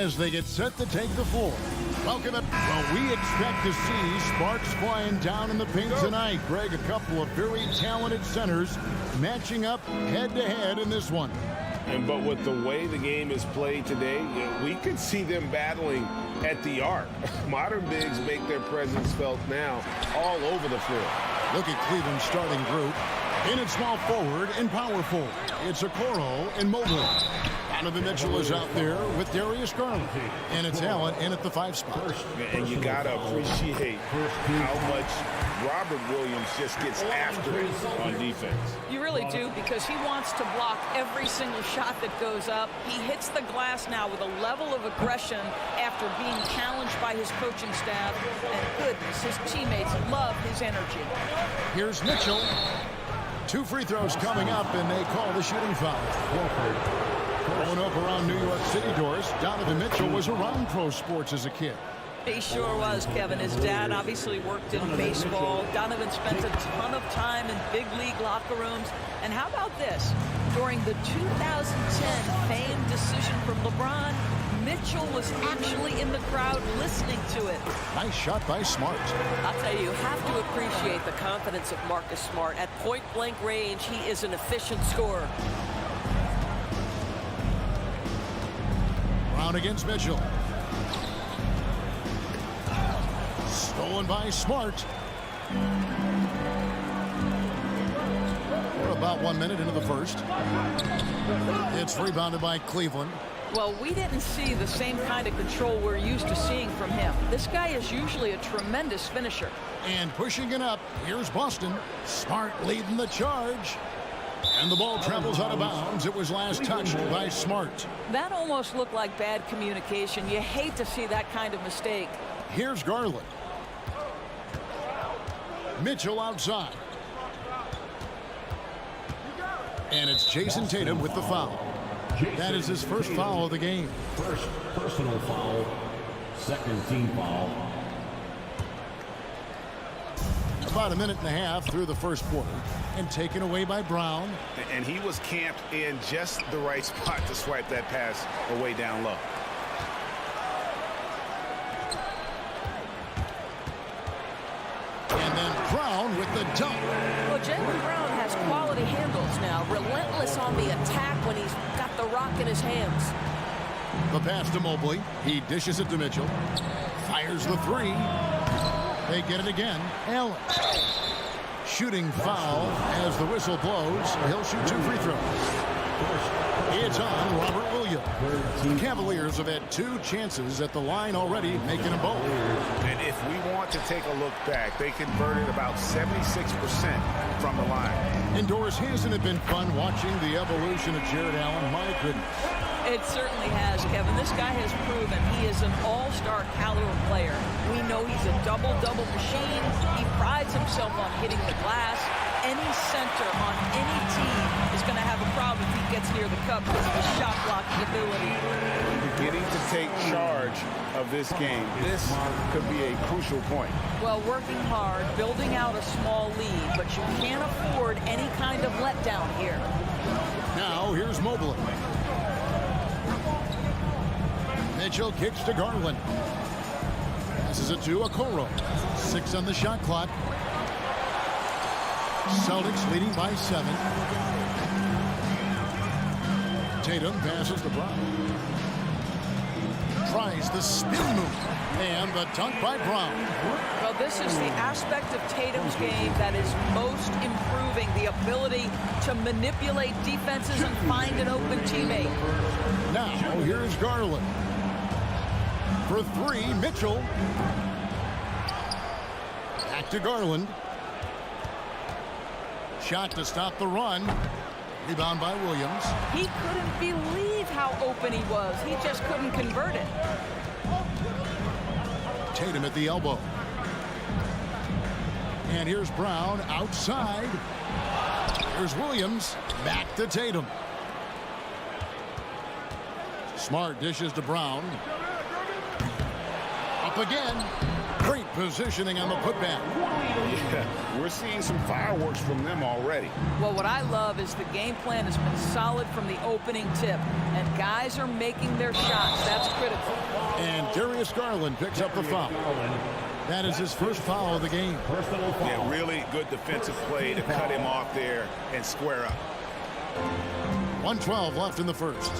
as they get set to take the floor. Welcome up. Well, we expect to see sparks flying down in the paint tonight. Greg, a couple of very talented centers matching up head-to-head in this one. But with the way the game is played today, we could see them battling at the arc. Modern bigs make their presence felt now all over the floor. Look at Cleveland's starting group. In at small forward and power forward, it's Okoro and Mobley. Donovan Mitchell is out there with Darius Garland. And it's Allen in at the 5 spot. And you got to appreciate how much Robert Williams just gets after it on defense. You really do, because he wants to block every single shot that goes up. He hits the glass now with a level of aggression after being challenged by his coaching staff. And goodness, his teammates love his energy. Here's Mitchell. 2 free throws coming up, and they call the shooting foul. Growing up around New York City, Doris, Donovan Mitchell was around pro sports as a kid. He sure was, Kevin. His dad obviously worked in baseball. Donovan spent a ton of time in big league locker rooms. And how about this? During the 2010 famed decision from LeBron, Mitchell was actually in the crowd listening to it. Nice shot by Smart. I'll tell you have to appreciate the confidence of Marcus Smart. At point-blank range, he is an efficient scorer. Brown against Mitchell. Stolen by Smart. We're about 1 minute into the first. It's rebounded by Cleveland. Well, we didn't see the same kind of control we're used to seeing from him. This guy is usually a tremendous finisher. And pushing it up, here's Boston. Smart leading the charge. And the ball travels out of bounds. It was last touched by Smart. That almost looked like bad communication. You hate to see that kind of mistake. Here's Garland. Mitchell outside. And it's Jason Tatum with the foul. That is his first foul of the game. First personal foul, second team foul. About a minute and a half through the first quarter, and taken away by Brown. And he was camped in just the right spot to swipe that pass away down low. And then Brown with the dunk. Well, Jaylen Brown has quality handles now. Relentless on the attack when he's got the rock in his hands. The pass to Mobley. He dishes it to Mitchell. Fires the 3. They get it again. Allen. Shooting foul as the whistle blows. He'll shoot 2 free throws. It's on Robert Williams. The Cavaliers have had 2 chances at the line already, making them both. And if we want to take a look back, they converted about 76% from the line. Indoors, hasn't it been fun watching the evolution of Jared Allen? My goodness. It certainly has, Kevin. This guy has proven he is an all-star caliber player. We know he's a double-double machine. He prides himself on hitting the glass. Any center on any team is going to have a problem if he gets near the cup because of his shot blocking ability. Beginning to take charge of this game. This could be a crucial point. Well, working hard, building out a small lead, but you can't afford any kind of letdown here. Now, here's Mobley. Mitchell kicks to Garland. Passes it to Okoro. 6 on the shot clock. Celtics leading by 7. Tatum passes to Brown. Tries the spin move. And the dunk by Brown. Well, this is the aspect of Tatum's game that is most improving, the ability to manipulate defenses and find an open teammate. Now, here's Garland. For 3, Mitchell. Back to Garland. Shot to stop the run. Rebound by Williams. He couldn't believe how open he was. He just couldn't convert it. Tatum at the elbow. And here's Brown outside. Here's Williams. Back to Tatum. Smart dishes to Brown. Up again. Great positioning on the putback. Yeah, we're seeing some fireworks from them already. Well, what I love is the game plan has been solid from the opening tip, and guys are making their shots. That's critical. And Darius Garland picks up the foul. That is his first foul of the game. Yeah, really good defensive play to cut him off there and square up. 1:12 left in the first.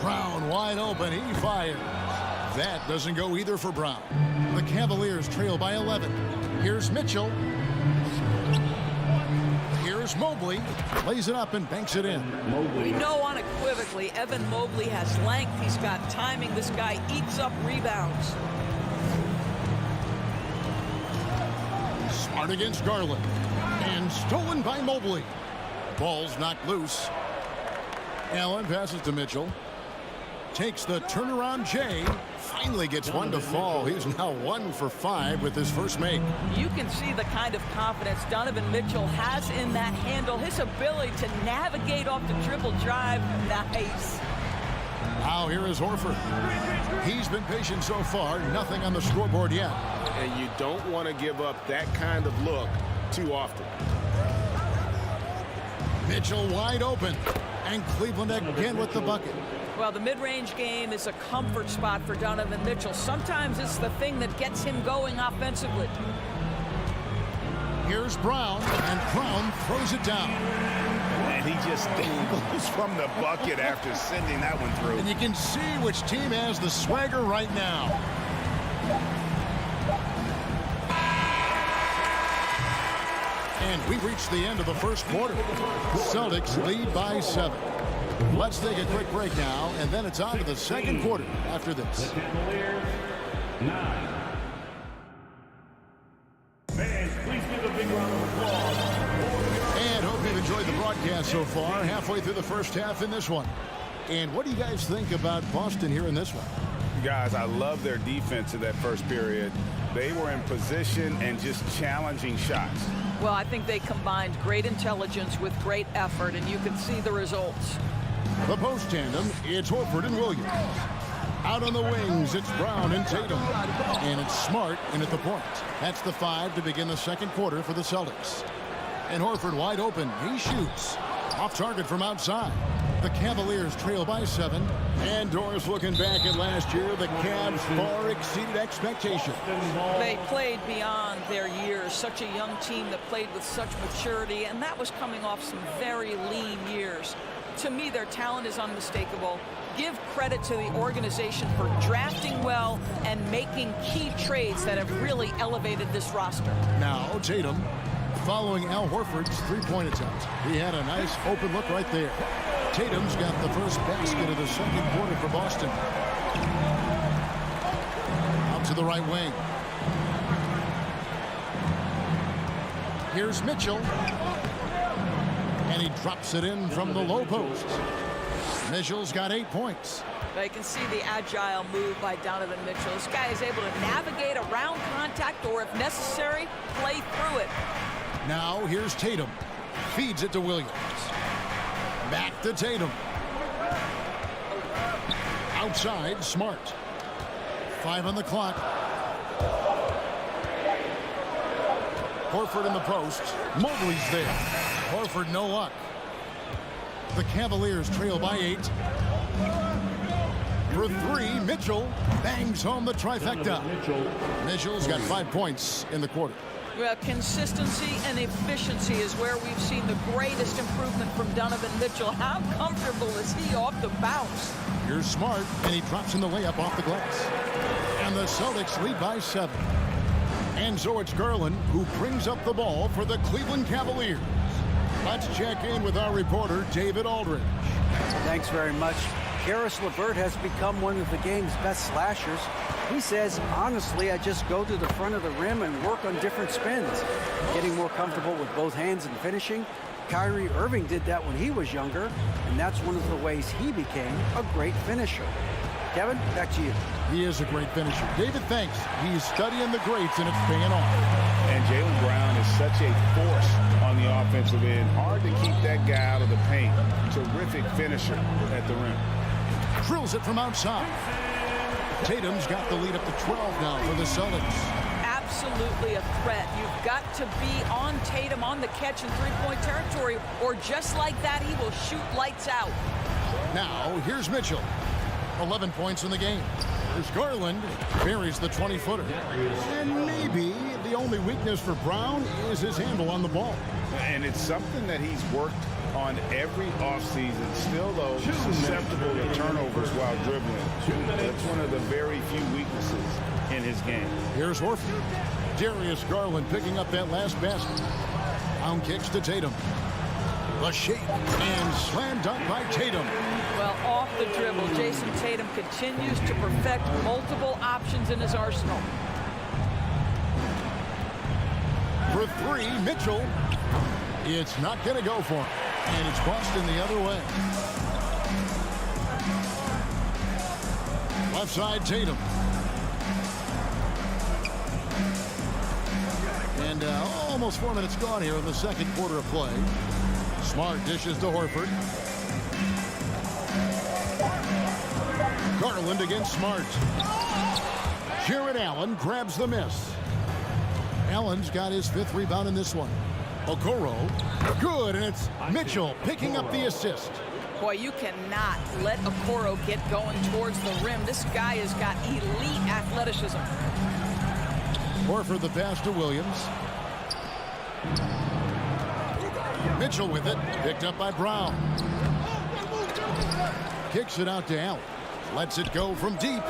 Brown wide open. He fires. That doesn't go either for Brown. The Cavaliers trail by 11. Here's Mitchell. Here's Mobley. Lays it up and banks it in. We know unequivocally Evan Mobley has length. He's got timing. This guy eats up rebounds. Smart against Garland. And stolen by Mobley. Ball's knocked loose. Allen passes to Mitchell. Takes the turnaround Jay. Finally gets one to fall. He's now 1 for 5 with his first make. You can see the kind of confidence Donovan Mitchell has in that handle. His ability to navigate off the dribble drive. Nice. Now here is Horford. He's been patient so far. Nothing on the scoreboard yet. And you don't want to give up that kind of look too often. Mitchell wide open. And Cleveland again with the bucket. Well, the mid-range game is a comfort spot for Donovan Mitchell. Sometimes it's the thing that gets him going offensively. Here's Brown, and Brown throws it down. And he just dangles from the bucket after sending that one through. And you can see which team has the swagger right now. And we've reached the end of the first quarter. Celtics lead by 7. Let's take a quick break now, and then it's on to the second quarter after this. Cavaliers, 9. Fans, please give a big round of applause. And hope you've enjoyed the broadcast so far. Halfway through the first half in this one. And what do you guys think about Boston here in this one? Guys, I love their defense in that first period. They were in position and just challenging shots. Well, I think they combined great intelligence with great effort, and you can see the results. The post tandem, it's Horford and Williams. Out on the wings, it's Brown and Tatum. And it's Smart in at the point. That's the 5 to begin the second quarter for the Celtics. And Horford wide open. He shoots. Off target from outside. The Cavaliers trail by 7. And Doris looking back at last year, the Cavs far exceeded expectations. They played beyond their years. Such a young team that played with such maturity, and that was coming off some very lean years. To me, their talent is unmistakable. Give credit to the organization for drafting well and making key trades that have really elevated this roster. Now Tatum following Al Horford's three-point attempt. He had a nice open look right there. Tatum's got the first basket of the second quarter for Boston. Out to the right wing. Here's Mitchell. And he drops it in from the low post. Mitchell's got 8 points. They can see the agile move by Donovan Mitchell. This guy is able to navigate around contact or, if necessary, play through it. Now here's Tatum. Feeds it to Williams. Back to Tatum. Outside, Smart. 5 on the clock. Horford in the post. Mobley's there. Horford no luck. The Cavaliers trail by 8. For 3, Mitchell bangs home the trifecta. Mitchell's got 5 points in the quarter. Well, consistency and efficiency is where we've seen the greatest improvement from Donovan Mitchell. How comfortable is he off the bounce? Here's Smart, and he drops in the layup off the glass. And the Celtics lead by 7. And so it's Garland who brings up the ball for the Cleveland Cavaliers. Let's check in with our reporter, David Aldridge. Thanks very much. Karis LeVert has become one of the game's best slashers. He says, honestly, I just go to the front of the rim and work on different spins. Getting more comfortable with both hands and finishing. Kyrie Irving did that when he was younger, and that's one of the ways he became a great finisher. Kevin, back to you. He is a great finisher. David, thanks. He's studying the greats, and it's paying off. And Jaylen Brown is such a force on the offensive end. Hard to keep that guy out of the paint. Terrific finisher at the rim. Drills it from outside. Tatum's got the lead up to 12 now for the Celtics. Absolutely a threat. You've got to be on Tatum on the catch in three-point territory, or just like that, he will shoot lights out. Now, here's Mitchell. 11 points in the game. There's Garland. Buries the 20-footer. And maybe the only weakness for Brown is his handle on the ball. And it's something that he's worked on every offseason. Still, though, susceptible to turnovers while dribbling. That's one of the very few weaknesses in his game. Here's Horford. Darius Garland picking up that last basket. Brown kicks to Tatum. The shake and slam dunk by Tatum. Well, off the dribble, Jason Tatum continues to perfect multiple options in his arsenal. For three, Mitchell. It's not going to go for him. And it's Boston the other way. Left side, Tatum. And almost 4 minutes gone here in the second quarter of play. Smart dishes to Horford. Garland against Smart. Jared Allen grabs the miss. Allen's got his 5th rebound in this one. Okoro, good, and it's Mitchell picking up the assist. Boy, you cannot let Okoro get going towards the rim. This guy has got elite athleticism. Horford the pass to Williams. Mitchell with it, picked up by Brown. Kicks it out to Allen. Lets it go from deep.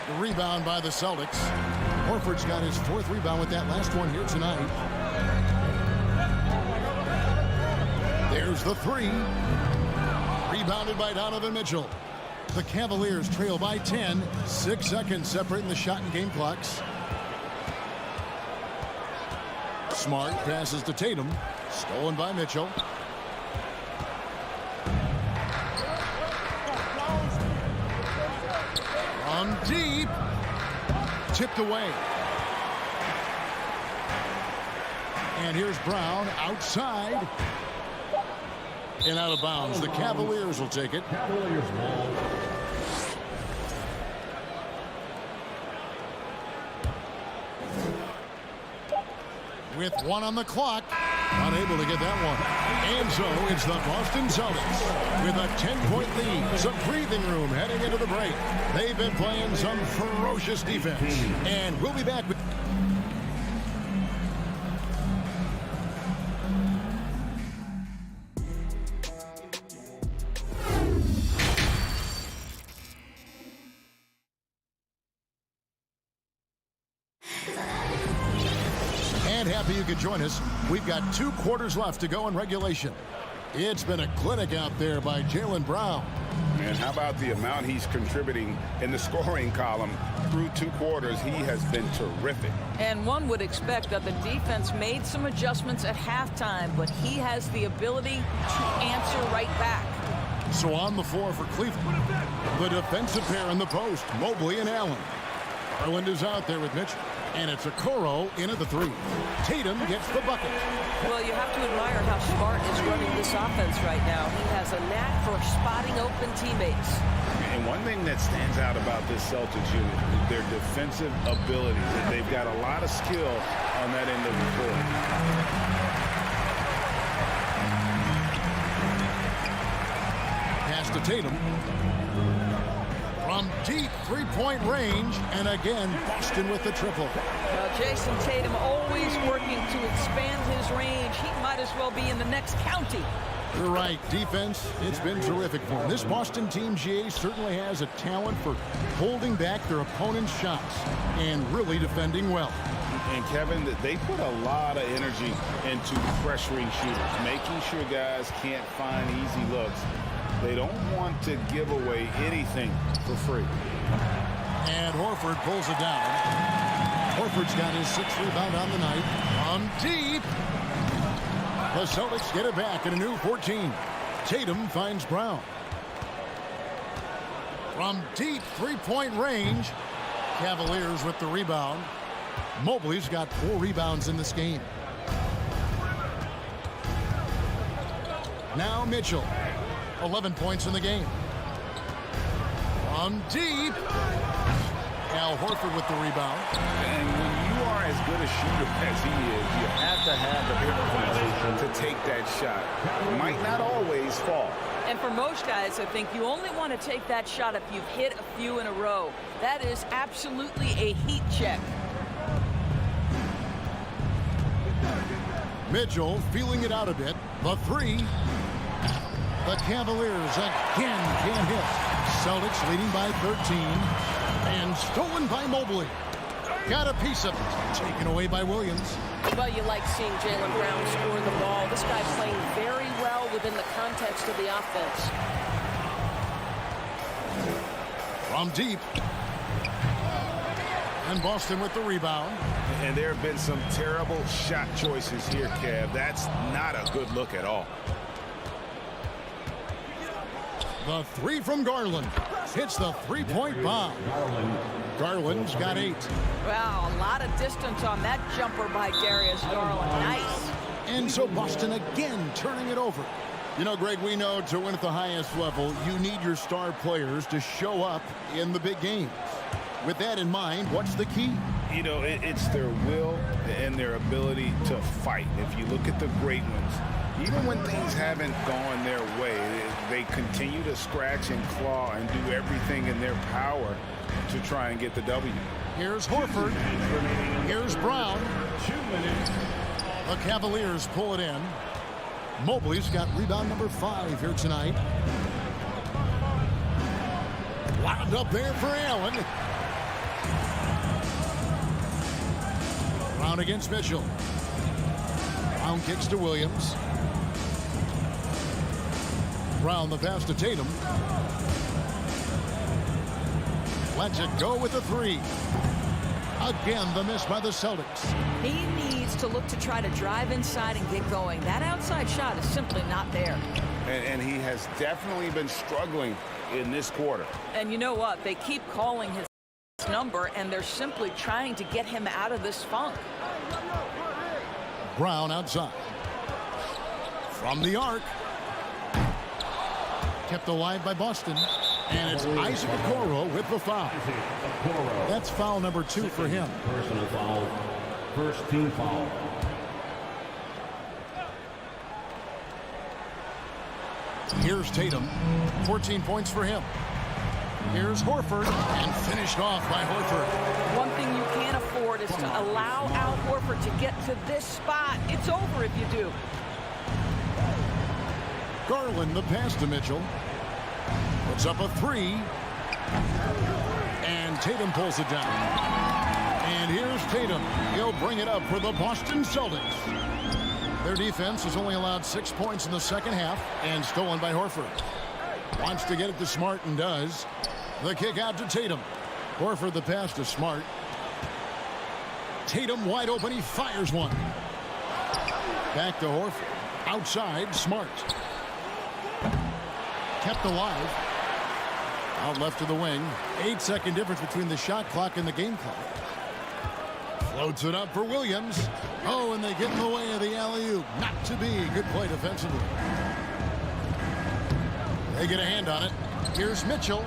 The rebound by the Celtics. Horford's got his 4th rebound with that last one here tonight. There's the 3. Rebounded by Donovan Mitchell. The Cavaliers trail by 10. 6 seconds separating the shot and game clocks. Smart passes to Tatum. Stolen by Mitchell. From deep. Tipped away. And here's Brown outside. And out of bounds. The Cavaliers will take it. Cavaliers ball. With 1 on the clock. Unable to get that one. And so it's the Boston Celtics with a 10-point lead. Some breathing room heading into the break. They've been playing some ferocious defense. And we'll be back with... Happy you could join us. We've got 2 quarters left to go in regulation. It's been a clinic out there by Jaylen Brown. And how about the amount he's contributing in the scoring column through 2 quarters? He has been terrific. And one would expect that the defense made some adjustments at halftime, but he has the ability to answer right back. So on the floor for Cleveland, the defensive pair in the post, Mobley and Allen. Garland is out there with Mitchell. And it's Okoro in at the 3. Tatum gets the bucket. Well, you have to admire how Smart is running this offense right now. He has a knack for spotting open teammates. And one thing that stands out about this Celtics unit is their defensive abilities. They've got a lot of skill on that end of the court. Pass to Tatum. From deep 3-point range, and again, Boston with the triple. Well, Jason Tatum always working to expand his range. He might as well be in the next county. You're right. Defense, it's been terrific for him. This Boston team, GA, certainly has a talent for holding back their opponent's shots and really defending well. And, Kevin, they put a lot of energy into pressuring shooters, making sure guys can't find easy looks. They don't want to give away anything for free. And Horford pulls it down. Horford's got his 6th rebound on the night. On deep. The Celtics get it back in a new 14. Tatum finds Brown. From deep 3-point range. Cavaliers with the rebound. Mobley's got 4 rebounds in this game. Now Mitchell. 11 points in the game. From deep. Al Horford with the rebound. And when you are as good a shooter as he is, you have to have the confidence to take that shot. It might not always fall. And for most guys, I think you only want to take that shot if you've hit a few in a row. That is absolutely a heat check. Mitchell feeling it out a bit. The three. The Cavaliers again can't hit. Celtics leading by 13. And stolen by Mobley. Got a piece of it. Taken away by Williams. Well, you like seeing Jaylen Brown score the ball. This guy playing very well within the context of the offense. From deep. And Boston with the rebound. And there have been some terrible shot choices here, Kev. That's not a good look at all. The three from Garland. Hits the three-point bomb. Garland's got 8. Wow, a lot of distance on that jumper by Darius Garland. Nice. And so Boston again turning it over. You know, Greg, we know to win at the highest level, you need your star players to show up in the big games. With that in mind, what's the key? You know, it's their will and their ability to fight. If you look at the great ones, even when things haven't gone their way, they continue to scratch and claw and do everything in their power to try and get the W. Here's Horford. Here's Brown. The Cavaliers pull it in. Mobley's got rebound number 5 here tonight. Wound up there for Allen. Brown against Mitchell. Brown kicks to Williams. Brown the pass to Tatum. Lets it go with the 3. Again, the miss by the Celtics. He needs to look to try to drive inside and get going. That outside shot is simply not there. And he has definitely been struggling in this quarter. And you know what? They keep calling his number, and they're simply trying to get him out of this funk. Brown outside. From the arc. Kept alive by Boston. And it's Isaac Okoro with the foul. That's foul number 2 for him. Personal foul. First team foul. Here's Tatum. 14 points for him. Here's Horford. And finished off by Horford. One thing you can't afford is to allow Al Horford to get to this spot. It's over if you do. Garland the pass to Mitchell. Puts up a 3. And Tatum pulls it down. And here's Tatum. He'll bring it up for the Boston Celtics. Their defense has only allowed 6 points in the second half and stolen by Horford. Wants to get it to Smart and does. The kick out to Tatum. Horford the pass to Smart. Tatum wide open. He fires one. Back to Horford. Outside, Smart. Kept alive. Out left to the wing. 8-second difference between the shot clock and the game clock. Floats it up for Williams. Oh, and they get in the way of the alley-oop. Not to be. Good play defensively. They get a hand on it. Here's Mitchell.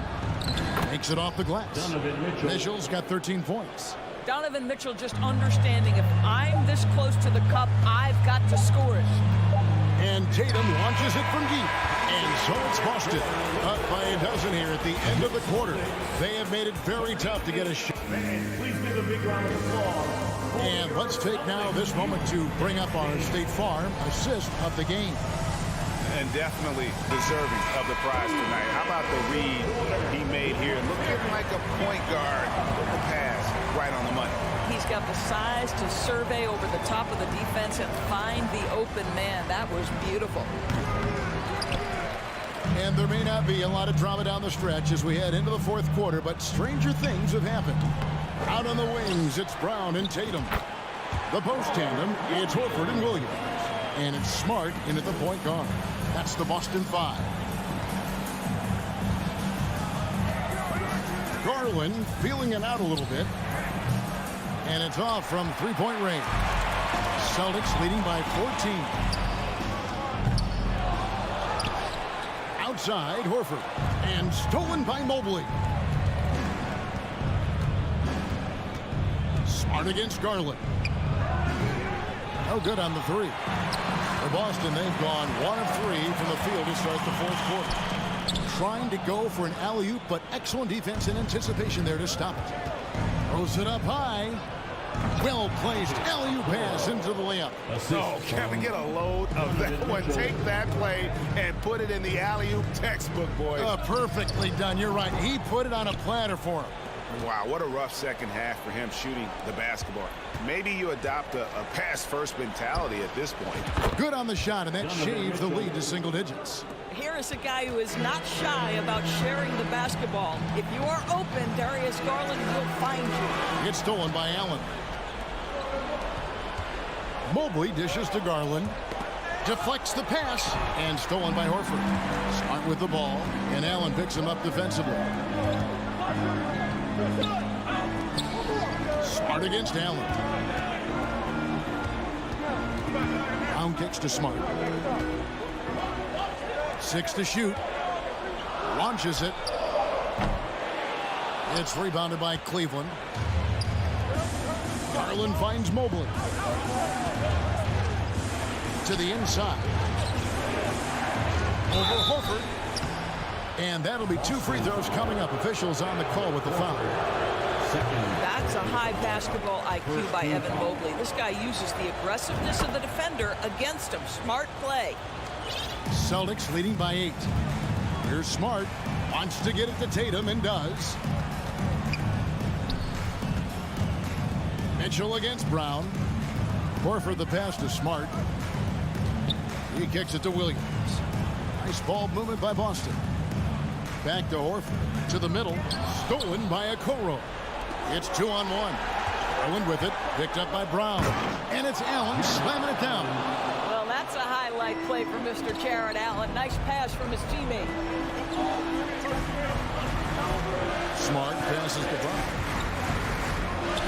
Makes it off the glass. Donovan Mitchell. Mitchell's got 13 points. Donovan Mitchell just understanding if I'm this close to the cup, I've got to score it. And Tatum launches it from deep. And so it's Boston. Up by a dozen here at the end of the quarter. They have made it very tough to get a shot. Please give a big round of applause. And let's take now this moment to bring up our State Farm assist of the game. And definitely deserving of the prize tonight. How about the read he made here? Looking like a point guard with the pass right on the money. He's got the size to survey over the top of the defense and find the open man. That was beautiful. And there may not be a lot of drama down the stretch as we head into the fourth quarter, but stranger things have happened. Out on the wings, it's Brown and Tatum. The post tandem, it's Horford and Williams. And it's Smart in at the point guard. That's the Boston 5. Garland feeling it out a little bit. And it's off from three-point range. Celtics leading by 14. Outside, Horford. And stolen by Mobley. Smart against Garland. No good on the three. For Boston, they've gone 1 of 3 from the field to start the fourth quarter. Trying to go for an alley-oop, but excellent defense and anticipation there to stop it. Throws it up high. Well-placed alley-oop pass into the layup. Oh, Kevin, get a load of that one. Take that play and put it in the alley-oop textbook, boys. Perfectly done. You're right. He put it on a platter for him. Wow, what a rough second half for him shooting the basketball. Maybe you adopt a pass-first mentality at this point. Good on the shot, and that shaves the lead to single digits. Here is a guy who is not shy about sharing the basketball. If you are open, Darius Garland will find you. It's stolen by Allen. Mobley dishes to Garland. Deflects the pass, and stolen by Horford. Smart with the ball, and Allen picks him up defensively. Smart against Allen. Brown kicks to Smart. 6 to shoot. Launches it. It's rebounded by Cleveland. Garland finds Mobley. To the inside. Over Horford. And that'll be 2 free throws coming up. Officials on the call with the foul. That's a high basketball IQ by Evan Mobley. This guy uses the aggressiveness of the defender against him. Smart play. Celtics leading by 8. Here's Smart. Wants to get it to Tatum and does. Mitchell against Brown. Horford the pass to Smart. He kicks it to Williams. Nice ball movement by Boston. Back to Horford. To the middle. Stolen by Okoro. It's 2-on-1. Garland with it. Picked up by Brown. And it's Allen slamming it down. Well, that's a highlight play for Mr. Jarrett Allen. Nice pass from his teammate. Smart passes to Brown.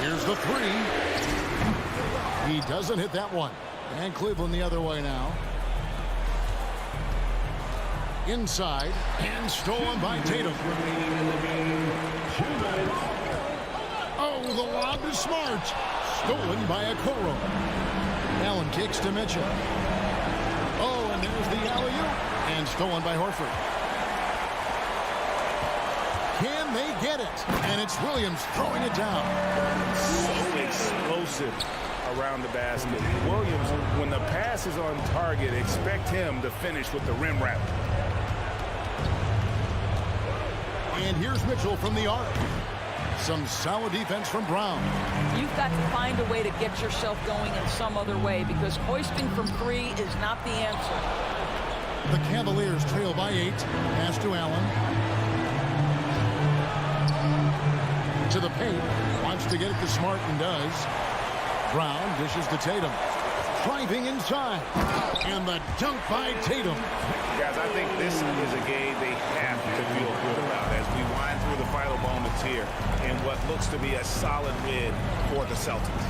Here's the 3. He doesn't hit that one. And Cleveland the other way now. Inside. And stolen by Tatum. Oh, the lob is Smart. Stolen by Okoro. Allen kicks to Mitchell. Oh, and there's the alley-oop. And stolen by Horford. Can they get it? And it's Williams throwing it down. So explosive around the basket. Williams, when the pass is on target, expect him to finish with the rim wrap. And here's Mitchell from the arc. Some solid defense from Brown. You've got to find a way to get yourself going in some other way because hoisting from 3 is not the answer. The Cavaliers trail by 8. Pass to Allen. To the paint. Wants to get it to Smart and does. Brown dishes to Tatum. Driving inside. And the dunk by Tatum. Guys, I think this is a game they have to feel good about as we wind through the final moments here in what looks to be a solid win for the Celtics.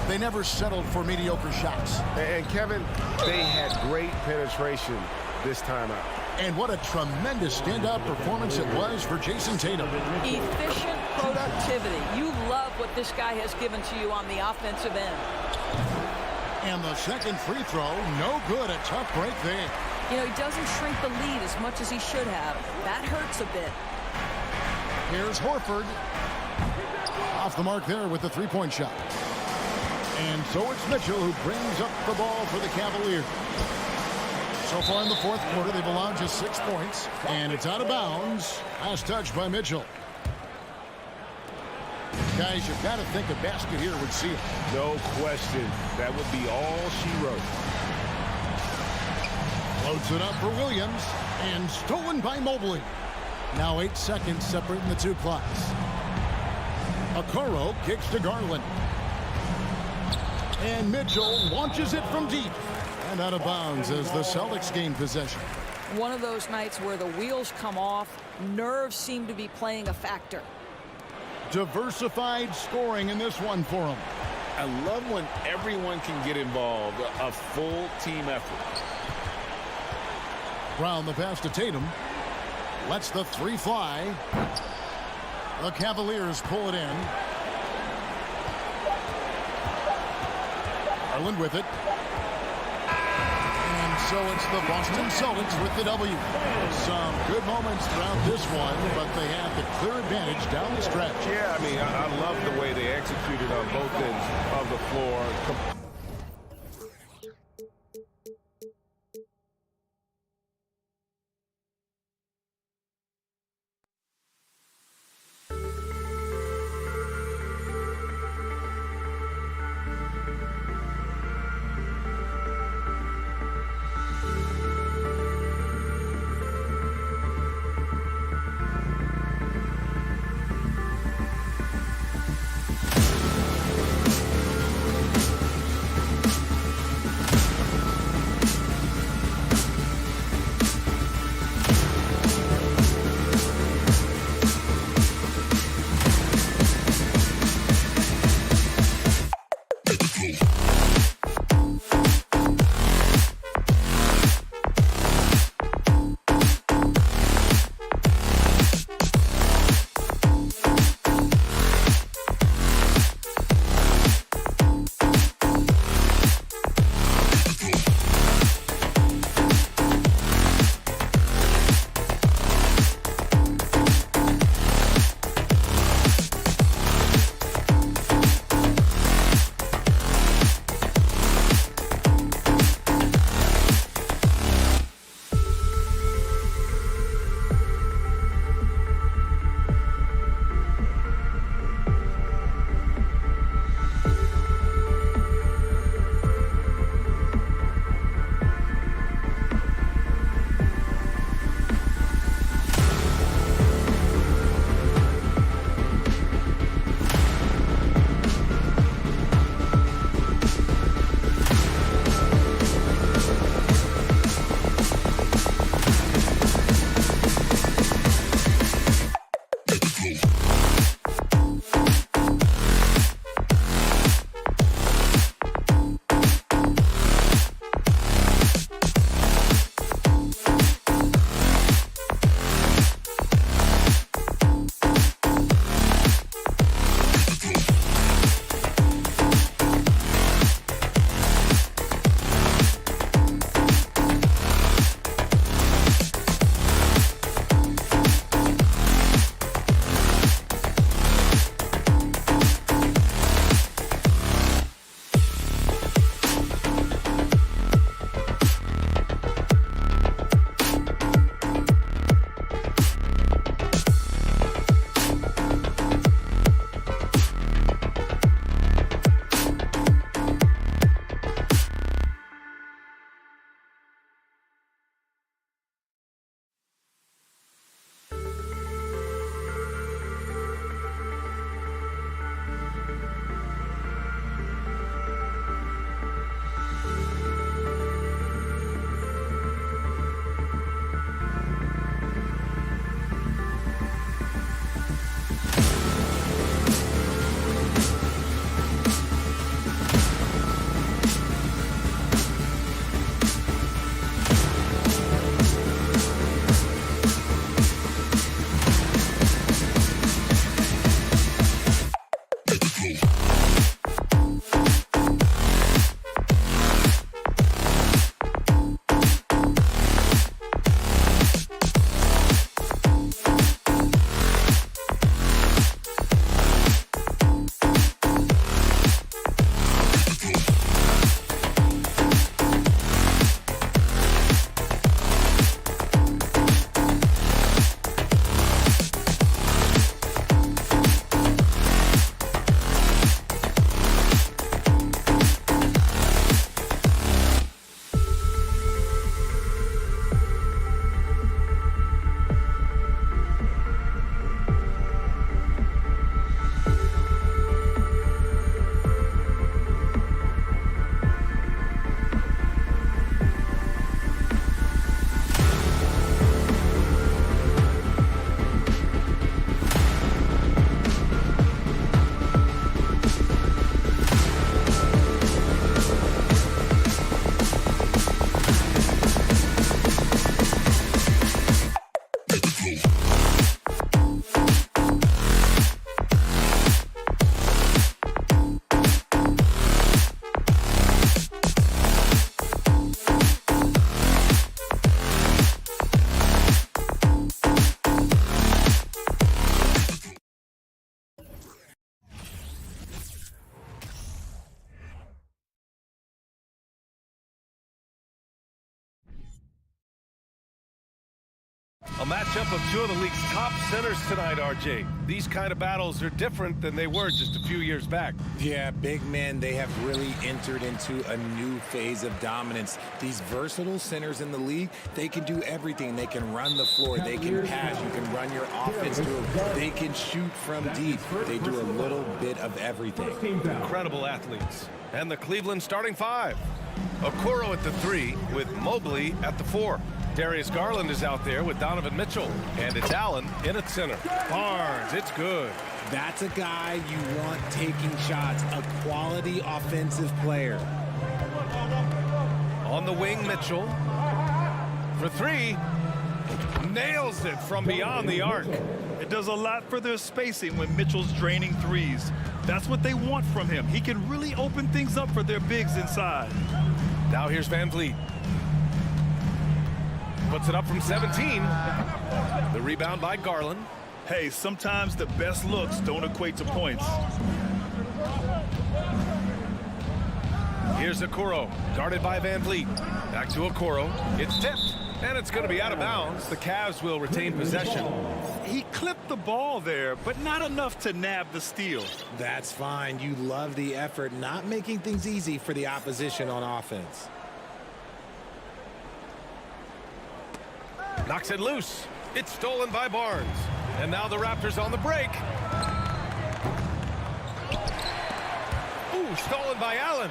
They never settled for mediocre shots. And Kevin, they had great penetration this time out. And what a tremendous standout performance it was for Jason Tatum. Efficient productivity. You love what this guy has given to you on the offensive end. And the second free throw, no good. A tough break there. You know, he doesn't shrink the lead as much as he should have. That hurts a bit. Here's Horford. Off the mark there with the three-point shot. And so it's Mitchell who brings up the ball for the Cavaliers. So far in the fourth quarter, they've allowed just 6 points. And it's out of bounds. Last touch by Mitchell. Guys, you've got to think a basket here would seal it. No question. That would be all she wrote. Loads it up for Williams. And stolen by Mobley. Now 8 seconds separating the two clocks. Okoro kicks to Garland. And Mitchell launches it from deep. And out of bounds as the Celtics gain possession. One of those nights where the wheels come off. Nerves seem to be playing a factor. Diversified scoring in this one for him. I love when everyone can get involved. A full team effort. Brown the pass to Tatum. Lets the 3 fly. The Cavaliers pull it in. Garland with it. And so it's the Boston Celtics with the W. Some good moments throughout this one, but they have the clear advantage down the stretch. Yeah, I mean, I love the way they executed on both ends of the floor. A matchup of two of the league's top centers tonight, RJ. These kind of battles are different than they were just a few years back. Yeah, big men, they have really entered into a new phase of dominance. These versatile centers in the league, they can do everything. They can run the floor, they can pass, you can run your offense through them. They can shoot from deep. They do a little bit of everything. Incredible athletes. And the Cleveland starting five. Okoro at the 3 with Mobley at the 4. Darius Garland is out there with Donovan Mitchell. And it's Allen in at center. Barnes, it's good. That's a guy you want taking shots, a quality offensive player. On the wing, Mitchell. For 3. Nails it from beyond the arc. It does a lot for their spacing when Mitchell's draining threes. That's what they want from him. He can really open things up for their bigs inside. Now here's Van Vliet. Puts it up from 17. The rebound by Garland. Hey, sometimes the best looks don't equate to points. Here's Okoro, guarded by Van Vliet. Back to Okoro. It's tipped, and it's going to be out of bounds. The Cavs will retain possession. He clipped the ball there, but not enough to nab the steal. That's fine. You love the effort, not making things easy for the opposition on offense. Knocks it loose. It's stolen by Barnes. And now the Raptors on the break. Ooh, stolen by Allen.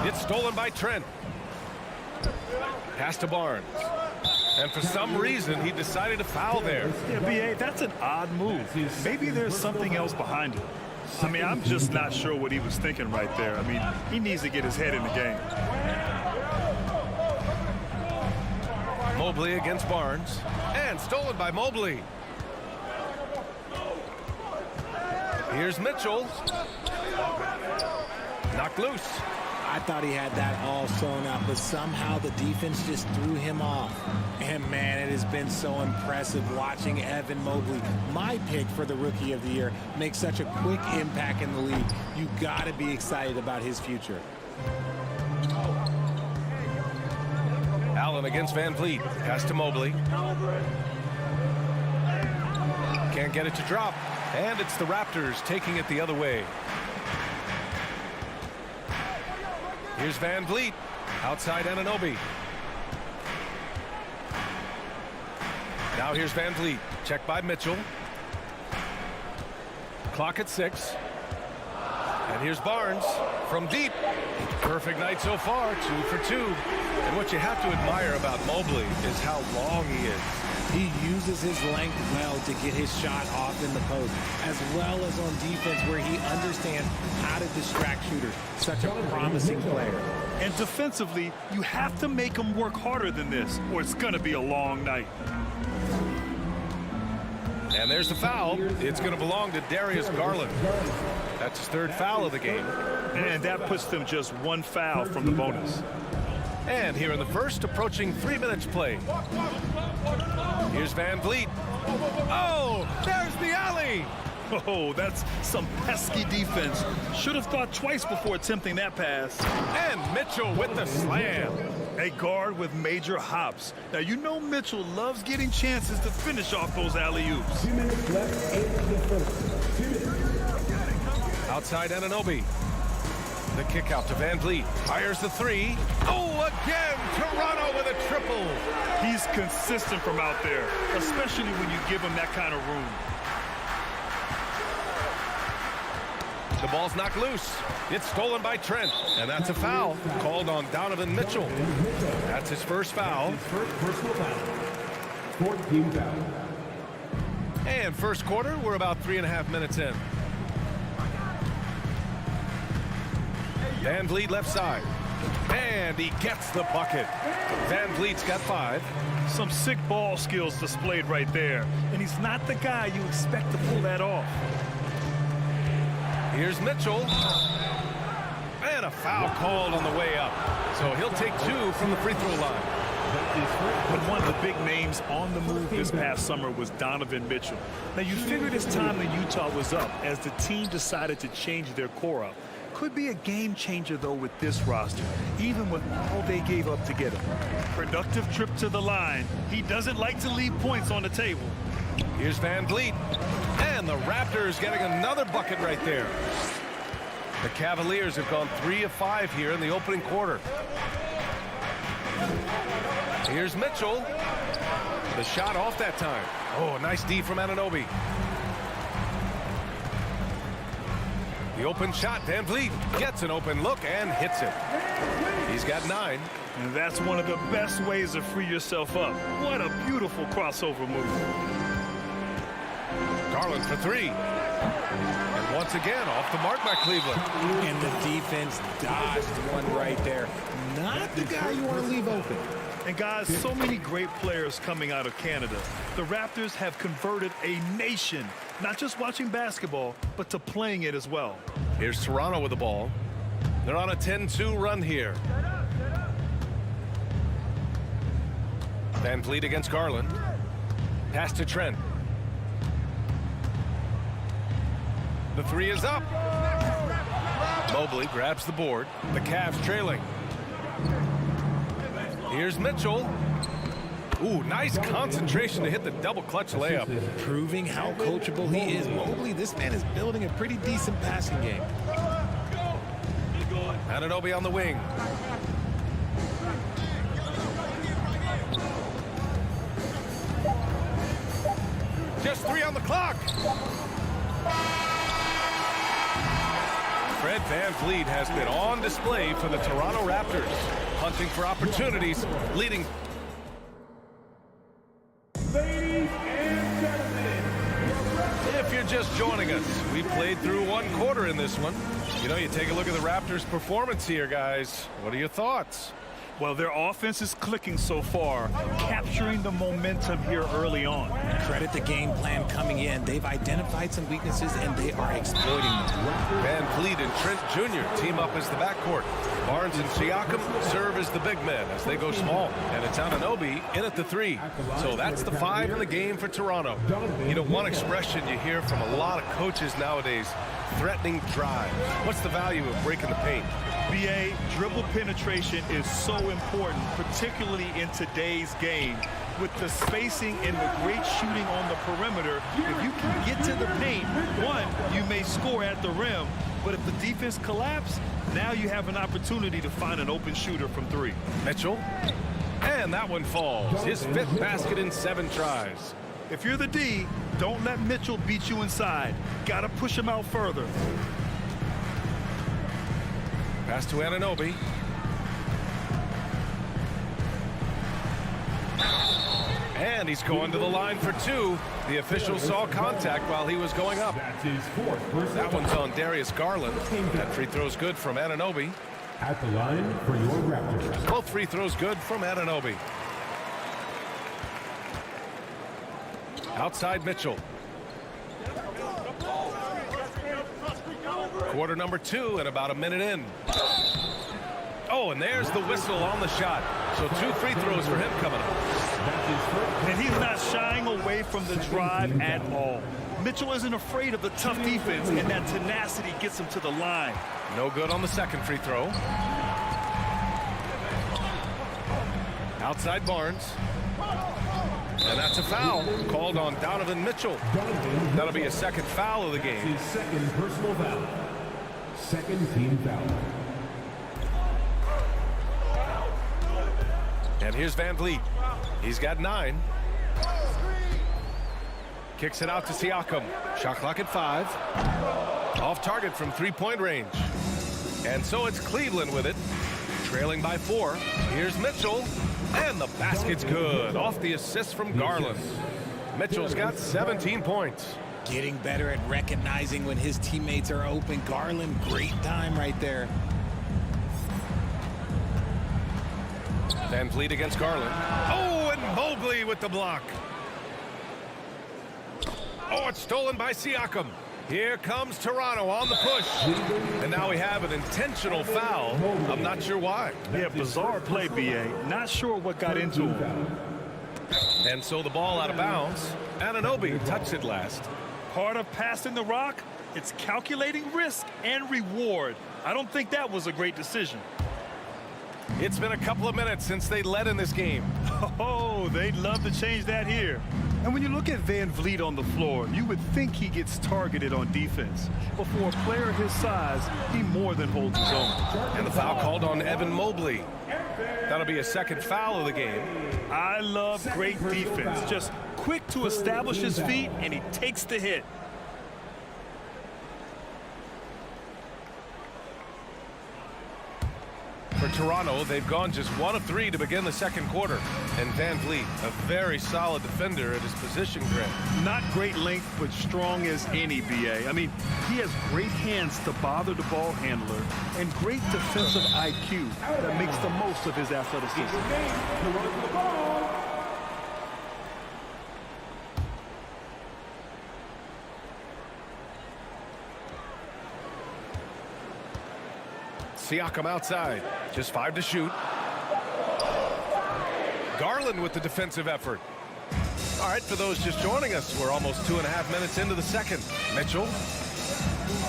It's stolen by Trent. Pass to Barnes. And for some reason, he decided to foul there. Yeah, B.A., that's an odd move. Maybe there's something else behind it. I mean, I'm just not sure what he was thinking right there. I mean, he needs to get his head in the game. Mobley against Barnes. And stolen by Mobley. Here's Mitchell. Knocked loose. I thought he had that all sewn up, but somehow the defense just threw him off. And man, it has been so impressive watching Evan Mobley, my pick for the Rookie of the Year, make such a quick impact in the league. You got to be excited about his future. Allen against Van Vliet. Pass to Mobley. Can't get it to drop. And it's the Raptors taking it the other way. Here's Van Vliet. Outside Anunoby. Now here's Van Vliet. Checked by Mitchell. Clock at 6. And here's Barnes from deep. Perfect night so far, 2 for 2. And what you have to admire about Mobley is how long he is. He uses his length well to get his shot off in the post, as well as on defense where he understands how to distract shooters. Such a promising player. And defensively, you have to make him work harder than this, or it's going to be a long night. And there's the foul. It's going to belong to Darius Garland. That's his 3rd foul of the game. And that puts them just 1 foul from the bonus. And here in the first, approaching 3 minutes play. Here's Van Vliet. Oh, there's the alley. Oh, that's some pesky defense. Should have thought twice before attempting that pass. And Mitchell with the slam. A guard with major hops. Now, you know Mitchell loves getting chances to finish off those alley-oops. 2 minutes left in the first. 2 minutes. Outside Anunoby. The kick out to Van Vliet. Fires the 3. Oh, again, Toronto with a triple. He's consistent from out there, especially when you give him that kind of room. The ball's knocked loose. It's stolen by Trent. And that's a foul called on Donovan Mitchell. That's his first foul. His first personal foul. 14 foul. And first quarter, we're about 3.5 minutes in. Van Vliet left side. And he gets the bucket. Van Vliet's got 5. Some sick ball skills displayed right there. And he's not the guy you expect to pull that off. Here's Mitchell. And a foul called on the way up. So he'll take 2 from the free throw line. But one of the big names on the move this past summer was Donovan Mitchell. Now, you figured his time in Utah was up as the team decided to change their core up. could be a game changer, though, with this roster, even with all they gave up to get him. Productive trip to the line. He doesn't like to leave points on the table. Here's Van Vliet. And the Raptors getting another bucket right there. The Cavaliers have gone 3 of 5 here in the opening quarter. Here's Mitchell. The shot off that time. Oh, nice D from Anunoby. The open shot. Van Vliet gets an open look and hits it. He's got 9. And that's one of the best ways to free yourself up. What a beautiful crossover move. Garland for 3. And once again, off the mark by Cleveland. And the defense dodged one right there. Not the guy you want to leave open. And guys, so many great players coming out of Canada. The Raptors have converted a nation, not just watching basketball, but to playing it as well. Here's Toronto with the ball. They're on a 10-2 run here. Van Vliet against Garland. Pass to Trent. The 3 is up. Mobley grabs the board. The Cavs trailing. Here's Mitchell. Ooh, nice concentration to hit the double clutch layup. Proving how coachable he is. Mobley, this man is building a pretty decent passing game. Anunoby on the wing. Just 3 on the clock. Fred VanVleet has been on display for the Toronto Raptors, hunting for opportunities, leading. Ladies and gentlemen, If you're just joining us, we played through 1 quarter in this one. You know, you take a look at the Raptors' performance here, guys. What are your thoughts? Well, their offense is clicking so far, capturing the momentum here early on. Credit the game plan coming in. They've identified some weaknesses, and they are exploiting them. Van Vliet and Trent Jr. team up as the backcourt. Barnes and Siakam serve as the big men as they go small. And it's Anunoby in at the 3. So that's the 5 in the game for Toronto. You know, one expression you hear from a lot of coaches nowadays, threatening drive. What's the value of breaking the paint? BA, dribble penetration is so important, particularly in today's game. With the spacing and the great shooting on the perimeter, if you can get to the paint, one, you may score at the rim, but if the defense collapses, now you have an opportunity to find an open shooter from 3. Mitchell, and that one falls. His 5th basket in 7 tries. If you're the D, don't let Mitchell beat you inside. Got to push him out further. Pass to Anunoby. And he's going to the line for 2. The official saw contact while he was going up. that's his 4th personal That one's on Darius Garland. That free throw's good from Anunoby. at the line for your Raptors. Both free throws good from Anunoby. Outside Mitchell. Quarter number 2 and about a minute in. Oh, and there's the whistle on the shot. So 2 free throws for him coming up. And he's not shying away from the drive at all. Mitchell isn't afraid of the tough defense, and that tenacity gets him to the line. No good on the second free throw. Outside Barnes. And that's a foul called on Donovan Mitchell. That'll be a 2nd foul of the game. His 2nd personal foul. 2nd team foul. And here's Van Vliet. He's got 9. Kicks it out to Siakam. Shot clock at 5. Off target from 3-point range. And so it's Cleveland with it. Trailing by 4. Here's Mitchell. And the basket's good. Off the assist from Garland. Mitchell's got 17 points. Getting better at recognizing when his teammates are open. Garland, great time right there. Van Vliet against Garland. Oh, and Mobley with the block. Oh, it's stolen by Siakam. Here comes Toronto on the push. And now we have an intentional foul. I'm not sure why. Yeah, bizarre play, BA. Not sure what got into him. And so the ball out of bounds. Anunoby touched it last. Part of passing the rock, it's calculating risk and reward. I don't think that was a great decision. It's been a couple of minutes since they led in this game. Oh, they'd love to change that here. And when you look at Van Vliet on the floor, you would think he gets targeted on defense. But for a player his size, he more than holds his own. And the foul called on Evan Mobley. That'll be a second foul of the game. I love great defense. Just quick to establish his feet, and he takes the hit. For Toronto, they've gone just 1 of 3 to begin the second quarter. And Van Vliet, a very solid defender at his position grid. Not great length, but strong as any, BA. I mean, he has great hands to bother the ball handler and great defensive IQ that makes the most of his athleticism. Siakam outside. Just 5 to shoot. Garland with the defensive effort. All right, for those just joining us, we're almost 2.5 minutes into the second. Mitchell.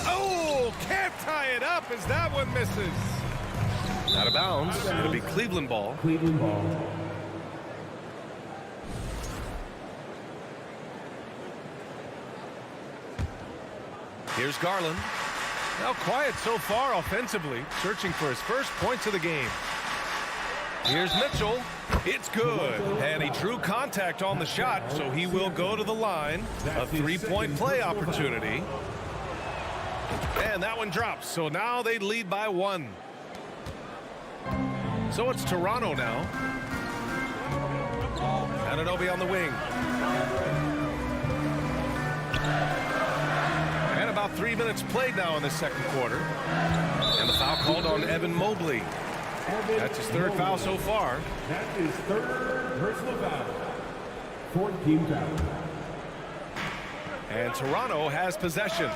Oh, can't tie it up as that one misses. Out of bounds. It'll be Cleveland ball. Cleveland ball. Here's Garland. Now quiet so far offensively, searching for his first points of the game. Here's Mitchell. It's good. And he drew contact on the shot, so he will go to the line. A 3-point play opportunity. And that one drops, so now they lead by 1. So it's Toronto now. Anunoby on the wing. And about 3 minutes played now in the second quarter. And the foul called on Evan Mobley. That's his third foul so far. That is third personal foul. 14 foul. And Toronto has possession.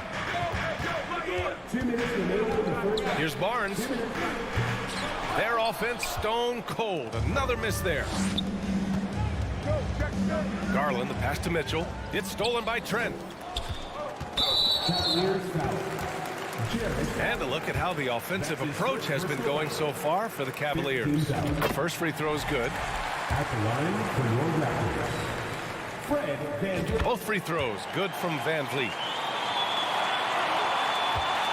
2 minutes remaining. Here's Barnes. Their offense stone cold. Another miss there. Garland, the pass to Mitchell. It's stolen by Trent. Cavaliers foul. And a look at how the offensive approach has been going so far for the Cavaliers. The first free throw is good. At the line for your Raptors. Fred Van Vliet. Both free throws good from Van Vliet.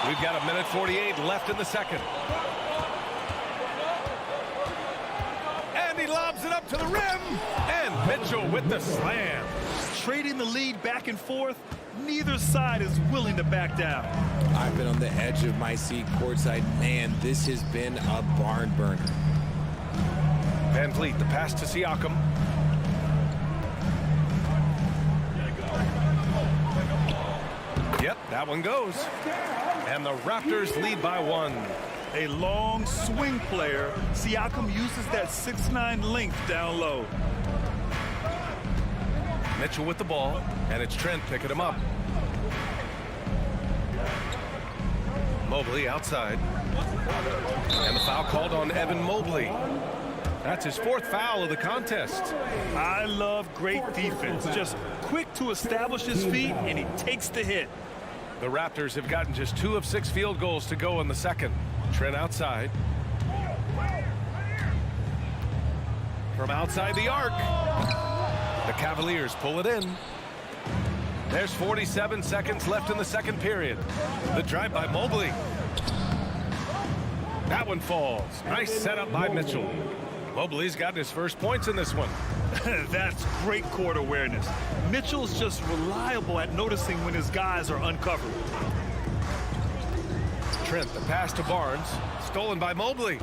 We've got 1:48 left in the second. And he lobs it up to the rim. And Mitchell with the slam. Trading the lead back and forth, neither side is willing to back down. I've been on the edge of my seat courtside. Man, this has been a barn burner. Van Vliet, the pass to Siakam. Yep, that one goes. And the Raptors lead by 1. A long swing player, Siakam uses that 6'9" length down low. Mitchell with the ball, and it's Trent picking him up. Mobley outside. And the foul called on Evan Mobley. That's his 4th foul of the contest. I love great defense. Just quick to establish his feet, and he takes the hit. The Raptors have gotten just 2 of 6 field goals to go in the second. Trent outside. From outside the arc. The Cavaliers pull it in. There's 47 seconds left in the second period. The drive by Mobley. That one falls. Nice setup by Mitchell. Mobley's gotten his first points in this one. That's great court awareness. Mitchell's just reliable at noticing when his guys are uncovered. Trent, the pass to Barnes. Stolen by Mobley.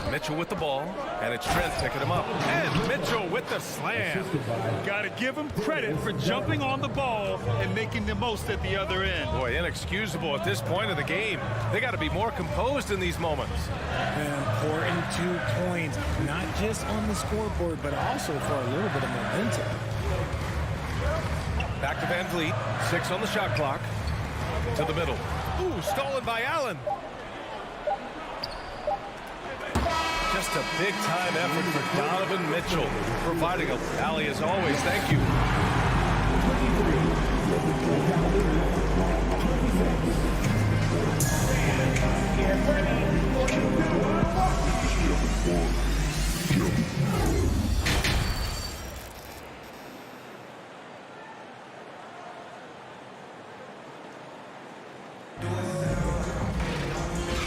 Mitchell with the ball, and it's Trent picking him up. And Mitchell with the slam. Got to give him credit for jumping on the ball and making the most at the other end. Boy, inexcusable at this point of the game. They got to be more composed in these moments. An important 2 points, not just on the scoreboard, but also for a little bit of momentum. Back to Van Vliet. 6 on the shot clock. To the middle. Ooh, stolen by Allen. Just a big-time effort for Donovan Mitchell, providing a rally as always. Thank you.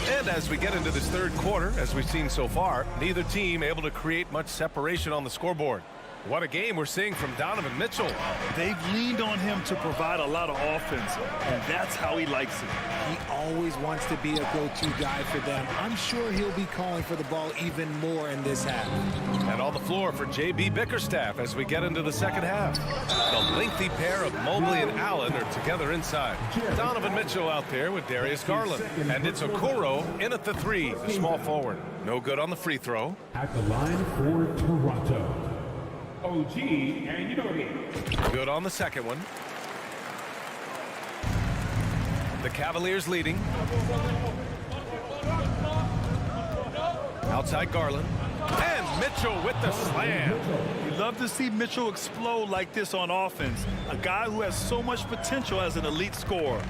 And as we get into this third quarter, as we've seen so far, neither team able to create much separation on the scoreboard. What a game we're seeing from Donovan Mitchell. They've leaned on him to provide a lot of offense, and that's how he likes it. He always wants to be a go-to guy for them. I'm sure he'll be calling for the ball even more in this half. And on the floor for J.B. Bickerstaff as we get into the second half. The lengthy pair of Mobley and Allen are together inside. Donovan Mitchell out there with Darius Garland. And it's Okoro in at the three, the small forward. No good on the free throw. At the line for Toronto, OG and Yogi. Good on the second one. The Cavaliers leading. Outside Garland. And Mitchell with the slam. You love to see Mitchell explode like this on offense. A guy who has so much potential as an elite scorer.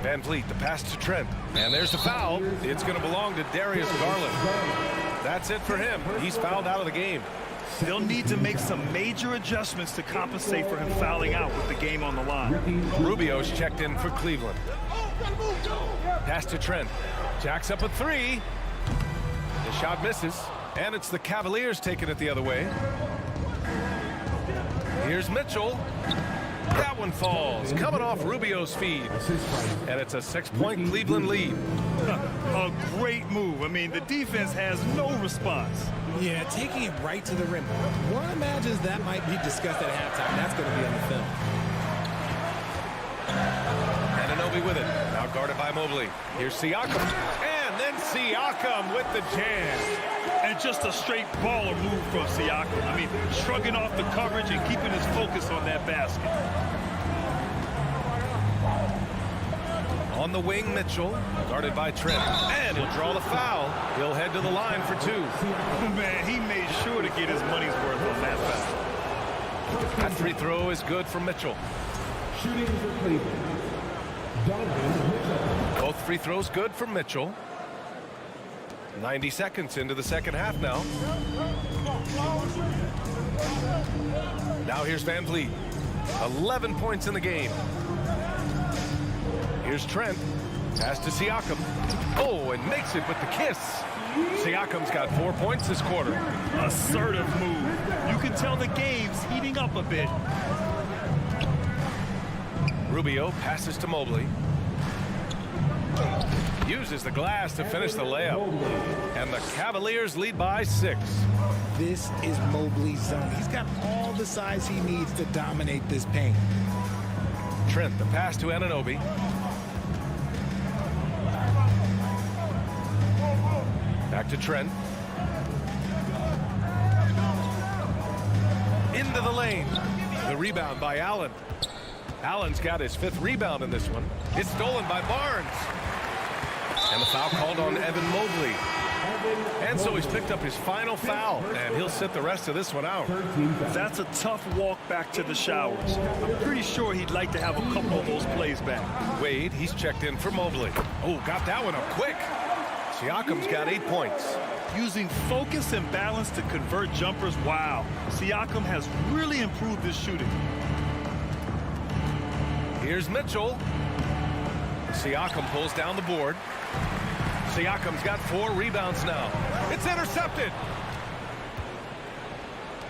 Van Vliet, the pass to Trent. And there's the foul. It's going to belong to Darius Garland. That's it for him. He's fouled out of the game. They'll need to make some major adjustments to compensate for him fouling out with the game on the line. Rubio's checked in for Cleveland. Pass to Trent. Jacks up a three. The shot misses. And it's the Cavaliers taking it the other way. Here's Mitchell. That one falls, coming off Rubio's feed. And it's a 6-point Cleveland lead. A great move. I mean, the defense has no response. Yeah, taking it right to the rim. One imagines that might be discussed at halftime. That's going to be on the film. Anunoby with it. Now guarded by Mobley. Here's Siakam. And then Siakam with the jam. And just a straight baller move from Siakam. I mean, shrugging off the coverage and keeping his focus on that basket. On the wing, Mitchell, guarded by Trent. And he'll draw the foul. He'll head to the line for two. Man, he made sure to get his money's worth on that foul. That free throw is good for Mitchell. Shooting for Cleveland, Donovan Mitchell. Both free throws good for Mitchell. 90 seconds into the second half now. Now here's Van Vliet. 11 points in the game. Here's Trent. Pass to Siakam. Oh, and makes it with the kiss. Siakam's got 4 points this quarter. Assertive move. You can tell the game's heating up a bit. Rubio passes to Mobley. Uses the glass to finish the layup. And the Cavaliers lead by 6. This is Mobley's zone. He's got all the size he needs to dominate this paint. Trent, the pass to Anunoby. Back to Trent. Into the lane. The rebound by Allen. Allen's got his 5th rebound in this one. It's stolen by Barnes. And the foul called on Evan Mobley. And so he's picked up his final foul, and he'll sit the rest of this one out. That's a tough walk back to the showers. I'm pretty sure he'd like to have a couple of those plays back. Wade, he's checked in for Mobley. Oh, got that one up quick. Siakam's got 8 points. Using focus and balance to convert jumpers, wow. Siakam has really improved his shooting. Here's Mitchell. Siakam pulls down the board. Siakam's got 4 rebounds now. It's intercepted.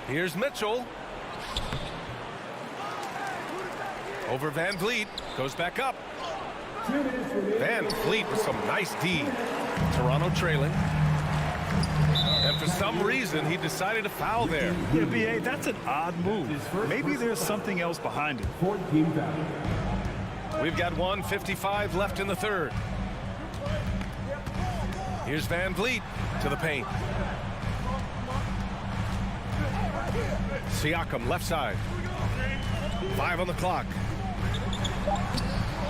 Here's Mitchell. Over Van Vliet. Goes back up. Van Vliet with some nice D. Toronto trailing. And for some reason, he decided to foul there. Yeah, B.A., that's an odd move. Maybe there's something else behind it. 14 foul. We've got 1:55 left in the third. Here's Van Vliet to the paint. Siakam left side. 5 on the clock.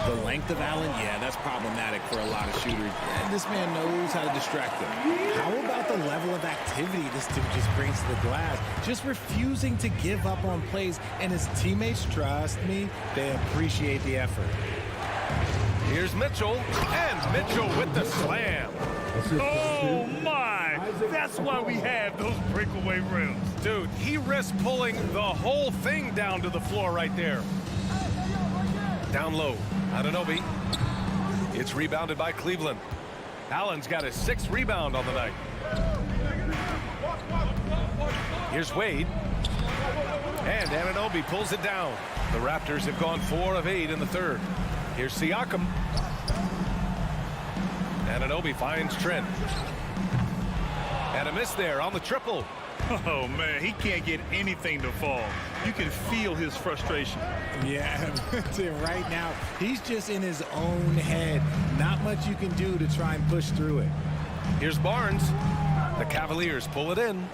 The length of Allen, yeah, that's problematic for a lot of shooters. And this man knows how to distract them. How about the level of activity this dude just brings to the glass? Just refusing to give up on plays. And his teammates, trust me, they appreciate the effort. Here's Mitchell, and Mitchell with the slam. Oh, my. That's why we have those breakaway rims. Dude, he risked pulling the whole thing down to the floor right there. Down low, Anunoby. It's rebounded by Cleveland. Allen's got his 6th rebound on the night. Here's Wade. And Anunoby pulls it down. The Raptors have gone 4 of 8 in the 3rd. Here's Siakam. Anunoby finds Trent. And a miss there on the triple. Oh, man, he can't get anything to fall. You can feel his frustration. Yeah, right now, he's just in his own head. Not much you can do to try and push through it. Here's Barnes. The Cavaliers pull it in.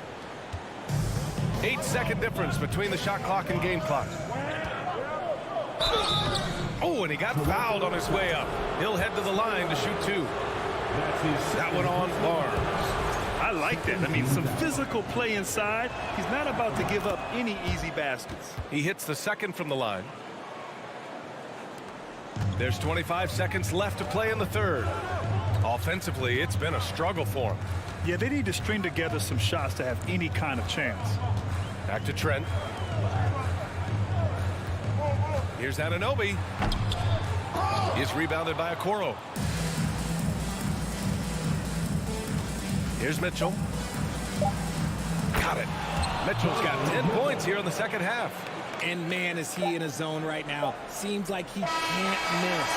8-second difference between the shot clock and game clock. Oh, and he got fouled on his way up. He'll head to the line to shoot 2. That one on Barnes. I like that. I mean, some physical play inside. He's not about to give up any easy baskets. He hits the 2nd from the line. There's 25 seconds left to play in the 3rd. Offensively, it's been a struggle for him. Yeah, they need to string together some shots to have any kind of chance. Back to Trent. Here's Anunoby. He's rebounded by Okoro. Here's Mitchell. Got it. Mitchell's got 10 points here in the 2nd half. And, man, is he in a zone right now. Seems like he can't miss.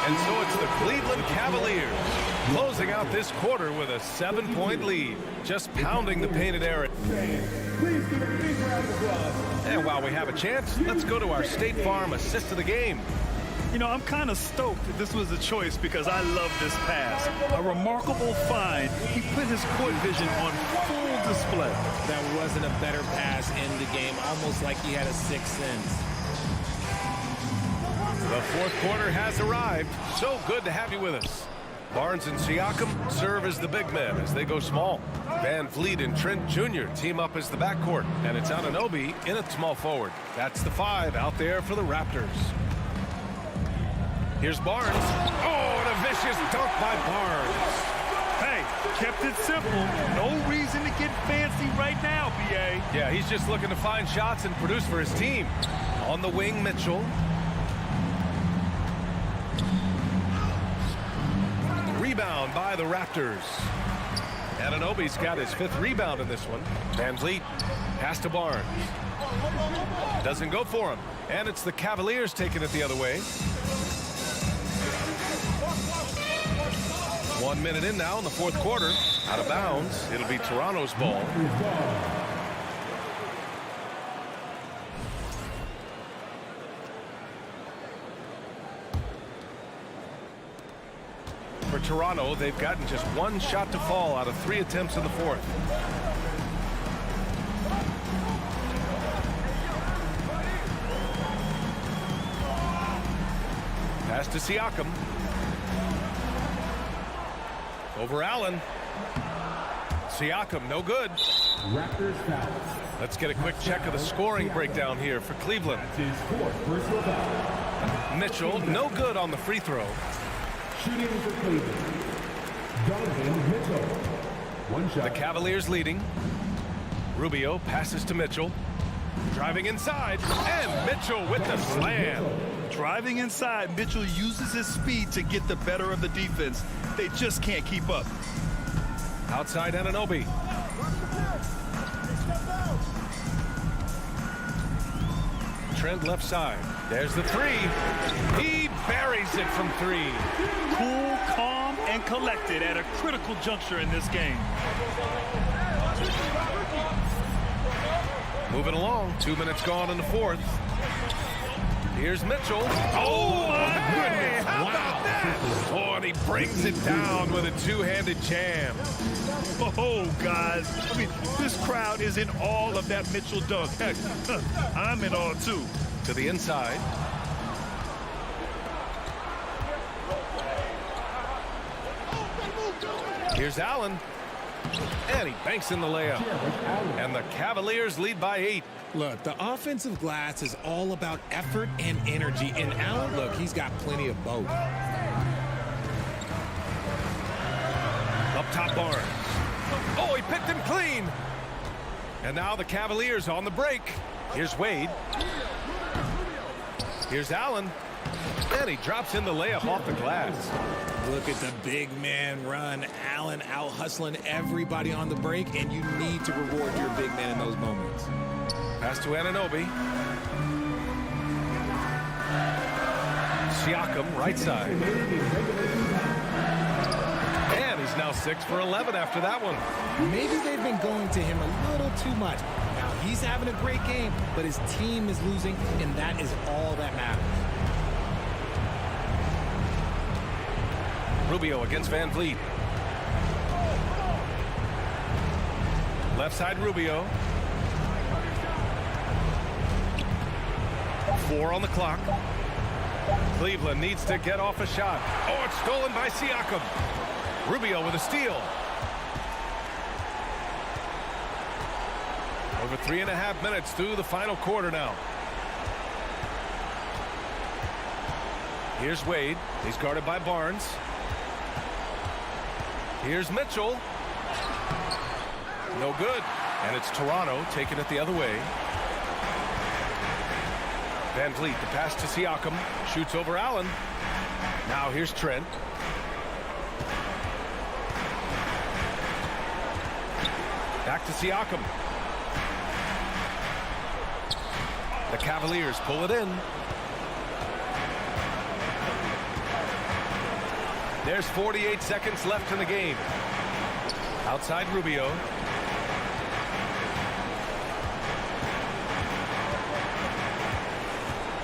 And so it's the Cleveland Cavaliers closing out this quarter with a 7-point lead. Just pounding the painted area. And while we have a chance, let's go to our State Farm assist of the game. You know, I'm kind of stoked that this was a choice because I love this pass. A remarkable find. He put his court vision on full display. That wasn't a better pass in the game, almost like he had a 6th sense. The 4th quarter has arrived. So good to have you with us. Barnes and Siakam serve as the big men as they go small. Van Vliet and Trent Jr. team up as the backcourt. And it's Anunoby in at small forward. That's the 5 out there for the Raptors. Here's Barnes. Oh, and a vicious dunk by Barnes. Hey, kept it simple. No reason to get fancy right now, B.A. Yeah, he's just looking to find shots and produce for his team. On the wing, Mitchell. Rebound by the Raptors. Anunoby's got his 5th rebound in this one. Van Vliet pass to Barnes. Doesn't go for him. And it's the Cavaliers taking it the other way. 1 minute in now in the 4th quarter. Out of bounds. It'll be Toronto's ball. For Toronto, they've gotten just 1 shot to fall out of 3 attempts in the 4th. Pass to Siakam. Over Allen. Siakam, no good. Raptors foul. Let's get a quick check of the scoring breakdown here for Cleveland. His 4th personal foul. Mitchell, no good on the free throw. Shooting for Cleveland. Donovan Mitchell. 1 shot. The Cavaliers leading. Rubio passes to Mitchell. Driving inside, and Mitchell with the slam. Driving inside, Mitchell uses his speed to get the better of the defense. They just can't keep up. Outside Anunoby. Trent left side. There's the 3. He buries it from 3. Cool, calm, and collected at a critical juncture in this game. Moving along. 2 minutes gone in the 4th. Here's Mitchell. Oh, my goodness. How about that? Oh, and he brings it down with a 2-handed jam. Oh, guys. I mean, this crowd is in awe of that Mitchell dunk. Heck, I'm in awe, too. To the inside. Here's Allen. And he banks in the layup. And the Cavaliers lead by 8. Look, the offensive glass is all about effort and energy. And Allen, look, he's got plenty of both. top Barnes. Oh, he picked him clean. And now the Cavaliers on the break. Here's Wade. Here's Allen. And he drops in the layup off the glass. Look at the big man run. Allen out hustling everybody on the break, and you need to reward your big man in those moments. Pass to Anunoby. Siakam, right side. And he's now 6 for 11 after that one. Maybe they've been going to him a little too much. Now, he's having a great game, but his team is losing, and that is all that matters. Rubio against Van Vliet. Left side Rubio. 4 on the clock. Cleveland needs to get off a shot. Oh, it's stolen by Siakam. Rubio with a steal. Over 3.5 minutes through the final quarter now. Here's Wade. He's guarded by Barnes. Here's Mitchell. No good. And it's Toronto taking it the other way. Van Vliet, the pass to Siakam. Shoots over Allen. Now here's Trent. Back to Siakam. The Cavaliers pull it in. There's 48 seconds left in the game. Outside Rubio.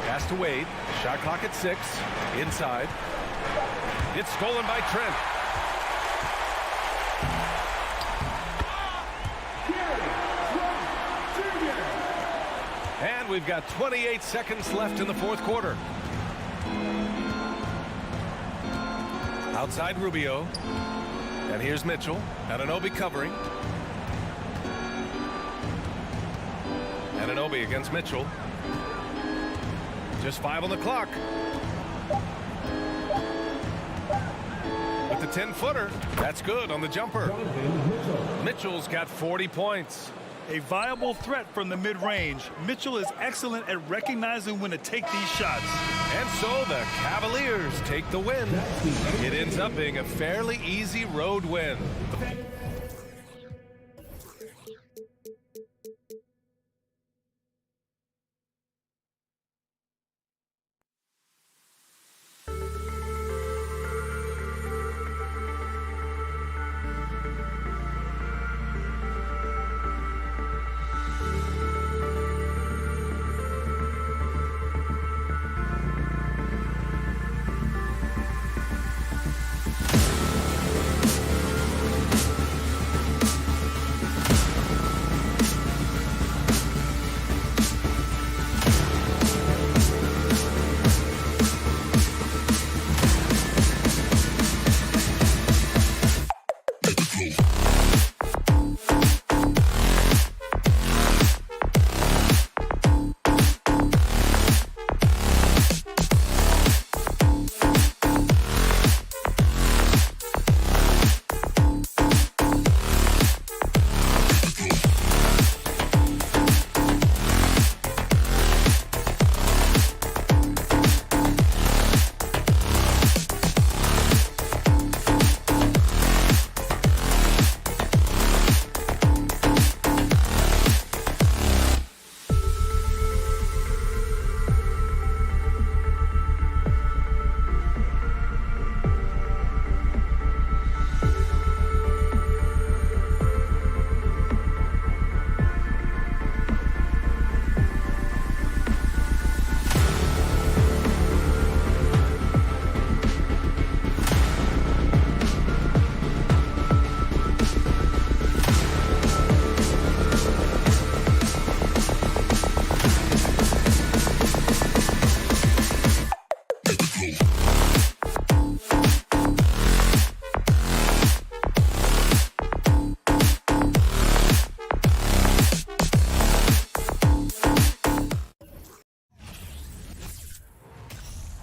Pass to Wade. Shot clock at 6. Inside. It's stolen by Trent. And we've got 28 seconds left in the fourth quarter. Outside Rubio. And here's Mitchell. Anunoby covering. Anunoby against Mitchell. Just 5 on the clock. With the 10-footer. That's good on the jumper. Mitchell's got 40 points. A viable threat from the mid-range. Mitchell is excellent at recognizing when to take these shots. And so the Cavaliers take the win. It ends up being a fairly easy road win.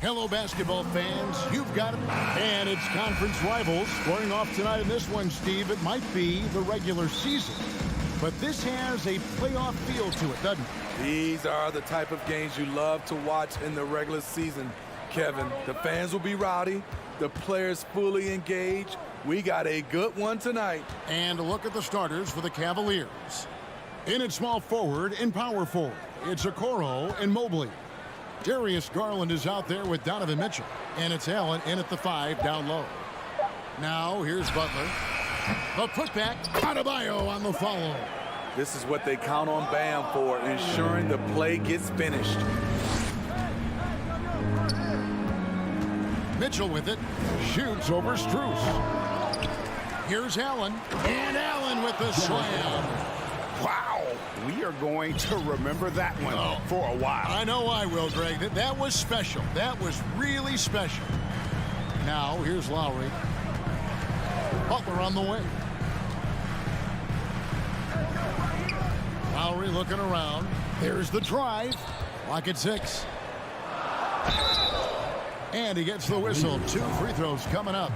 Hello, basketball fans. You've got it. And it's conference rivals squaring off tonight in this one, Steve. It might be the regular season, but this has a playoff feel to it, doesn't it? These are the type of games you love to watch in the regular season, Kevin. The fans will be rowdy, the players fully engaged. We got a good one tonight. And look at the starters for the Cavaliers. In at small forward and power forward, it's Okoro and Mobley. Darius Garland is out there with Donovan Mitchell. And it's Allen in at the 5 down low. Now here's Butler. The putback, Adebayo on the follow. This is what they count on Bam for, ensuring the play gets finished. Mitchell with it, shoots over Strus. Here's Allen, and Allen with the slam. Wow. We are going to remember that one for a while. I know I will, Greg. That was special. That was really special. Now, here's Lowry. Butler on the way. Lowry looking around. There's the drive. Clock at 6. And he gets the whistle. 2 free throws coming up.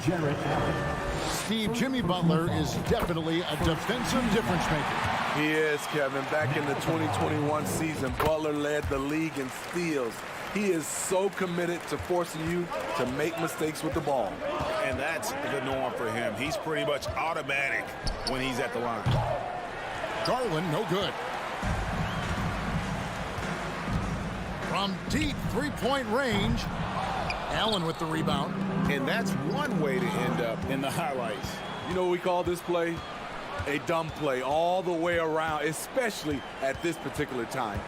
Steve, Jimmy Butler is definitely a defensive difference maker. He is, Kevin. Back in the 2021 season, Butler led the league in steals. He is so committed to forcing you to make mistakes with the ball. And that's the norm for him. He's pretty much automatic when he's at the line. Garland, no good. From deep three-point range, Allen with the rebound. And that's one way to end up in the highlights. You know what we call this play? A dumb play all the way around, especially at this particular time.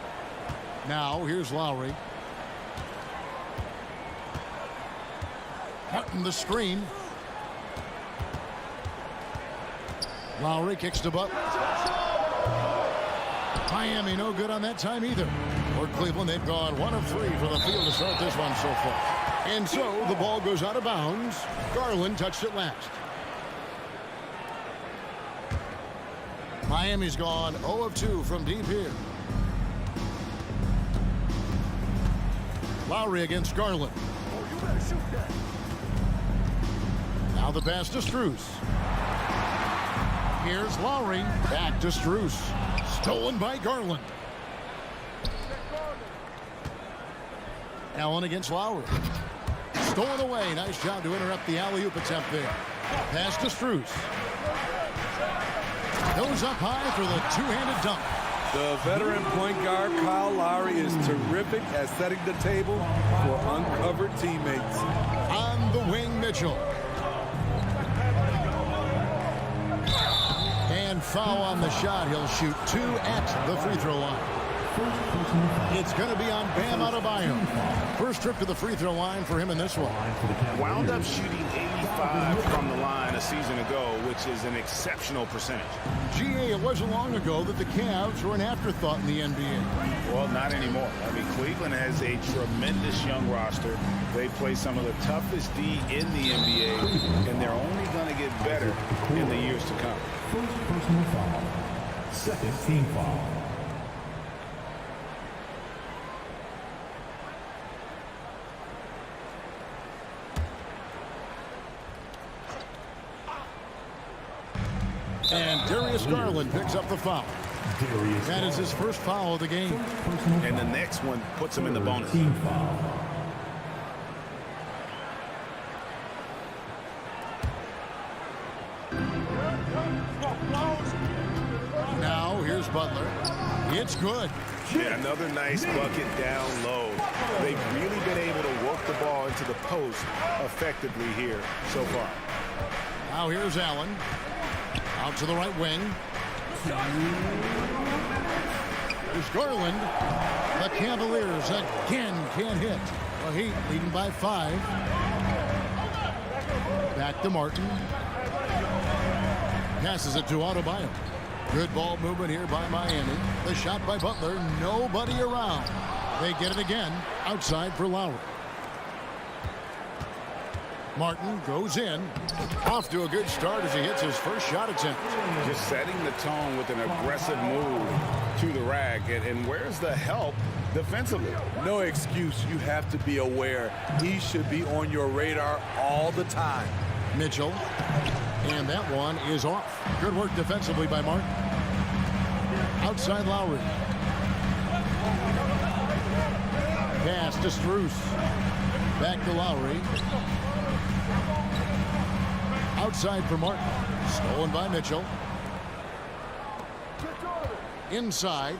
Now, here's Lowry. Martin the screen. Lowry kicks to Butler. Miami no good on that time either. For Cleveland, they've gone 1 of 3 for the field to start this one so far. And so the ball goes out of bounds. Garland touched it last. Miami's gone 0 of 2 from deep here. Lowry against Garland. Now the pass to Strus. Here's Lowry. Back to Strus. Stolen by Garland. Allen against Lowry. Stolen away. Nice job to interrupt the alley-oop attempt there. Pass to Strus. Goes up high for the two-handed dunk. The veteran point guard, Kyle Lowry, is terrific at setting the table for uncovered teammates. On the wing, Mitchell. And foul on the shot. He'll shoot 2 at the free throw line. It's going to be on Bam Adebayo. First trip to the free throw line for him in this one. Wound up shooting 85 from the line a season ago, which is an exceptional percentage. GA, it wasn't long ago that the Cavs were an afterthought in the NBA. Well, not anymore. I mean, Cleveland has a tremendous young roster. They play some of the toughest D in the NBA, and they're only going to get better in the years to come. First personal foul. Second team foul. And Darius Garland picks up the foul. That is his first foul of the game. And the next one puts him in the bonus. Team foul. Now here's Butler. It's good. Yeah, another nice bucket down low. They've really been able to work the ball into the post effectively here so far. Now here's Allen. Out to the right wing. There's Garland. The Cavaliers again can't hit. The Heat leading by 5. Back to Martin. Passes it to Adebayo. Good ball movement here by Miami. The shot by Butler. Nobody around. They get it again. Outside for Lowry. Martin goes in. Off to a good start as he hits his first shot attempt. Just setting the tone with an aggressive move. to the rack. And where's the help defensively? No excuse. You have to be aware. He should be on your radar all the time. Mitchell. And that one is off. Good work defensively by Martin. Outside Lowry. Pass to Strus. Back to Lowry. Outside for Martin. Stolen by Mitchell. Inside.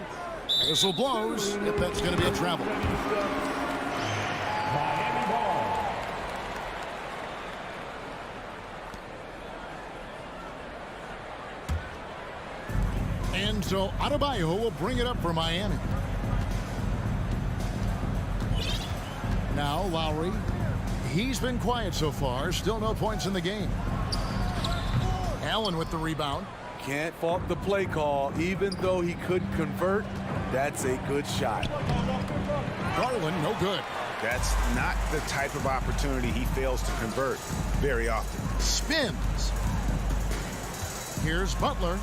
Whistle blows. If that's going to be a travel. Miami ball. And so Adebayo will bring it up for Miami. Now Lowry. He's been quiet so far. Still no points in the game. Allen with the rebound. Can't fault the play call. Even though he couldn't convert, that's a good shot. Garland, no good. That's not the type of opportunity he fails to convert very often. Spins. Here's Butler.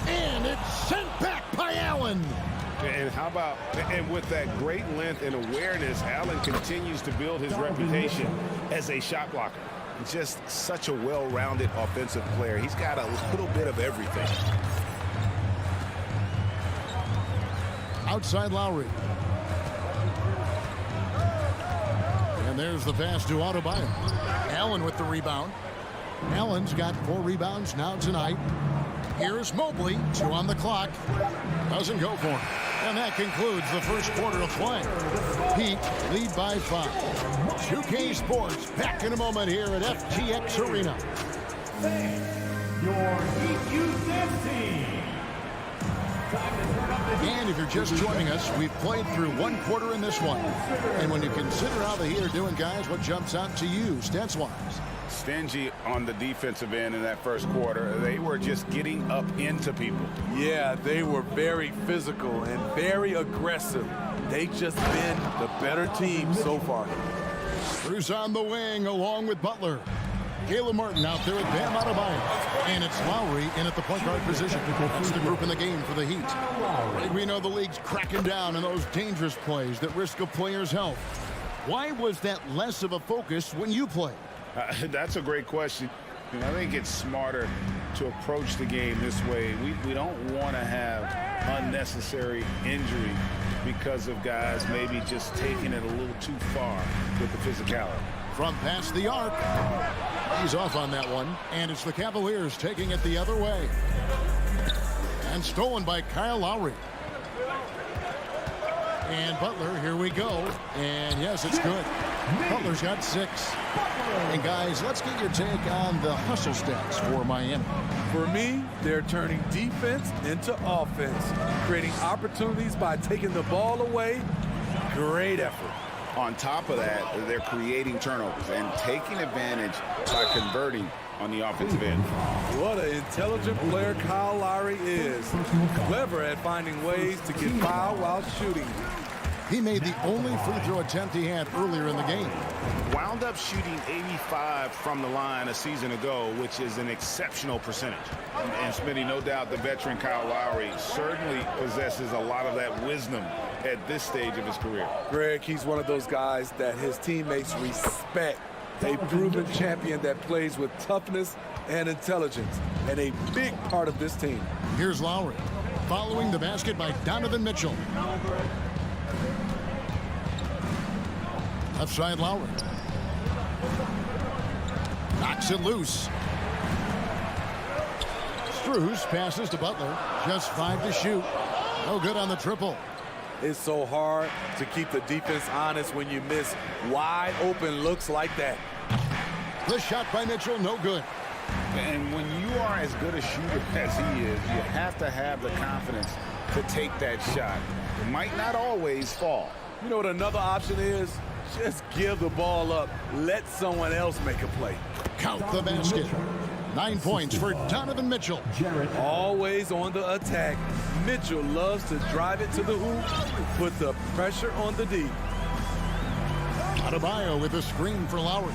And it's sent back by Allen. And how about, and with that great length and awareness, Allen continues to build his reputation as a shot blocker. Just such a well-rounded offensive player. He's got a little bit of everything. Outside Lowry. And there's the pass to Adebayo. Allen with the rebound. Allen's got 4 rebounds now tonight. Here's Mobley, 2 on the clock. Doesn't go for him. And that concludes the first quarter of play. Heat lead by 5. 2K Sports back in a moment here at FTX Arena. Your Heat U10 team. And if you're just joining us, we've played through 1 quarter in this one. And when you consider how the Heat are doing, guys, what jumps out to you, stats-wise? Stingy on the defensive end in that first quarter. They were just getting up into people. Yeah, they were very physical and very aggressive. They've just been the better team so far. Strus on the wing along with Butler. Caleb Martin out there with Bam Adebayo. And it's Lowry in at the point guard position. That's the group in the game for the Heat. We know the league's cracking down on those dangerous plays that risk a player's health. Why was that less of a focus when you played? That's a great question. And I think it's smarter to approach the game this way. We don't want to have unnecessary injury because of guys maybe just taking it a little too far with the physicality. From past the arc. He's off on that one. And it's the Cavaliers taking it the other way. And stolen by Kyle Lowry. And Butler, here we go. And yes, it's good. Butler's got 6. And guys, let's get your take on the hustle stats for Miami. For me, they're turning defense into offense, creating opportunities by taking the ball away. Great effort. On top of that, they're creating turnovers and taking advantage by converting on the offensive end. What an intelligent player Kyle Lowry is. Clever at finding ways to get fouled while shooting. He made the only free throw attempt he had earlier in the game. Wound up shooting 85 from the line a season ago, which is an exceptional percentage. And Smitty, no doubt the veteran Kyle Lowry certainly possesses a lot of that wisdom at this stage of his career. Greg, he's one of those guys that his teammates respect. A proven champion that plays with toughness and intelligence, and a big part of this team. Here's Lowry, following the basket by Donovan Mitchell. Left side Lowry. Knocks it loose. Strus passes to Butler. Just 5 to shoot. No good on the triple. It's so hard to keep the defense honest when you miss wide open looks like that. The shot by Mitchell, no good. And when you are as good a shooter as he is, you have to have the confidence to take that shot. It might not always fall. You know what another option is? Just give the ball up. Let someone else make a play. Count the basket. 9 points for Donovan Mitchell. Always on the attack. Mitchell loves to drive it to the hoop, put the pressure on the D. Adebayo with a screen for Lowry.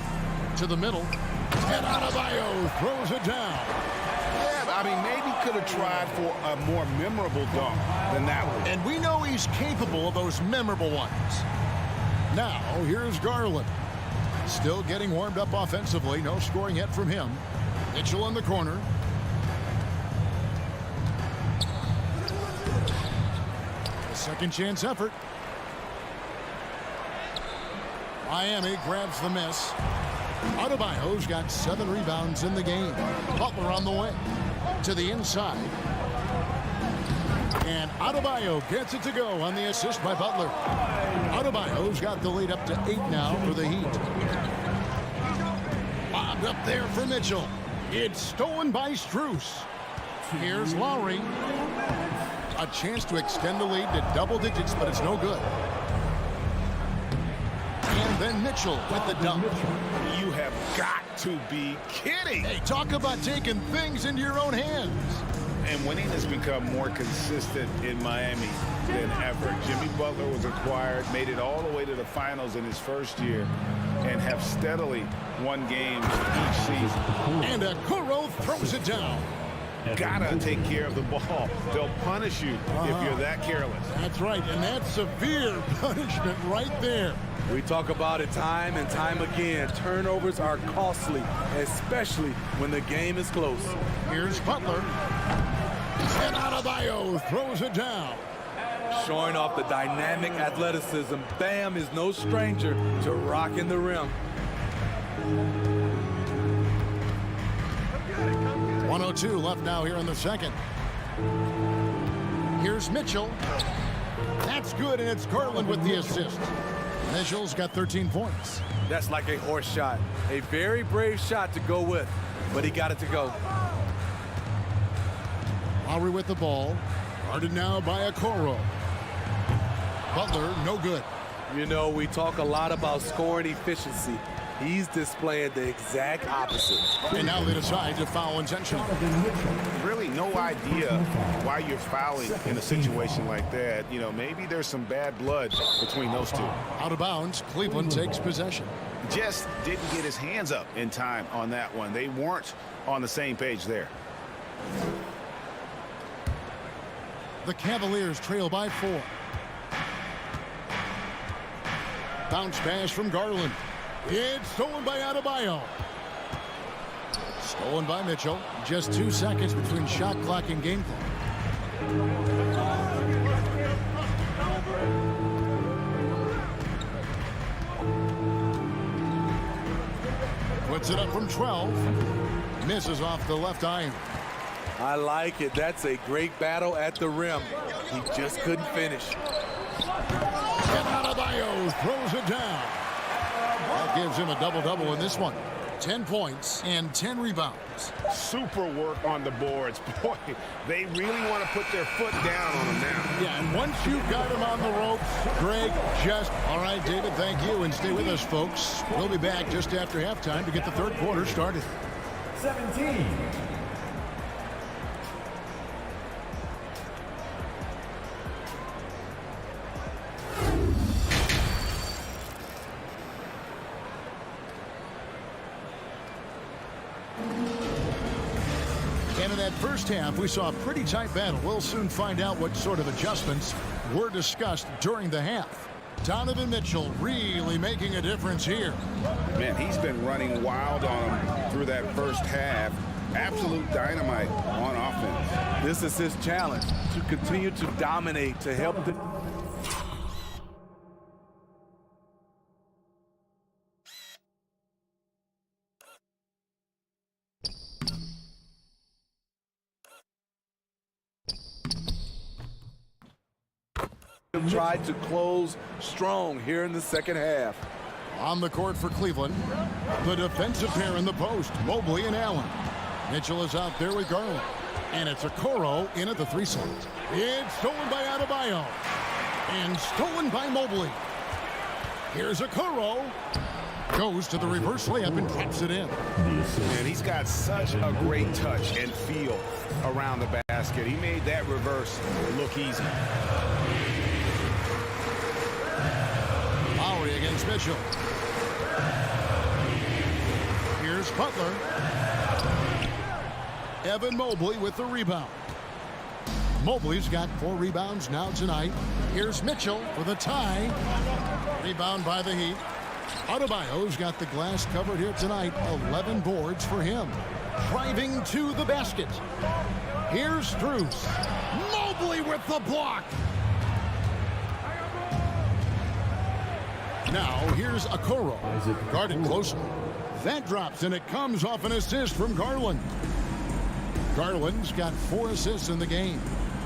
To the middle. And Adebayo throws it down. Yeah, I mean, maybe could have tried for a more memorable dunk than that one. And we know he's capable of those memorable ones. Now, here's Garland. Still getting warmed up offensively. No scoring yet from him. Mitchell in the corner. A second chance effort. Miami grabs the miss. Adebayo's got 7 rebounds in the game. Butler on the way to the inside. And Adebayo gets it to go on the assist by Butler. Adebayo's got the lead up to 8 now for the Heat. Bobbed up there for Mitchell. It's stolen by Strus. Here's Lowry. A chance to extend the lead to double digits, but it's no good. And then Mitchell with the dunk. You have got to be kidding. Hey, talk about taking things into your own hands. And winning has become more consistent in Miami than ever. Jimmy Butler was acquired, made it all the way to the finals in his first year, and have steadily won games each season. And Okoro throws it down. Gotta take care of the ball. They'll punish you if you're that careless. That's right, and that's severe punishment right there. We talk about it time and time again. Turnovers are costly, especially when the game is close. Here's Butler. And Adebayo throws it down. Showing off the dynamic athleticism, Bam is no stranger to rocking the rim. 1:02 left now here in the second. Here's Mitchell. That's good, and it's Garland with the assist. Mitchell's got 13 points. That's like a horse shot. A very brave shot to go with, but he got it to go. Lowry with the ball. Guarded now by Okoro. Butler, no good. You know, we talk a lot about scoring efficiency. He's displaying the exact opposite. And now they decide to foul intentionally. Really no idea why you're fouling in a situation like that. You know, maybe there's some bad blood between those two. Out of bounds, Cleveland takes possession. Just didn't get his hands up in time on that one. They weren't on the same page there. The Cavaliers trail by 4. Bounce pass from Garland. It's stolen by Adebayo. Stolen by Mitchell. Just 2 seconds between shot clock and game clock. Puts it up from 12. Misses off the left iron. I like it. That's a great battle at the rim. He just couldn't finish. And Adebayo throws it down. That gives him a double-double in this one. 10 points and 10 rebounds. Super work on the boards. Boy, they really want to put their foot down on him now. Yeah, and once you've got him on the ropes, Greg, all right, David, thank you, and stay with us, folks. We'll be back just after halftime to get the third quarter started. 17. And in that first half, we saw a pretty tight battle. We'll soon find out what sort of adjustments were discussed during the half. Donovan Mitchell really making a difference here. Man, he's been running wild on him through that first half. Absolute dynamite on offense. This is his challenge, to continue to dominate, to help the... Tried to close strong here in the second half. On the court for Cleveland, the defensive pair in the post, Mobley and Allen. Mitchell is out there with Garland. And it's Okoro in at the 3 slot. It's stolen by Adebayo. And stolen by Mobley. Here's Okoro. Goes to the reverse layup and drops it in. And he's got such a great touch and feel around the basket. He made that reverse look easy. Lowry against Mitchell. Here's Butler. Evan Mobley with the rebound. Mobley's got 4 rebounds now tonight. Here's Mitchell for the tie. Rebound by the Heat. Adebayo's got the glass covered here tonight. 11 boards for him. Driving to the basket. Here's Strus. Mobley with the block. Now here's Okoro. Guarded closely. That drops, and it comes off an assist from Garland. Garland's got 4 assists in the game.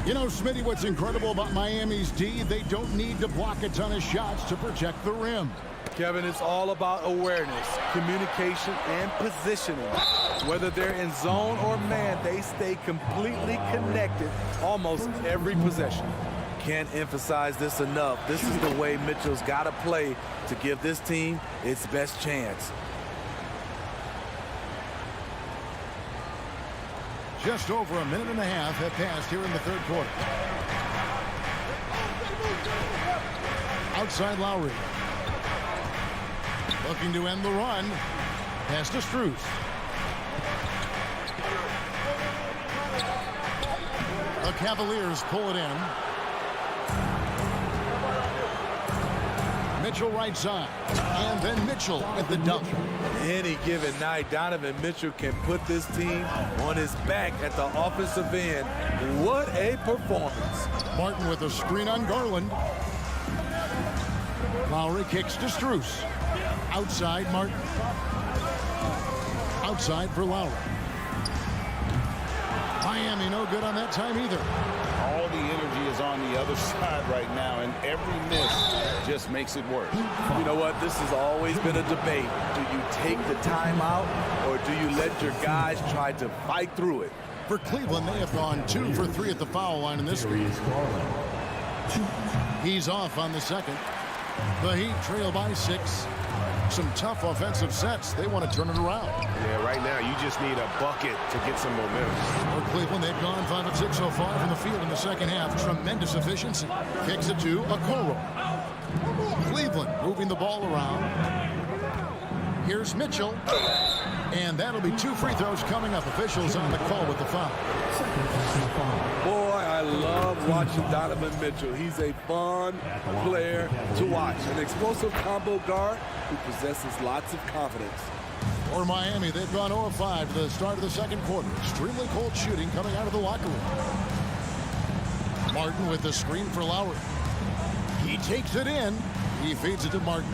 You know, Smitty, what's incredible about Miami's D, they don't need to block a ton of shots to protect the rim. Kevin, it's all about awareness, communication, and positioning. Whether they're in zone or man, they stay completely connected almost every possession. Can't emphasize this enough. This is the way Mitchell's got to play to give this team its best chance. Just over a minute and a half have passed here in the third quarter. Outside Lowry. Looking to end the run. Pass to Strus. The Cavaliers pull it in. Mitchell right side. And then Mitchell at the dunk. Any given night, Donovan Mitchell can put this team on his back at the offensive end. What a performance. Martin with a screen on Garland. Lowry kicks to Strus. Outside Martin. Outside for Lowry. Miami no good on that time either. All the energy is on the other side right now, and every miss just makes it worse. You know what? This has always been a debate. Do you take the timeout, or do you let your guys try to fight through it? For Cleveland, they have gone 2 for 3 at the foul line in this game. He's off on the second. The Heat trail by 6. Some tough offensive sets. They want to turn it around. Yeah, right now you just need a bucket to get some momentum. For Cleveland, they've gone 5 of 6 so far from the field in the second half. Tremendous efficiency. Kicks it to Okoro. Cleveland moving the ball around. Here's Mitchell. And that'll be 2 free throws coming up. Officials on the call with the foul. Boy, I love watching Donovan Mitchell. He's a fun player to watch. An explosive combo guard who possesses lots of confidence. For Miami, they've gone 0 of 5 to the start of the second quarter. Extremely cold shooting coming out of the locker room. Martin with the screen for Lowry. He takes it in. He feeds it to Martin.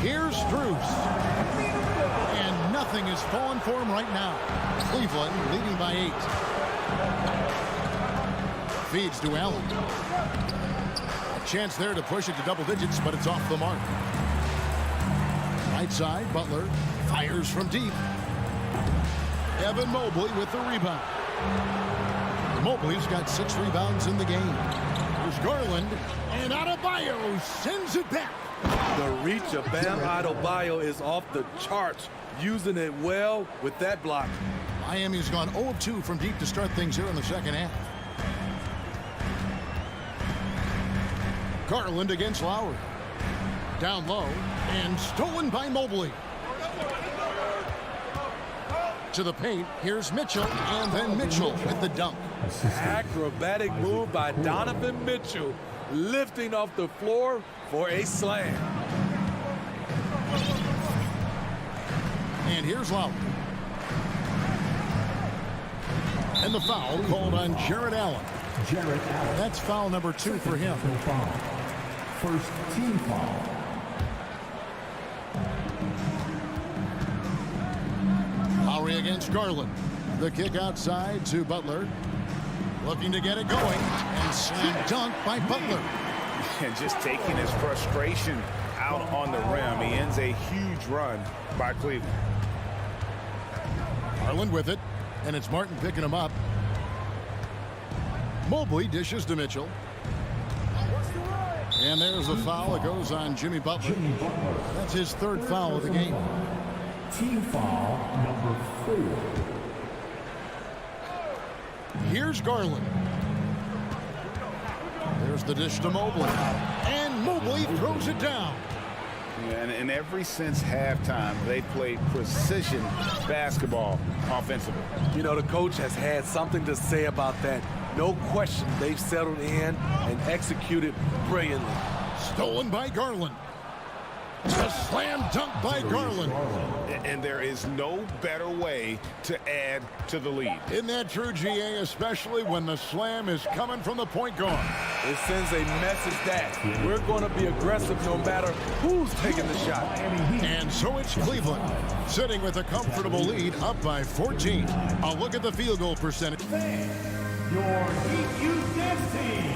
Here's Strus. And nothing is falling for him right now. Cleveland leading by 8. Feeds to Allen. A chance there to push it to double digits, but it's off the mark. Right side, Butler fires from deep. Evan Mobley with the rebound. Mobley's got 6 rebounds in the game. Here's Garland, and Adebayo sends it back. The reach of Bam Adebayo is off the charts, using it well with that block. Miami's gone 0 of 2 from deep to start things here in the second half. Garland against Lowry. Down low, and stolen by Mobley. To the paint, here's Mitchell, and then Mitchell with the dunk. Acrobatic move by Donovan Mitchell, lifting off the floor for a slam. And here's Lowry. And the foul called on Jarrett Allen. That's foul number 2 for him. First team foul. Lowry against Garland. The kick outside to Butler. Looking to get it going. And slam dunk by Butler. And just taking his frustration out on the rim. He ends a huge run by Cleveland. Garland with it. And it's Martin picking him up. Mobley dishes to Mitchell. And there's a foul that goes on Jimmy Butler. That's his 3rd foul of the game. Team foul number 4. Here's Garland. There's the dish to Mobley. And Mobley throws it down. And ever since halftime, they played precision basketball offensively. You know, the coach has had something to say about that. No question, they've settled in and executed brilliantly. Stolen by Garland. A slam dunk by Garland. And there is no better way to add to the lead. Isn't that true, GA, especially when the slam is coming from the point guard? It sends a message that we're going to be aggressive no matter who's taking the shot. And so it's Cleveland, sitting with a comfortable lead, up by 14. A look at the field goal percentage. Your Heat team.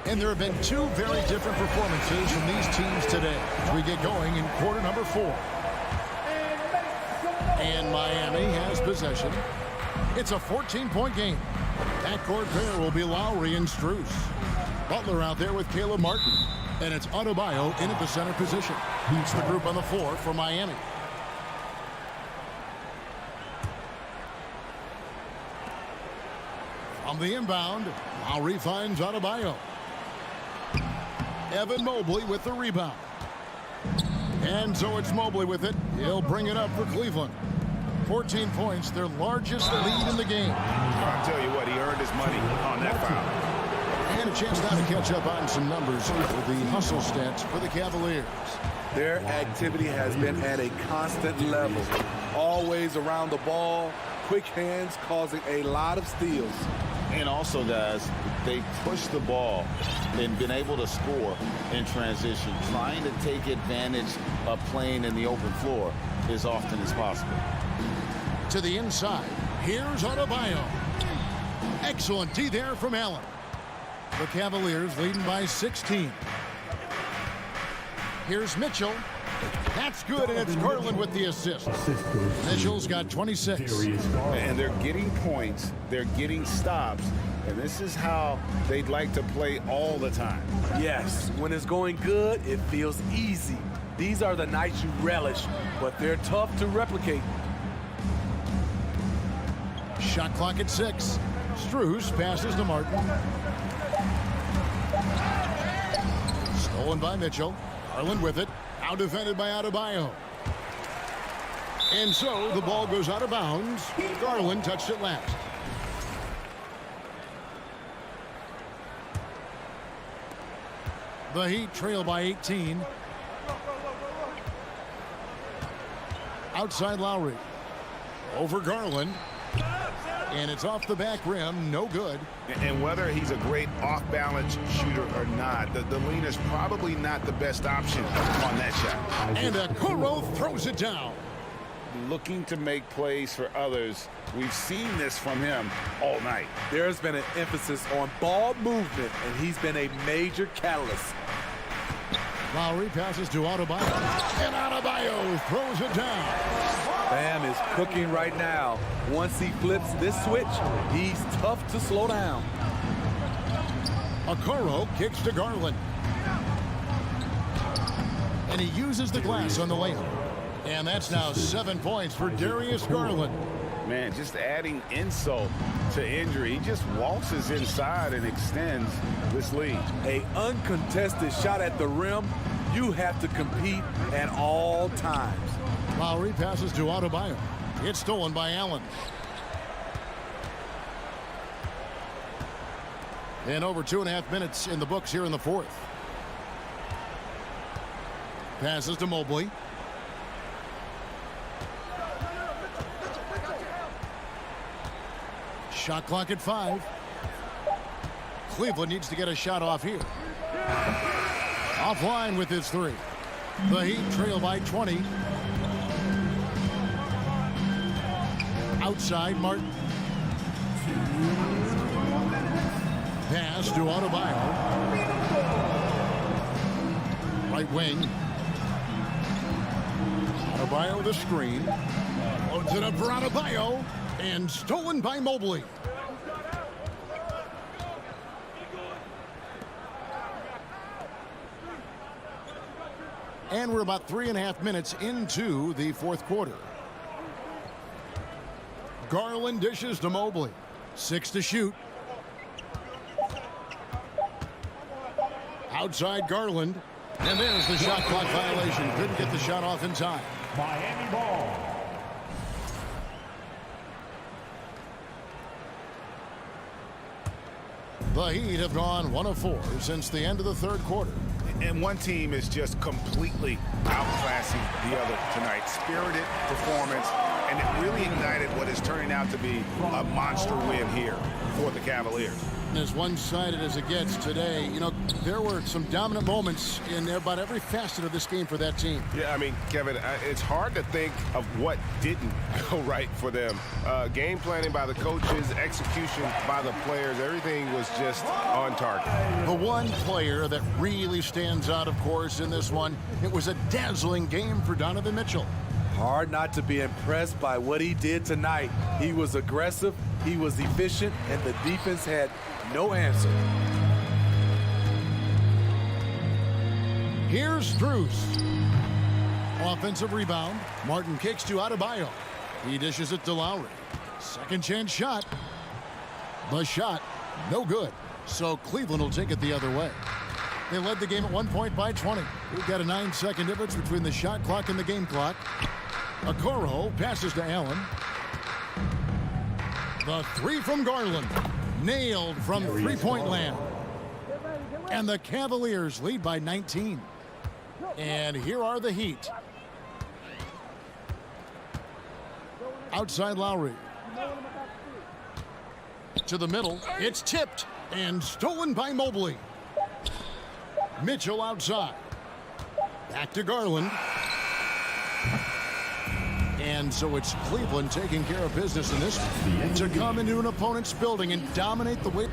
And there have been two very different performances from these teams today as we get going in quarter number 4. And Miami has possession. It's a 14-point game. Backcourt pair will be Lowry and Strus. Butler out there with Caleb Martin. And it's Adebayo in at the center position. He's the group on the floor for Miami. On the inbound, Lowry finds Adebayo. Evan Mobley with the rebound. And so it's Mobley with it. He'll bring it up for Cleveland. 14 points, their largest lead in the game. I'll tell you what, he earned his money on that foul. And a chance now to catch up on some numbers with the hustle stats for the Cavaliers. Their activity has been at a constant level. Always around the ball, quick hands causing a lot of steals. And also, guys, they pushed the ball and been able to score in transition, trying to take advantage of playing in the open floor as often as possible. To the inside, here's Adebayo. Excellent D there from Allen. The Cavaliers leading by 16. Here's Mitchell. That's good, and it's Garland with the assist. Mitchell's got 26. And they're getting points, they're getting stops, and this is how they'd like to play all the time. Yes, when it's going good, it feels easy. These are the nights you relish, but they're tough to replicate. Shot clock at 6. Strus passes to Martin. Stolen by Mitchell. Garland with it. Now defended by Adebayo. And so the ball goes out of bounds. Garland touched it last. The Heat trail by 18. Outside Lowry. Over Garland. And it's off the back rim, no good. And whether he's a great off-balance shooter or not, the lean is probably not the best option on that shot. And Okoro throws it down. Looking to make plays for others. We've seen this from him all night. There's been an emphasis on ball movement, and he's been a major catalyst. Lowry passes to Adebayo. And Adebayo throws it down. Bam is cooking right now. Once he flips this switch, he's tough to slow down. Okoro kicks to Garland. And he uses the glass on the layup. And that's now 7 points for Darius Garland. Man, just adding insult to injury. He just waltzes inside and extends this lead. An uncontested shot at the rim, you have to compete at all times. Lowry passes to Adebayo. It's stolen by Allen. And over 2.5 minutes in the books here in the fourth. Passes to Mobley. Shot clock at 5. Cleveland needs to get a shot off here. Offline with his 3. The Heat trail by 20. Outside Martin. Pass to Adebayo. Right wing. Adebayo the screen. Loads it up for Adebayo. And stolen by Mobley. And we're about 3.5 minutes into the fourth quarter. Garland dishes to Mobley. 6 to shoot. Outside Garland. And there's the shot clock violation. Couldn't get the shot off in time. Miami ball. The Heat have gone 1 of 4 since the end of the third quarter. And one team is just completely outclassing the other tonight. Spirited performance, and it really ignited what is turning out to be a monster win here for the Cavaliers. As one-sided as it gets today, you know, there were some dominant moments in about every facet of this game for that team. Yeah, I mean, Kevin, it's hard to think of what didn't go right for them. Game planning by the coaches, execution by the players, everything was just on target. The one player that really stands out, of course, in this one, it was a dazzling game for Donovan Mitchell. Hard not to be impressed by what he did tonight. He was aggressive, he was efficient, and the defense had no answer. Here's Strus. Offensive rebound. Martin kicks to Adebayo. He dishes it to Lowry. Second chance shot. The shot, no good. So Cleveland will take it the other way. They led the game at 1 point by 20. We've got a 9-second difference between the shot clock and the game clock. Okoro passes to Allen. The three from Garland. Nailed from three-point land. And the Cavaliers lead by 19. And here are the Heat. Outside Lowry. To the middle. It's tipped and stolen by Mobley. Mitchell outside. Back to Garland. And so it's Cleveland taking care of business in this one to come into an opponent's building and dominate the way.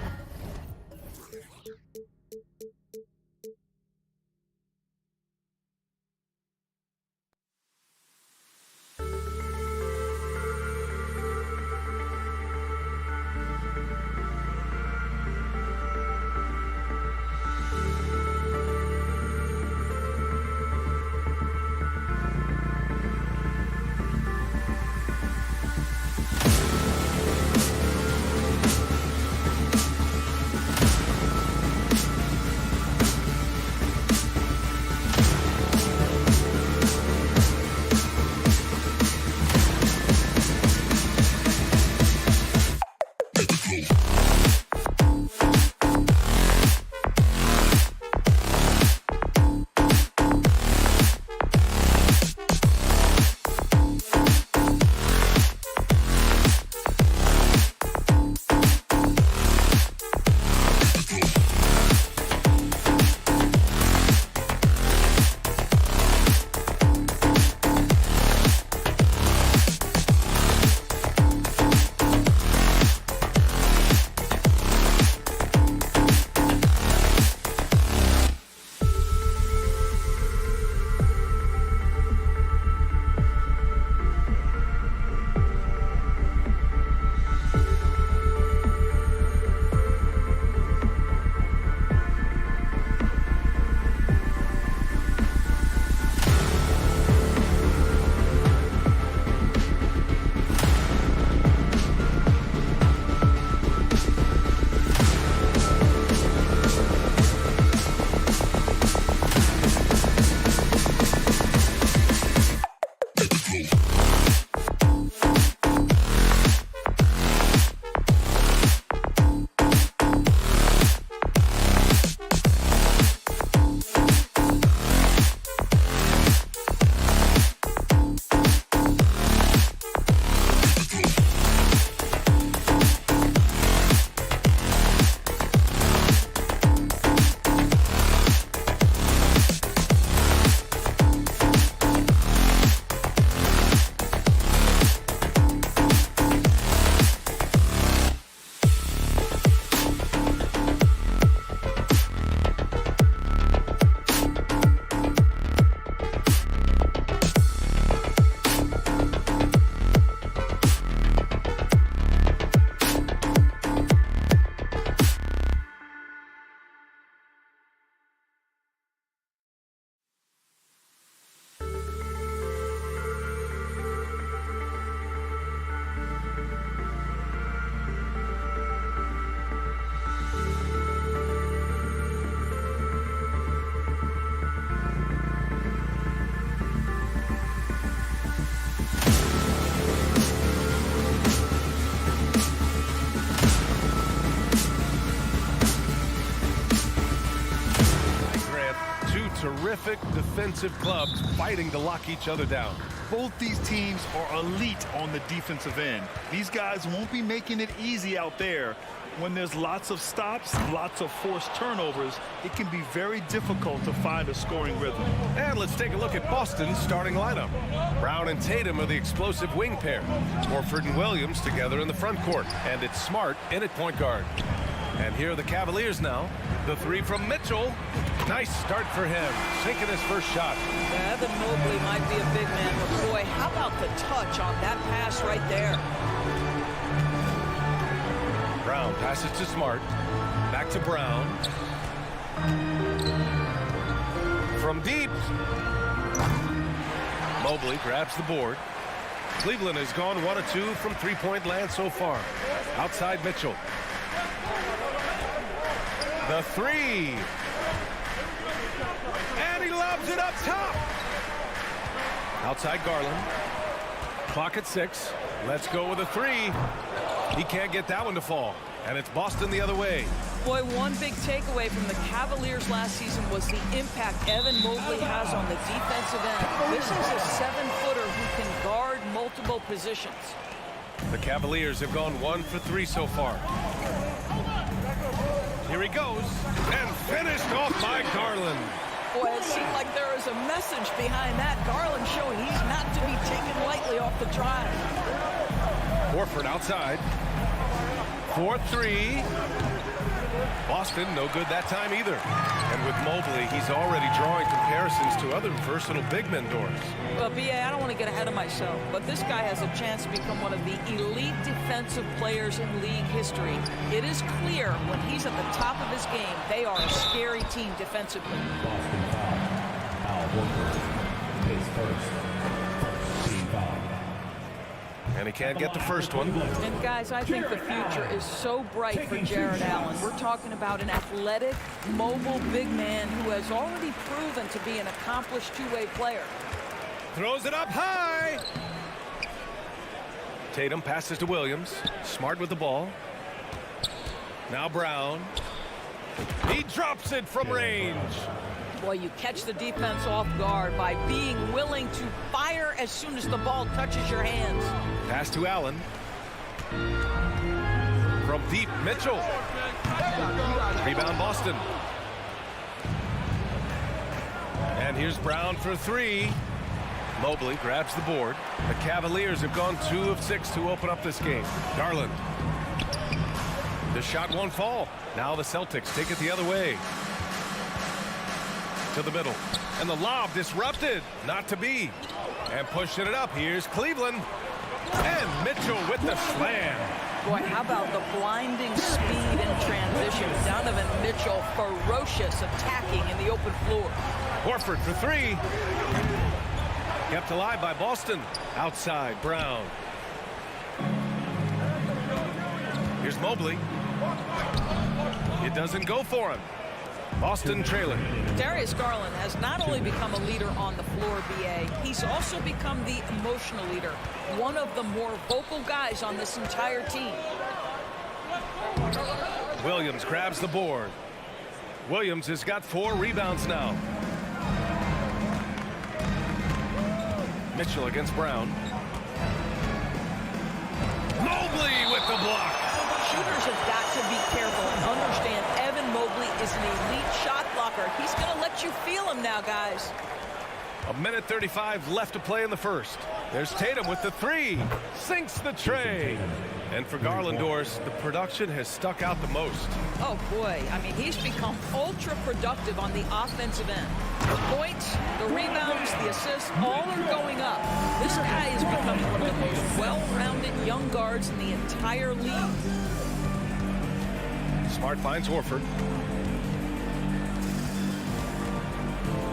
terrific defensive clubs fighting to lock each other down. Both these teams are elite on the defensive end. These guys won't be making it easy out there. When there's lots of stops, lots of forced turnovers, it can be very difficult to find a scoring rhythm. And let's take a look at Boston's starting lineup. Brown and Tatum are the explosive wing pair. Horford and Williams together in the front court. And it's Smart in at point guard. And here are the Cavaliers now. The three from Mitchell. Nice start for him. Sinking his first shot. Yeah, Evan Mobley might be a big man, but boy, how about the touch on that pass right there? Brown passes to Smart. Back to Brown. From deep. Mobley grabs the board. Cleveland has gone 1 of 2 from three-point land so far. Outside Mitchell. The three. And he lobs it up top. Outside Garland. Clock at 6. Let's go with a three. He can't get that one to fall. And it's Boston the other way. Boy, one big takeaway from the Cavaliers last season was the impact Evan Mobley has on the defensive end. This is a 7-footer who can guard multiple positions. The Cavaliers have gone 1 for 3 so far. Here he goes. And finished off by Garland. Boy, it seemed like there was a message behind that. Garland showing he's not to be taken lightly off the drive. Horford outside. 4-3. Boston, no good that time either. And with Mobley, he's already drawing comparisons to other versatile big men doors. Well, B.A., I don't want to get ahead of myself, but this guy has a chance to become one of the elite defensive players in league history. It is clear when he's at the top of his game, they are a scary team defensively. Boston foul. Al Horford is first. Team foul. And he can't get the first one. And guys, I think the future is so bright for Jared Allen. We're talking about an athletic, mobile big man who has already proven to be an accomplished two-way player. Throws it up high. Tatum passes to Williams. Smart with the ball. Now Brown. He drops it from range. Boy, you catch the defense off guard by being willing to fire as soon as the ball touches your hands. Pass to Allen. From deep, Mitchell. Rebound, Boston. And here's Brown for three. Mobley grabs the board. The Cavaliers have gone 2 of 6 to open up this game. Garland. The shot won't fall. Now the Celtics take it the other way. To the middle. And the lob disrupted. Not to be. And pushing it up. Here's Cleveland. And Mitchell with the slam. Boy, how about the blinding speed in transition? Donovan Mitchell ferocious attacking in the open floor. Horford for three. Kept alive by Boston. Outside, Brown. Here's Mobley. It doesn't go for him. Boston trailing. Darius Garland has not only become a leader on the floor, B.A., he's also become the emotional leader. One of the more vocal guys on this entire team. Williams grabs the board. Williams has got 4 rebounds now. Mitchell against Brown. Mobley with the block. Shooters have got to be careful and understand Evan Mobley is an elite shot blocker. He's going to let you feel him now, guys. 1:35 left to play in the first. There's Tatum with the three. Sinks the tray. And for Garlandors, the production has stuck out the most. Oh, boy. I mean, he's become ultra-productive on the offensive end. The points, the rebounds, the assists, all are going up. This guy is becoming one of the most well-rounded young guards in the entire league. Smart finds Horford.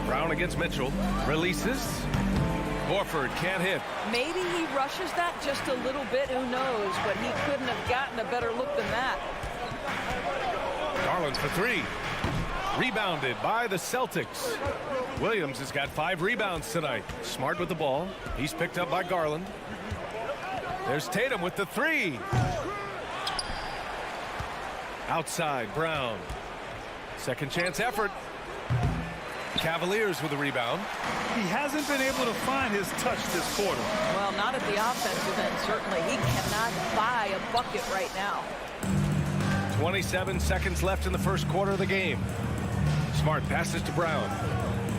Brown against Mitchell. Releases. Horford can't hit. Maybe he rushes that just a little bit, who knows, but he couldn't have gotten a better look than that. Garland for three. Rebounded by the Celtics. Williams has got 5 rebounds tonight. Smart with the ball. He's picked up by Garland. There's Tatum with the three. Outside, Brown. Second chance effort. Cavaliers with a rebound. He hasn't been able to find his touch this quarter. Well, not at the offensive end, certainly. He cannot buy a bucket right now. 27 seconds left in the first quarter of the game. Smart passes to Brown.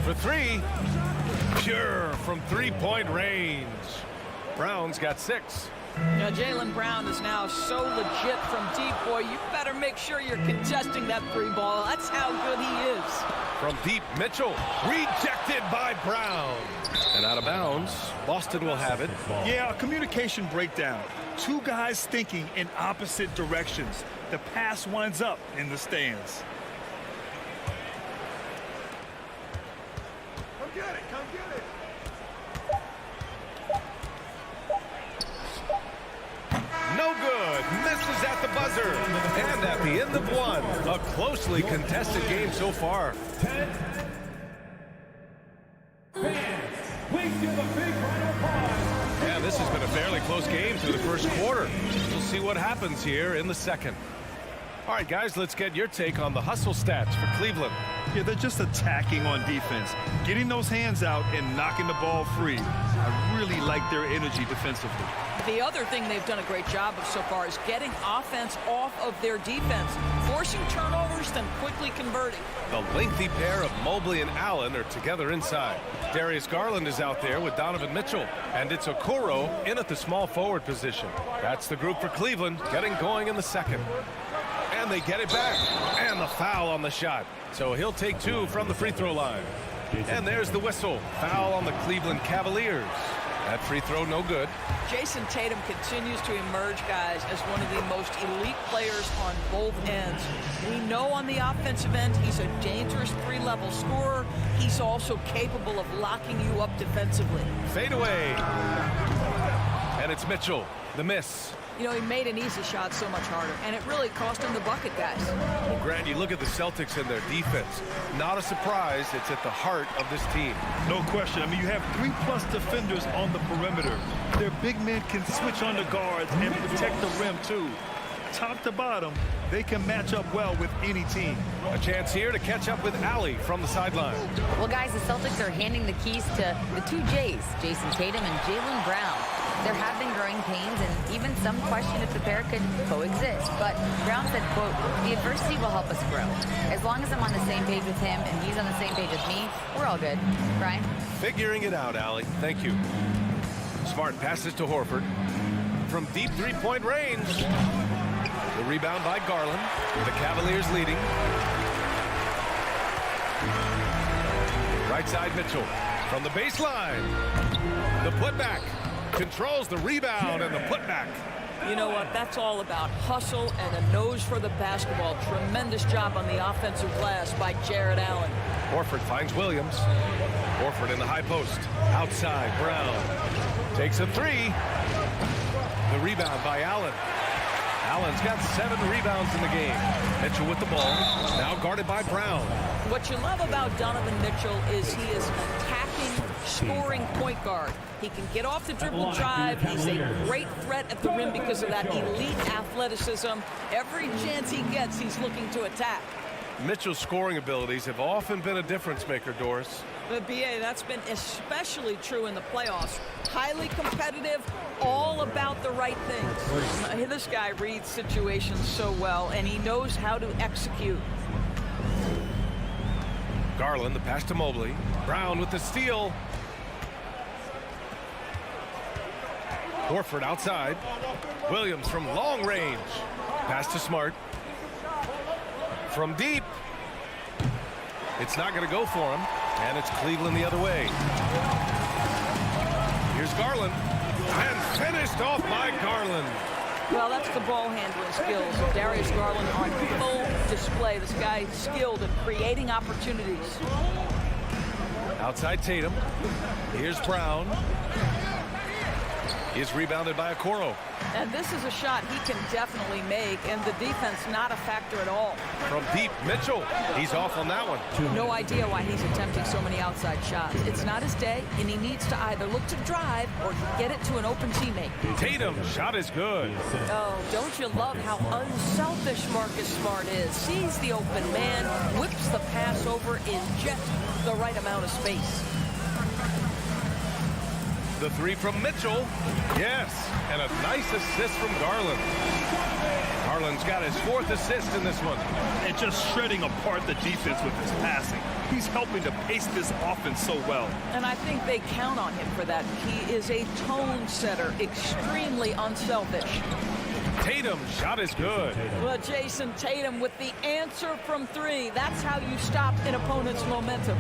For three. Pure from three-point range. Brown's got 6. Now, Jaylen Brown is now so legit from deep, boy. You better make sure you're contesting that free ball. That's how good he is. From deep, Mitchell. Rejected by Brown. And out of bounds. Boston will have it. Yeah, a communication breakdown. Two guys thinking in opposite directions. The pass winds up in the stands. Come get it, come get it. No good. Misses at the buzzer. And at the end of one. A closely contested game so far. 10. Fans, please give a big round of applause. Yeah, this has been a fairly close game through the first quarter. We'll see what happens here in the second. All right, guys, let's get your take on the hustle stats for Cleveland. Yeah, they're just attacking on defense, getting those hands out and knocking the ball free. I really like their energy defensively. The other thing they've done a great job of so far is getting offense off of their defense, forcing turnovers, then quickly converting. The lengthy pair of Mobley and Allen are together inside. Darius Garland is out there with Donovan Mitchell, and it's Okoro in at the small forward position. That's the group for Cleveland, getting going in the second. And they get it back, and the foul on the shot. So he'll take 2 from the free throw line. And there's the whistle. Foul on the Cleveland Cavaliers. That free throw no good. Jason Tatum continues to emerge, guys, as one of the most elite players on both ends. We know on the offensive end he's a dangerous three-level scorer. He's also capable of locking you up defensively. Fade away. And it's Mitchell. The miss. You know, he made an easy shot so much harder, and it really cost him the bucket, guys. Well, Grant, you look at the Celtics and their defense. Not a surprise. It's at the heart of this team. No question. I mean, you have 3+ defenders on the perimeter. Their big men can switch on the guards and protect the rim, too. Top to bottom, they can match up well with any team. A chance here to catch up with Allie from the sideline. Well, guys, the Celtics are handing the keys to the 2 J's, Jason Tatum and Jaylen Brown. There have been growing pains and even some question if the pair could coexist. But Brown said, quote, "The adversity will help us grow. As long as I'm on the same page with him and he's on the same page with me, we're all good." Brian? Figuring it out, Allie. Thank you. Smart passes to Horford. From deep three-point range. The rebound by Garland. The Cavaliers leading. Right side Mitchell. From the baseline. The putback. Controls the rebound and the putback. You know what? That's all about hustle and a nose for the basketball. Tremendous job on the offensive glass by Jared Allen. Horford finds Williams. Horford in the high post. Outside, Brown. Takes a 3. The rebound by Allen. Allen's got 7 rebounds in the game. Mitchell with the ball. Now guarded by Brown. What you love about Donovan Mitchell is he is an attacking, scoring point guard. He can get off the dribble drive. He's a great threat at the rim because of that elite athleticism. Every chance he gets, he's looking to attack. Mitchell's scoring abilities have often been a difference maker, Doris. But, B.A., that's been especially true in the playoffs. Highly competitive, all about the right things. This guy reads situations so well, and he knows how to execute. Garland, the pass to Mobley. Brown with the steal. Horford outside. Williams from long range. Pass to Smart. From deep. It's not going to go for him. And it's Cleveland the other way. Here's Garland. And finished off by Garland. Well, that's the ball handling skills of Darius Garland on full display. This guy is skilled at creating opportunities. Outside Tatum. Here's Brown. Is rebounded by Okoro. And this is a shot he can definitely make, and the defense not a factor at all. From deep, Mitchell. He's off on that one. No idea why he's attempting so many outside shots. It's not his day, and he needs to either look to drive or get it to an open teammate. Tatum, shot is good. Oh, don't you love how unselfish Marcus Smart is? Sees the open man, whips the pass over in just the right amount of space. The three from Mitchell. Yes, and a nice assist from Garland. Garland's got his 4th assist in this one. And just shredding apart the defense with his passing. He's helping to pace this offense so well. And I think they count on him for that. He is a tone setter, extremely unselfish. Tatum, shot is good. Well, Jason Tatum with the answer from 3. That's how you stop an opponent's momentum.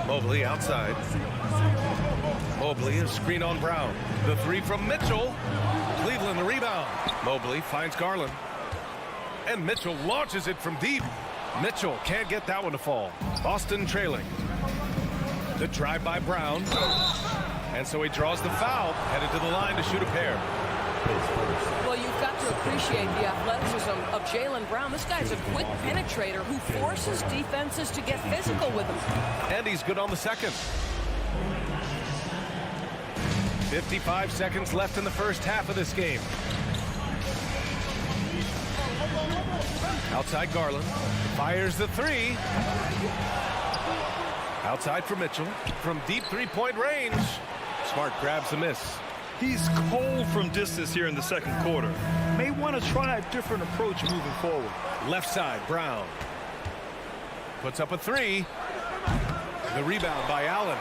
Mobley outside. Mobley, a screen on Brown. The 3 from Mitchell. Cleveland the rebound. Mobley finds Garland. And Mitchell launches it from deep. Mitchell can't get that one to fall. Boston trailing. The drive by Brown. And so he draws the foul, headed to the line to shoot a pair. Well, you've got to appreciate the athleticism of Jaylen Brown. This guy's a quick penetrator who forces defenses to get physical with him. And he's good on the second. 55 seconds left in the first half of this game. Outside Garland. Fires the 3. Outside for Mitchell. From deep three-point range. Smart grabs the miss. He's cold from distance here in the second quarter. May want to try a different approach moving forward. Left side, Brown. Puts up a 3. The rebound by Allen.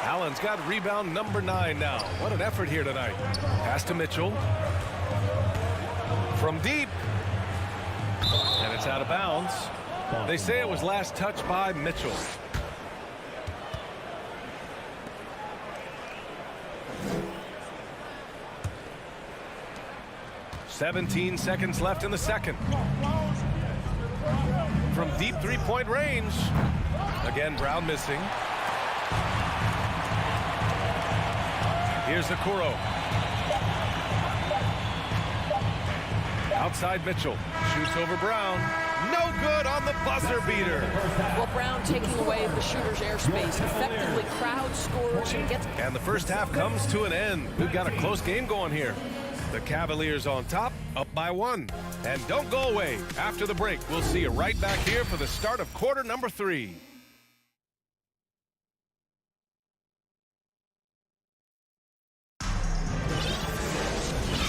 Allen's got rebound number 9 now. What an effort here tonight. Pass to Mitchell. From deep. And it's out of bounds. They say it was last touched by Mitchell. "17 seconds left in the second. From deep three-point range. Again, Brown missing. Here's Okoro. Outside Mitchell. Shoots over Brown. No good on the buzzer beater. Well, Brown taking away the shooter's airspace, effectively crowd scores and gets... And the first half comes to an end. We've got a close game going here. The Cavaliers on top, up by 1. And don't go away. After the break, we'll see you right back here for the start of quarter number 3.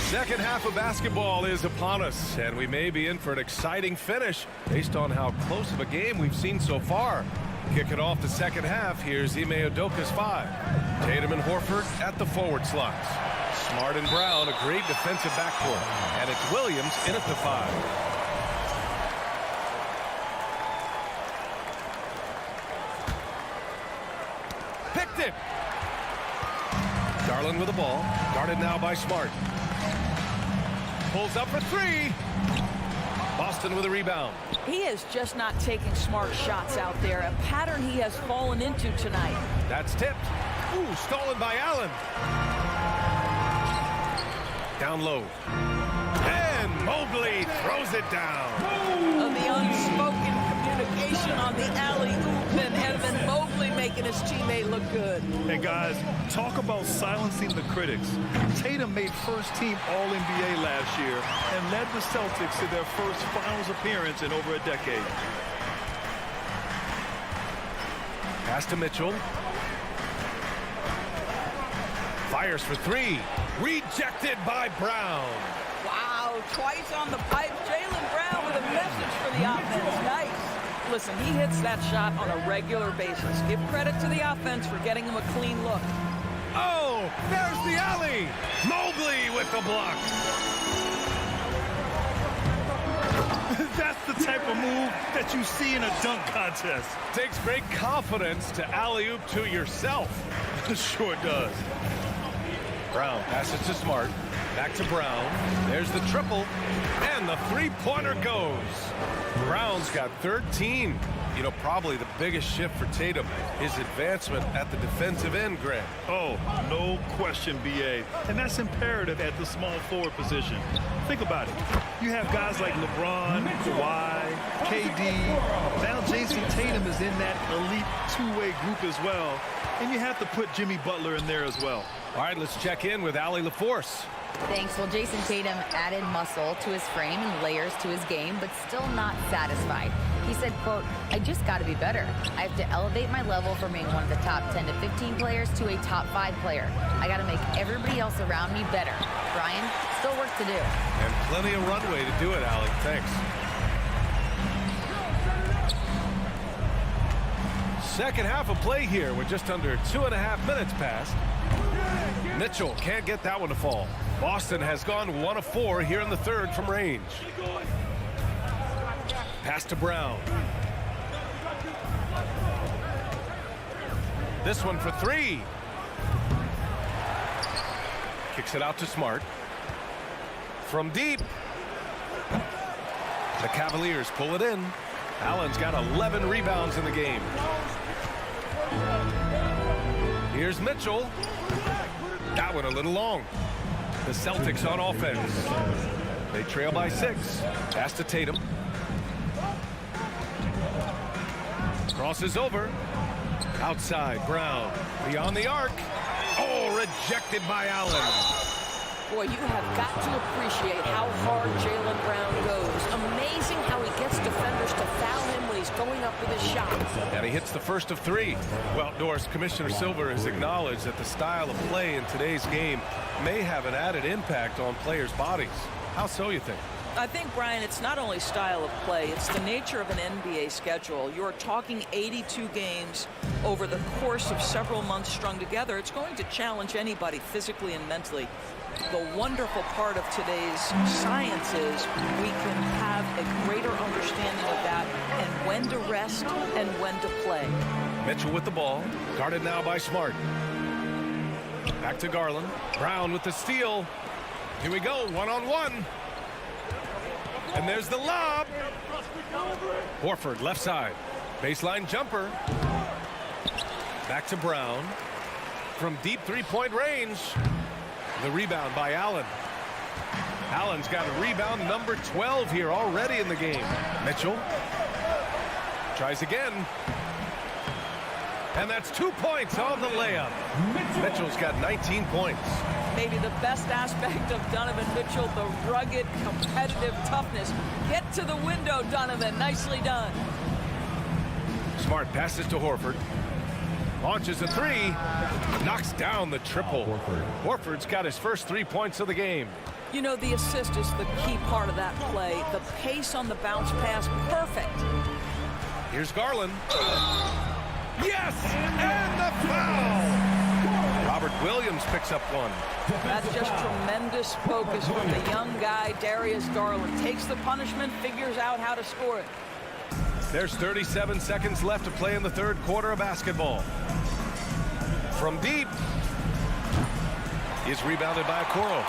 Second half of basketball is upon us, and we may be in for an exciting finish based on how close of a game we've seen so far. Kicking off the second half, here's Ime Udoka's 5. Tatum and Horford at the forward slots. Smart and Brown, a great defensive backcourt. And it's Williams in at the 5. Picked it! Garland with the ball. Guarded now by Smart. Pulls up for 3. Boston with a rebound. He is just not taking smart shots out there, a pattern he has fallen into tonight. That's tipped. Ooh, stolen by Allen. Down low. And Mobley throws it down. The unspoken communication on the alley-oop, and Evan Mobley making his teammate look good. And guys, talk about silencing the critics. Tatum made first-team All-NBA last year and led the Celtics to their first finals appearance in over a decade. Pass to Mitchell. Fires for 3. Rejected by Brown. Wow, twice on the pipe. Jaylen Brown with a message for the offense. Nice. Listen, he hits that shot on a regular basis. Give credit to the offense for getting him a clean look. Oh, there's the alley. Mobley with the block. That's the type of move that you see in a dunk contest. Takes great confidence to alley-oop to yourself. Sure does. Brown passes to Smart. Back to Brown. There's the triple. And the three-pointer goes. Brown's got 13. You know, probably the biggest shift for Tatum? His advancement at the defensive end, Grant. Oh, no question, B.A. And that's imperative at the small forward position. Think about it. You have guys like LeBron, Kawhi, KD. Now Jason Tatum is in that elite two-way group as well. And you have to put Jimmy Butler in there as well. All right, let's check in with Allie LaForce. Thanks. Well, Jason Tatum added muscle to his frame and layers to his game, but still not satisfied. He said, quote, I just got to be better. I have to elevate my level from being one of the top 10 to 15 players to a top 5 player. I got to make everybody else around me better. Brian, still work to do. And plenty of runway to do it, Allie. Thanks. Second half of play here with just under 2.5 minutes passed. Mitchell can't get that one to fall. Boston has gone 1 of 4 here in the third from range. Pass to Brown. This one for 3. Kicks it out to Smart. From deep. The Cavaliers pull it in. Allen's got 11 rebounds in the game. Here's Mitchell. That one a little long. The Celtics on offense. They trail by 6. Pass to Tatum. Crosses over. Outside, Brown. Beyond the arc. Oh, rejected by Allen. Boy, you have got to appreciate how hard Jaylen Brown goes. Amazing how he gets defenders to foul him when he's going up with his shot. And he hits the first of 3. Well, Doris, Commissioner Silver has acknowledged that the style of play in today's game may have an added impact on players' bodies. How so, you think? I think, Brian, it's not only style of play, it's the nature of an NBA schedule. You're talking 82 games over the course of several months strung together. It's going to challenge anybody physically and mentally. The wonderful part of today's science is we can have a greater understanding of that and when to rest and when to play. Mitchell with the ball, guarded now by Smart. Back to Garland. Brown with the steal. Here we go, one-on-one. And there's the lob. Horford, left side. Baseline jumper. Back to Brown. From deep three-point range. The rebound by Allen. Allen's got a rebound number 12 here already in the game. Mitchell tries again. And that's 2 points on the layup. Mitchell's got 19 points. Maybe the best aspect of Donovan Mitchell, the rugged, competitive toughness. Get to the window, Donovan. Nicely done. Smart passes to Horford. Launches a 3. Knocks down the triple. Horford's got his first 3 points of the game. You know, the assist is the key part of that play. The pace on the bounce pass, perfect. Here's Garland. Yes! And the foul! Robert Williams picks up one. That's just tremendous focus from the young guy, Darius Garland. Takes the punishment, figures out how to score it. There's 37 seconds left to play in the third quarter of basketball. From deep. Is rebounded by Okoro.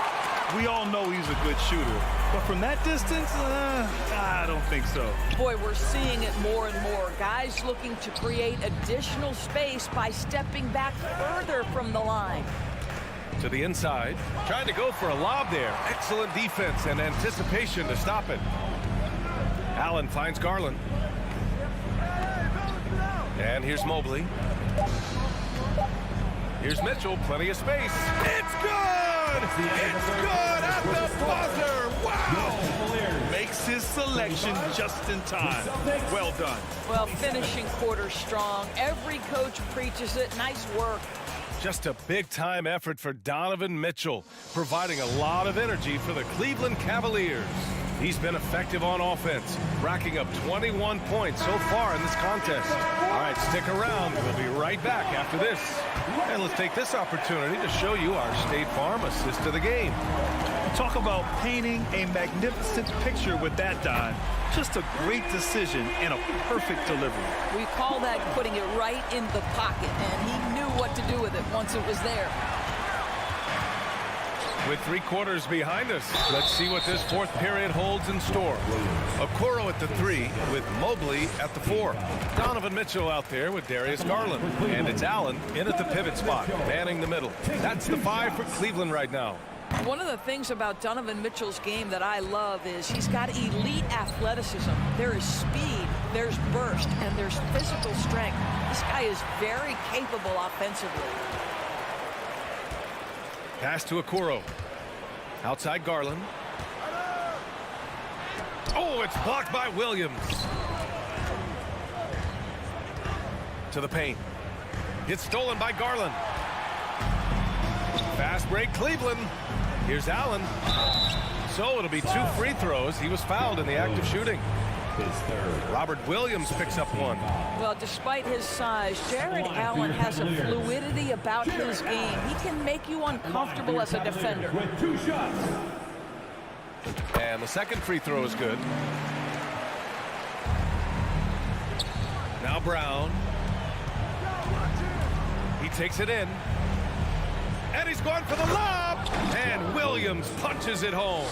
We all know he's a good shooter. But from that distance, I don't think so. Boy, we're seeing it more and more. Guys looking to create additional space by stepping back further from the line. To the inside. Trying to go for a lob there. Excellent defense and anticipation to stop it. Allen finds Garland. And here's Mobley. Here's Mitchell. Plenty of space. It's good! It's good at the buzzer! Wow! Makes his selection just in time. Well done. Well, finishing quarter strong. Every coach preaches it. Nice work. Just a big-time effort for Donovan Mitchell, providing a lot of energy for the Cleveland Cavaliers. He's been effective on offense, racking up 21 points so far in this contest. All right, stick around. We'll be right back after this. And let's take this opportunity to show you our State Farm assist of the game. Talk about painting a magnificent picture with that, Don. Just a great decision and a perfect delivery. We call that putting it right in the pocket, and he knew what to do with it once it was there. With 3 quarters behind us, let's see what this fourth period holds in store. Okoro at the 3 with Mobley at the 4. Donovan Mitchell out there with Darius Garland. And it's Allen in at the pivot spot, manning the middle. That's the 5 for Cleveland right now. One of the things about Donovan Mitchell's game that I love is he's got elite athleticism. There is speed, there's burst, and there's physical strength. This guy is very capable offensively. Pass to Okoro. Outside Garland. Oh, it's blocked by Williams. To the paint. It's stolen by Garland. Fast break Cleveland. Here's Allen. So it'll be 2 free throws. He was fouled in the act of shooting. Robert Williams picks up 1. Well, despite his size, Jared Allen has a fluidity about his game. He can make you uncomfortable as a defender. And the second free throw is good. Now Brown. He takes it in. And he's going for the lob. And Williams punches it home.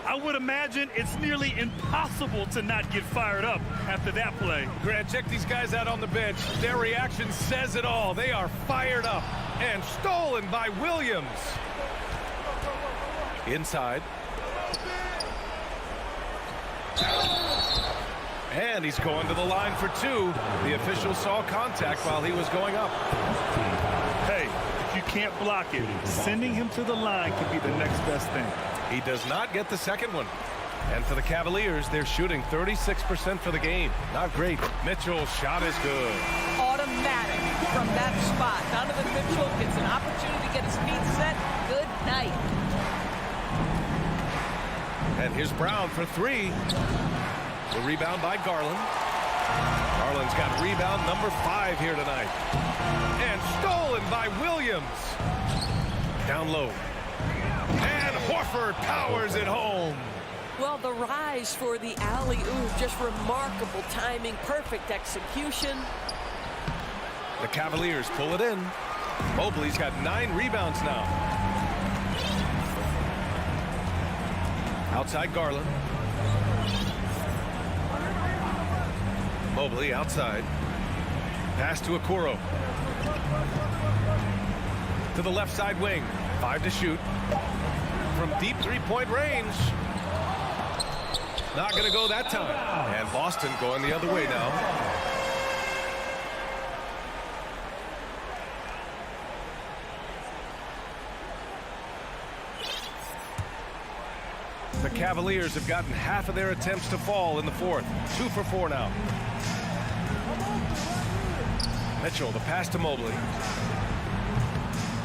I would imagine it's nearly impossible to not get fired up after that play. Grant, check these guys out on the bench. Their reaction says it all. They are fired up. And stolen by Williams. Inside. And he's going to the line for 2. The official saw contact while he was going up. Hey, if you can't block it, sending him to the line could be the next best thing. He does not get the second one. And for the Cavaliers, they're shooting 36% for the game. Not great. Mitchell's shot is good. Automatic from that spot. Donovan Mitchell gets an opportunity to get his feet set. Good night. And here's Brown for 3. The rebound by Garland. Garland's got rebound number 5 here tonight. And stolen by Williams. Down low. And Horford powers it home. Well, the rise for the alley-oop, just remarkable timing, perfect execution. The Cavaliers pull it in. Mobley's got 9 rebounds now. Outside Garland. Mobley outside. Pass to Okoro. To the left side wing. 5 to shoot. From deep 3-point range. Not going to go that time. And Boston going the other way now. The Cavaliers have gotten half of their attempts to fall in the fourth. 2 for 4 now. Mitchell, the pass to Mobley.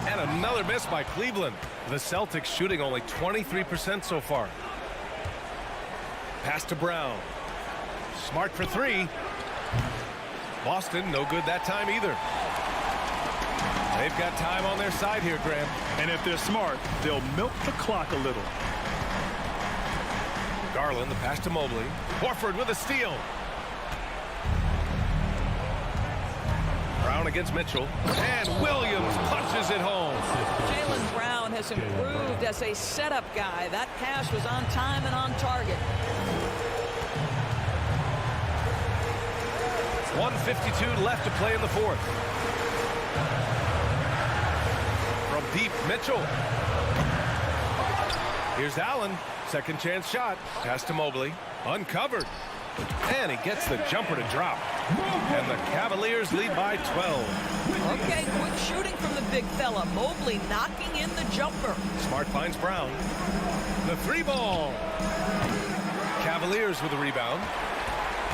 And another miss by Cleveland. The Celtics shooting only 23% so far. Pass to Brown. Smart for 3. Boston, no good that time either. They've got time on their side here, Graham. And if they're smart, they'll milk the clock a little. Garland, the pass to Mobley. Horford with a steal. Brown against Mitchell. And Williams punches it home. Jaylen Brown has improved as a setup guy. That pass was on time and on target. 1:52 left to play in the fourth. From deep, Mitchell. Here's Allen. Second chance shot. Pass to Mobley. Uncovered. And he gets the jumper to drop. And the Cavaliers lead by 12. Okay, quick shooting from the big fella. Mobley knocking in the jumper. Smart finds Brown. The 3-ball. Cavaliers with a rebound.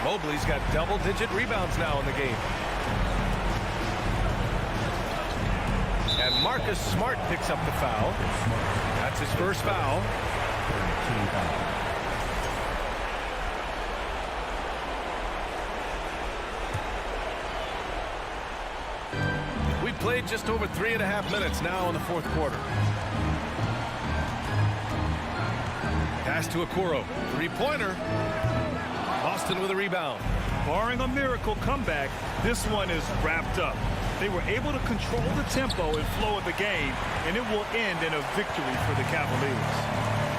Mobley's got double-digit rebounds now in the game. And Marcus Smart picks up the foul. That's his first foul. We played just over 3.5 minutes now in the fourth quarter. Pass to Okoro. 3-pointer. Boston with a rebound. Barring a miracle comeback, this one is wrapped up. They were able to control the tempo and flow of the game, and it will end in a victory for the Cavaliers.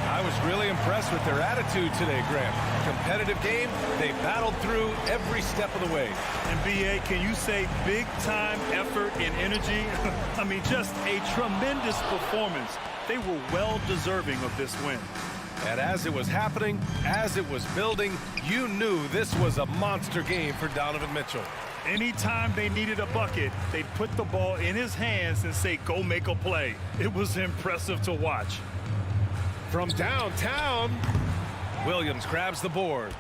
I was really impressed with their attitude today, Graham. Competitive game, they battled through every step of the way. And B.A., can you say big-time effort and energy? I mean, just a tremendous performance. They were well deserving of this win. And as it was happening, as it was building, you knew this was a monster game for Donovan Mitchell. Anytime they needed a bucket, they'd put the ball in his hands and say, go make a play. It was impressive to watch. From downtown, Williams grabs the board.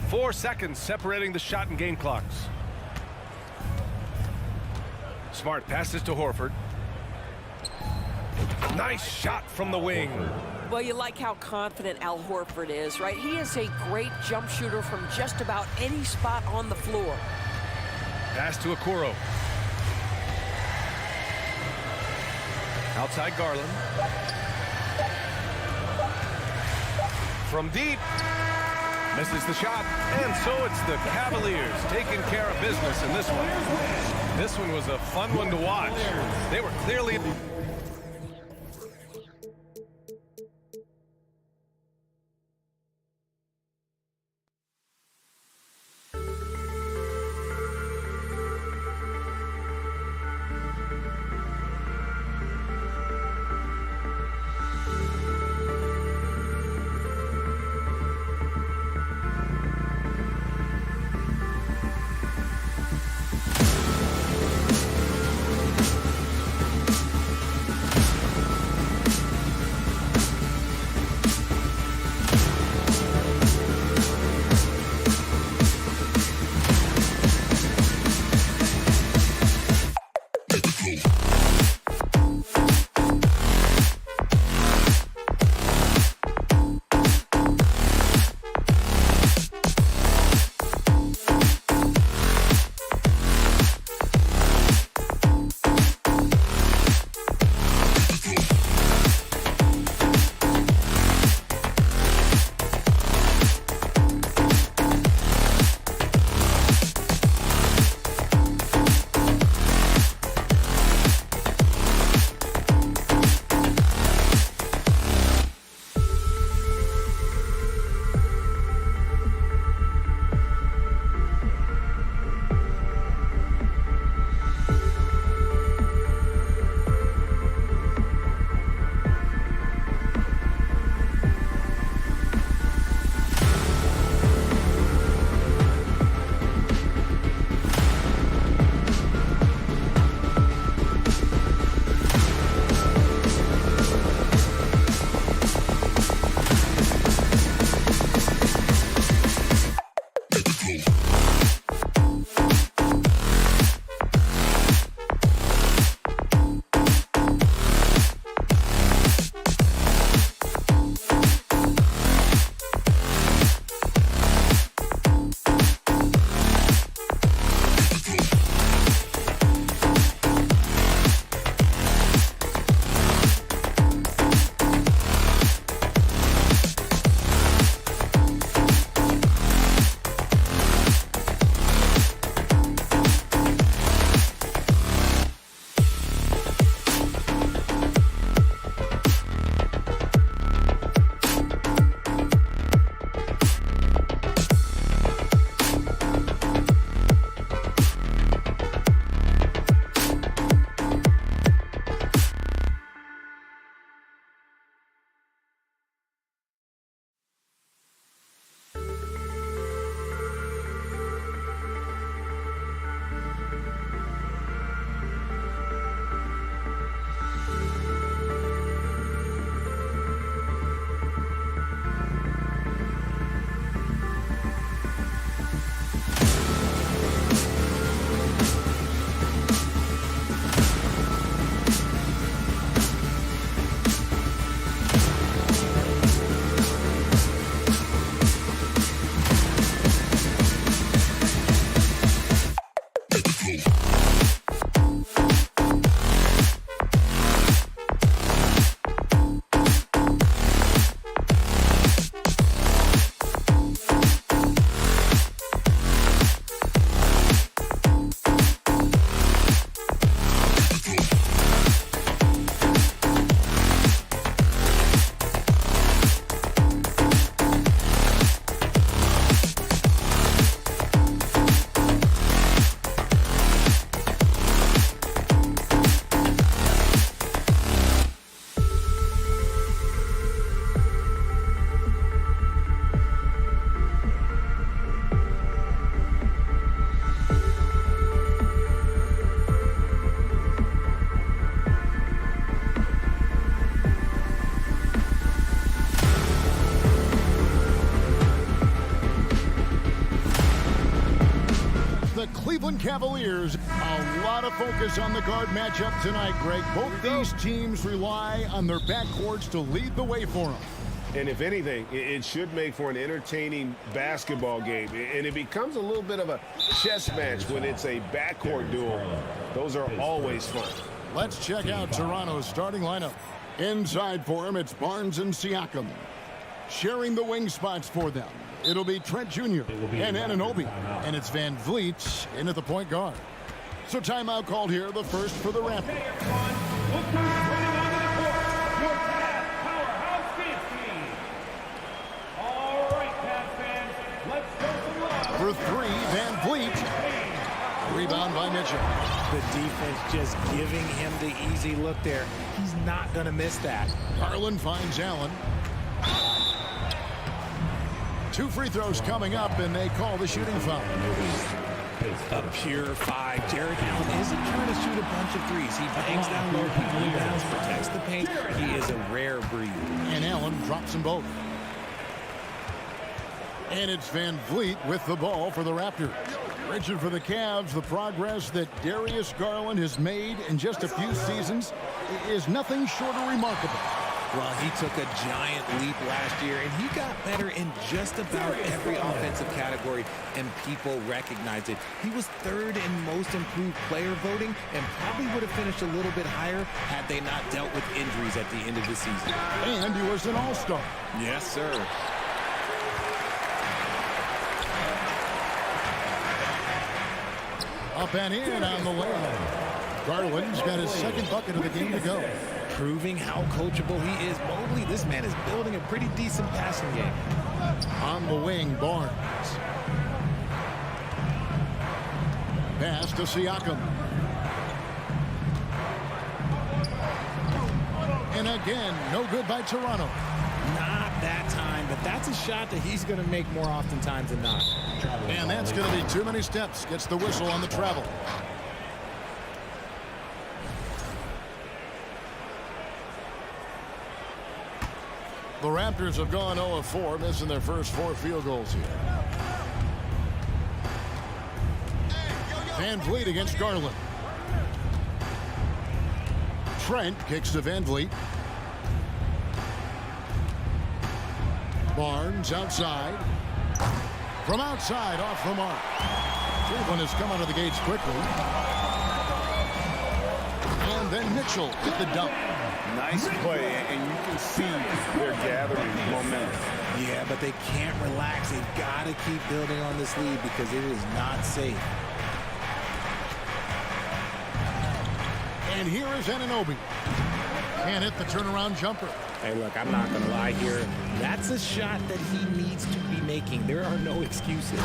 4 seconds separating the shot and game clocks. Smart passes to Horford. Nice shot from the wing. Well, you like how confident Al Horford is, right? He is a great jump shooter from just about any spot on the floor. Pass to Okoro. Outside Garland. From deep. Misses the shot. And so it's the Cavaliers taking care of business in this one. This one was a fun one to watch. They were clearly... Cavaliers. A lot of focus on the guard matchup tonight, Greg. Both these teams rely on their backcourts to lead the way for them. And if anything, it should make for an entertaining basketball game. And it becomes a little bit of a chess match when it's a backcourt duel. Those are always fun. Let's check out Toronto's starting lineup. Inside for him, it's Barnes and Siakam. Sharing the wing spots for them, it'll be Trent Jr. and Anunoby. And it's Van Vliet in at the point guard. So timeout called here, the first for the Raptors. For three, Van Vliet. Rebound by Mitchell. The defense just giving him the easy look there. He's not going to miss that. Garland finds Allen. 2 free throws coming up, and they call the shooting foul. A pure 5. Jarrett Allen isn't trying to shoot a bunch of threes. He bangs down low, he rebounds, protects the paint. He is a rare breed. And Allen drops them both. And it's Van Vliet with the ball for the Raptors. Richard, for the Cavs, the progress that Darius Garland has made in just a few seasons is nothing short of remarkable. Well, he took a giant leap last year, and he got better in just about every offensive category, and people recognized it. He was 3rd in most improved player voting, and probably would have finished a little bit higher had they not dealt with injuries at the end of the season. And he was an all-star. Yes, sir. Up and in on the layup. Garland's got his 2nd bucket of the game to go. Proving how coachable he is. Mobley, this man is building a pretty decent passing game. On the wing, Barnes. Pass to Siakam. And again, no good by Toronto. Not that time, but that's a shot that he's going to make more oftentimes than not. And that's going to be too many steps. Gets the whistle on the travel. The Raptors have gone 0 of 4, missing their first 4 field goals here. Van Vliet against Garland. Trent kicks to Van Vliet. Barnes outside. From outside, off the mark. Cleveland has come out of the gates quickly. And then Mitchell with the dunk. Nice play, and you can see they're gathering momentum. Yeah, but they can't relax. They've got to keep building on this lead because it is not safe. And here is Anunoby. Can't hit the turnaround jumper. Hey, look, I'm not going to lie here. That's a shot that he needs to be making. There are no excuses.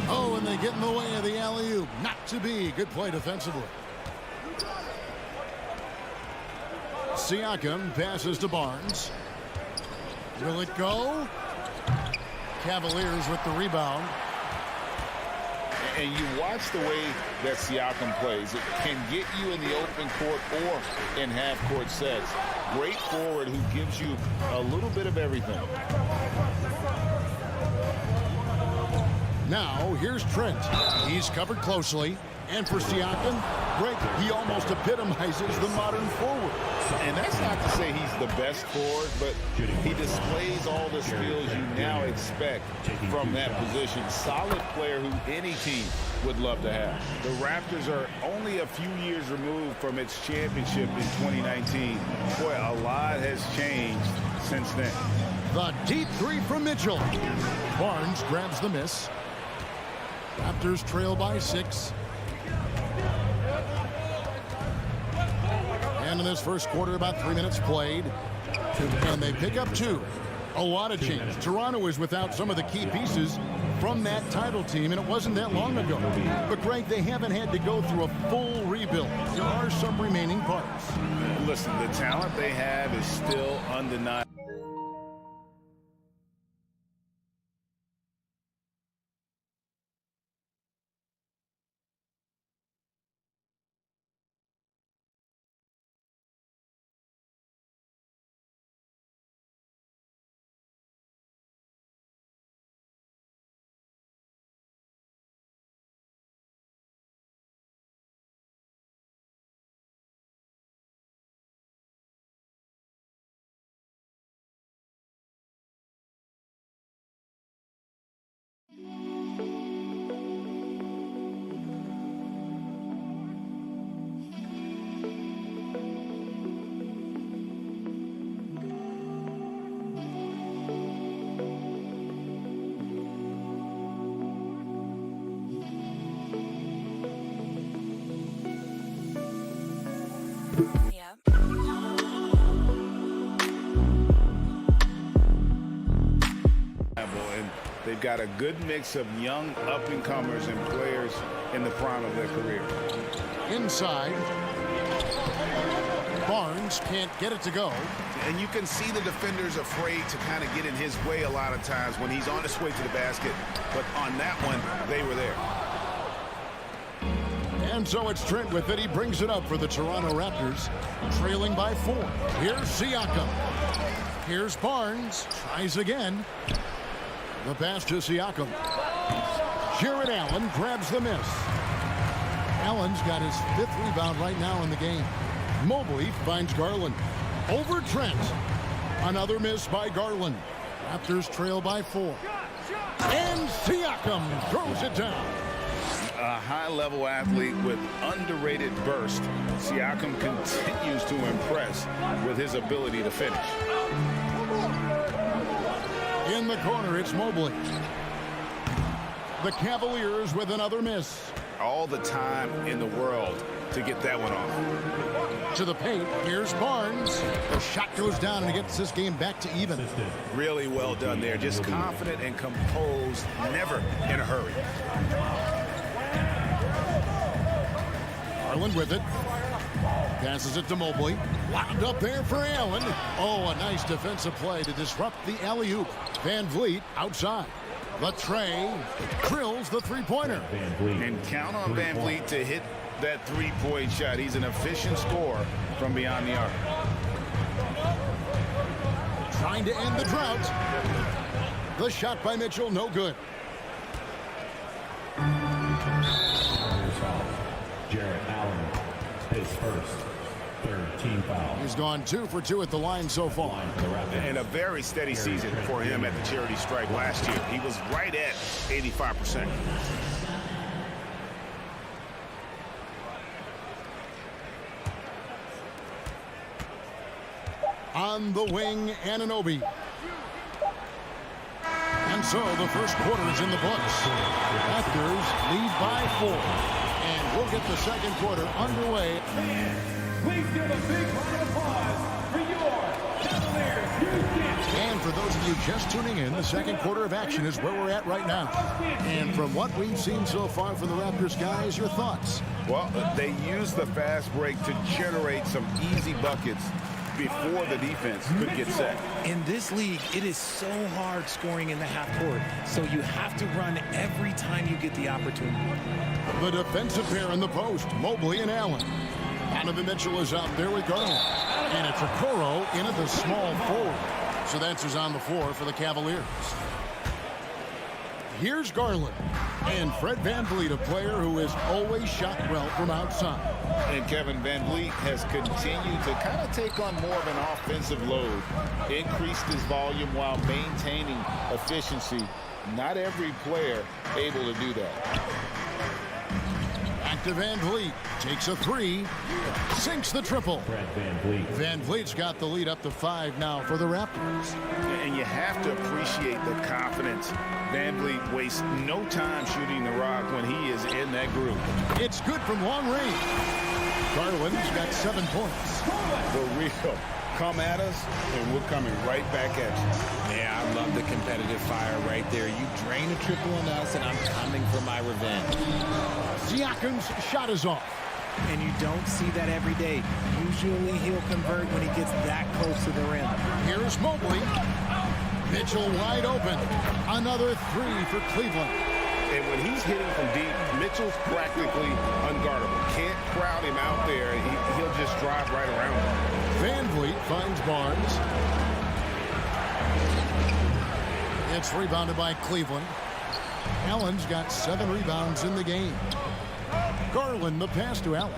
Oh, and they get in the way of the alley-oop. Not to be. Good play defensively. Siakam passes to Barnes. Will it go? Cavaliers with the rebound. And you watch the way that Siakam plays. It can get you in the open court or in half-court sets. Great forward who gives you a little bit of everything. Now, here's Trent. He's covered closely. And for Siakam, Greg, he almost epitomizes the modern forward. And that's not to say he's the best forward, but he displays all the skills you now expect from that position. Solid player who any team would love to have. The Raptors are only a few years removed from its championship in 2019. Boy, a lot has changed since then. The deep 3 from Mitchell. Barnes grabs the miss. Raptors trail by 6. And in this first quarter, about 3 minutes played. And they pick up 2. A lot of change. Toronto is without some of the key pieces from that title team, and it wasn't that long ago. But, Greg, they haven't had to go through a full rebuild. There are some remaining parts. Listen, the talent they have is still undeniable. And they've got a good mix of young up-and-comers and players in the prime of their career. Inside. Barnes can't get it to go. And you can see the defenders afraid to kind of get in his way a lot of times when he's on his way to the basket. But on that one, they were there. And so it's Trent with it. He brings it up for the Toronto Raptors, trailing by 4. Here's Siakam. Here's Barnes. Tries again. The pass to Siakam. Jared Allen grabs the miss. Allen's got his 5th rebound right now in the game. Mobley finds Garland. Over Trent. Another miss by Garland. Raptors trail by 4. And Siakam throws it down. A high-level athlete with underrated burst. Siakam continues to impress with his ability to finish. In the corner, it's Mobley. The Cavaliers with another miss. All the time in the world to get that one off. To the paint, here's Barnes. The shot goes down and it gets this game back to even. Really well done there. Just confident and composed, never in a hurry. Garland with it. Passes it to Mobley. Locked up there for Allen. Oh, a nice defensive play to disrupt the alley-oop. Van Vliet outside. Latrey drills the three-pointer. And count on Van Vliet to hit that three-point shot. He's an efficient scorer from beyond the arc. Trying to end the drought. The shot by Mitchell, no good. Jared Allen, his first third team foul. He's gone 2 for 2 at the line so far. And a very steady season for him at the charity stripe last year. He was right at 85%. On the wing, Anunoby. And so the first quarter is in the books. Raptors lead by 4. And we'll get the second quarter underway. Please give a big round of applause for your Cavaliers. And for those of you just tuning in, the second quarter of action is where we're at right now. And from what we've seen so far from the Raptors, guys, your thoughts? Well, they used the fast break to generate some easy buckets before the defense could get set. In this league, it is so hard scoring in the half court, so you have to run every time you get the opportunity. The defensive pair in the post, Mobley and Allen. Donovan Mitchell is out there with Garland. And it's Okoro in at the small forward. So that's who's on the floor for the Cavaliers. Here's Garland. And Fred VanVleet, a player who has always shot well from outside. And Kevin VanVleet has continued to kind of take on more of an offensive load. Increased his volume while maintaining efficiency. Not every player able to do that. Back to VanVleet. Takes a 3. Sinks the triple. VanVleet's got the lead up to 5 now for the Raptors. And you have to appreciate the confidence. VanVleet wastes no time shooting the rock when he is in that group. It's good from long range. Garland's got 7 points. For real. Come at us, and we're coming right back at you. Yeah, I love the competitive fire right there. You drain a triple on us, and I'm coming for my revenge. Siakam's shot is off. And you don't see that every day. Usually he'll convert when he gets that close to the rim. Here's Mobley. Mitchell wide open. Another 3 for Cleveland. And when he's hitting from deep, Mitchell's practically unguardable. Can't crowd him out there. He'll just drive right around him. VanVleet finds Barnes. It's rebounded by Cleveland. Allen's got 7 rebounds in the game. Garland the pass to Allen.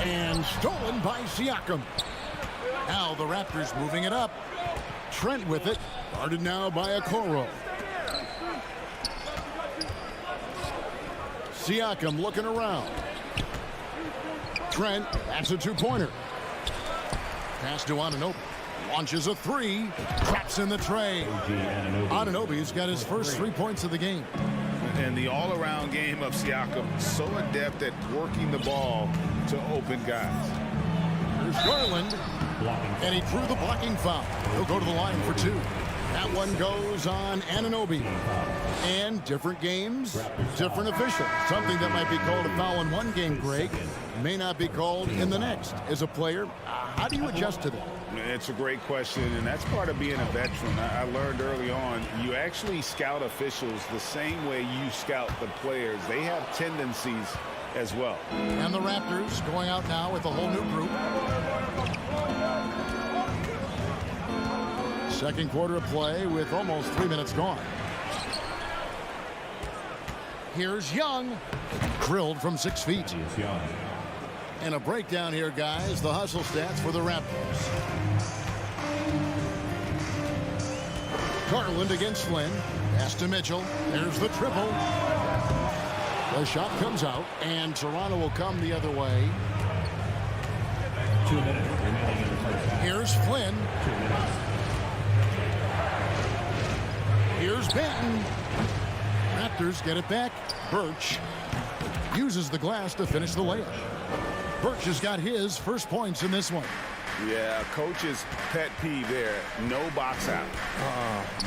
And stolen by Siakam. Now the Raptors moving it up. Trent with it. Guarded now by Okoro. Siakam looking around. Trent, that's a 2-pointer. Pass to Anunoby. Launches a 3. Traps in the tray. Anunoby's got his first 3 points of the game. And the all-around game of Siakam, so adept at working the ball to open guys. Here's Garland. And he drew the blocking foul. He'll go to the line for 2. That one goes on Anunoby. And different games, different officials. Something that might be called a foul in one game, Greg, may not be called in the next. As a player, how do you adjust to that? It's a great question, and that's part of being a veteran. I learned early on, you actually scout officials the same way you scout the players. They have tendencies as well. And the Raptors going out now with a whole new group. Second quarter of play with almost 3 minutes gone. Here's Young. Drilled from 6 feet. And a breakdown here, guys. The hustle stats for the Raptors. Garland against Flynn. Pass to Mitchell. There's the triple. The shot comes out, and Toronto will come the other way. 2 minutes remaining in the first half. Here's Flynn. Here's Benton. Raptors get it back. Birch uses the glass to finish the layup. Birch has got his first points in this one. Yeah, coach's pet peeve there. No box out.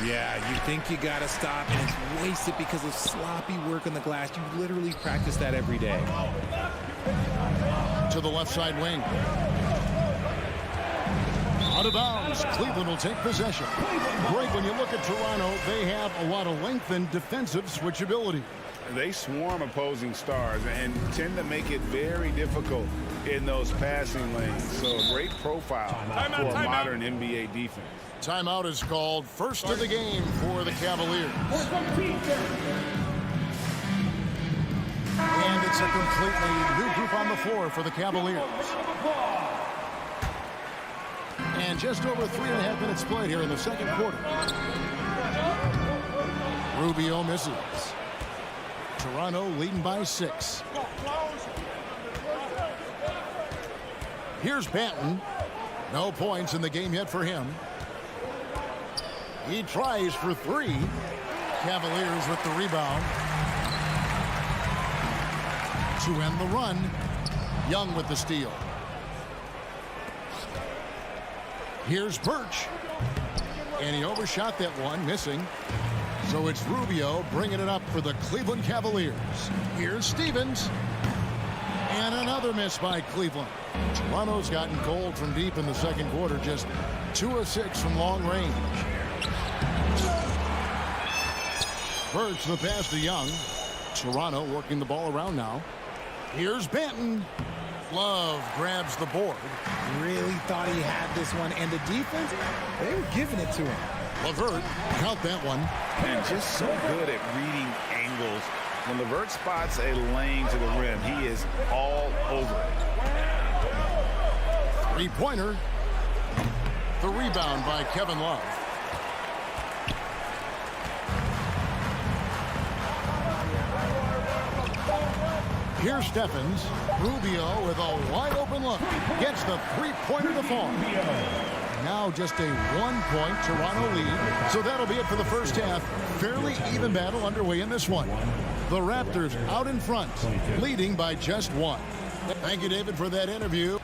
Yeah, you think you got to stop, and it's wasted because of sloppy work on the glass. You literally practice that every day. To the left side wing. Out of bounds. Cleveland will take possession. Greg, when you look at Toronto, they have a lot of length and defensive switchability. They swarm opposing stars and tend to make it very difficult in those passing lanes. So a great profile for a modern NBA defense. Timeout is called. First of the game for the Cavaliers. And it's a completely new group on the floor for the Cavaliers. And just over 3.5 minutes played here in the second quarter. Rubio misses. Toronto leading by 6. Here's Banton. No points in the game yet for him. He tries for 3. Cavaliers with the rebound. To end the run. Young with the steal. Here's Birch. And he overshot that one, missing. So it's Rubio bringing it up for the Cleveland Cavaliers. Here's Stevens. And another miss by Cleveland. Toronto's gotten cold from deep in the second quarter, just 2 of 6 from long range. Birch the pass to Young. Toronto working the ball around now. Here's Benton. Love grabs the board. Really thought he had this one, and the defense, they were giving it to him. LeVert, count that one. And just so good at reading angles. When LeVert spots a lane to the rim, he is all over it. Three-pointer. The rebound by Kevin Love. Here's Stephens. Rubio with a wide-open look. Gets the three-pointer to fall. Now just a 1-point Toronto lead. So that'll be it for the first half. Fairly even battle underway in this one. The Raptors out in front, leading by just 1. Thank you, David, for that interview.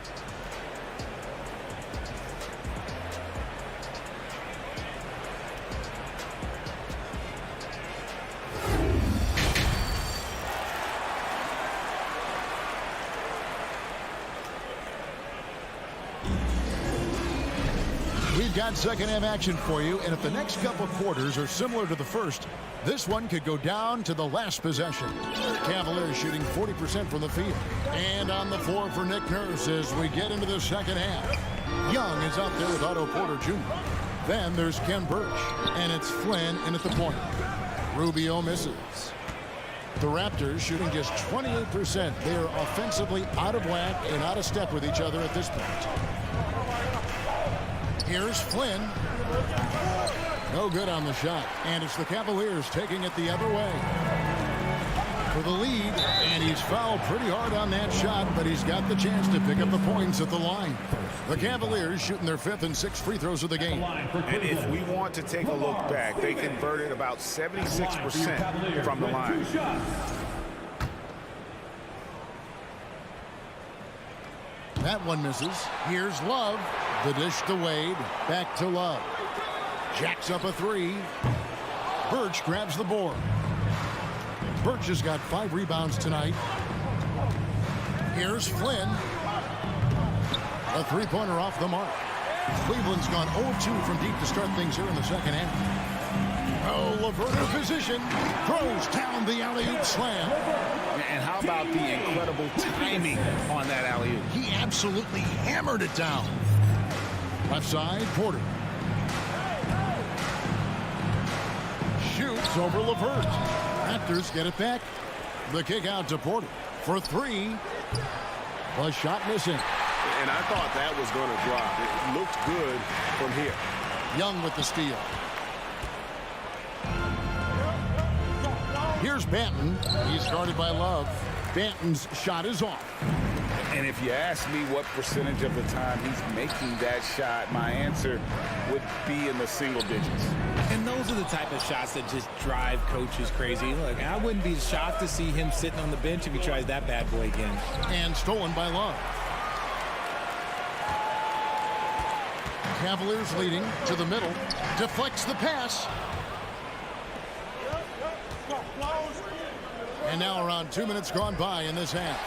We've got second half action for you, and if the next couple quarters are similar to the first, this one could go down to the last possession. Cavaliers shooting 40% from the field. And on the floor for Nick Nurse as we get into the second half. Young is out there with Otto Porter Jr. Then there's Ken Birch, and it's Flynn in at the point. Rubio misses. The Raptors shooting just 28%. They are offensively out of whack and out of step with each other at this point. Here's Flynn. No good on the shot. And it's the Cavaliers taking it the other way. For the lead. And he's fouled pretty hard on that shot, but he's got the chance to pick up the points at the line. The Cavaliers shooting their 5th and 6th free throws of the game. And if we want to take a look back, they converted about 76% from the line. That one misses. Here's Love. The dish to Wade. Back to Love. Jacks up a three. Birch grabs the board. Birch has got 5 rebounds tonight. Here's Flynn. A three-pointer off the mark. Cleveland's gone 0-2 from deep to start things here in the second half. Oh, LeVert in position. Throws down the alley-oop slam. And how about the incredible timing on that alley-oop? He absolutely hammered it down. Left side, Porter. Shoots over LeVert. Raptors get it back. The kick out to Porter for 3. The shot missing. And I thought that was going to drop. It looked good from here. Young with the steal. Here's Banton. He's guarded by Love. Banton's shot is off. And if you ask me what percentage of the time he's making that shot, my answer would be in the single digits. And those are the type of shots that just drive coaches crazy. Look, I wouldn't be shocked to see him sitting on the bench if he tries that bad boy again. And stolen by Love. Cavaliers leading to the middle. Deflects the pass. And now around 2 minutes gone by in this half.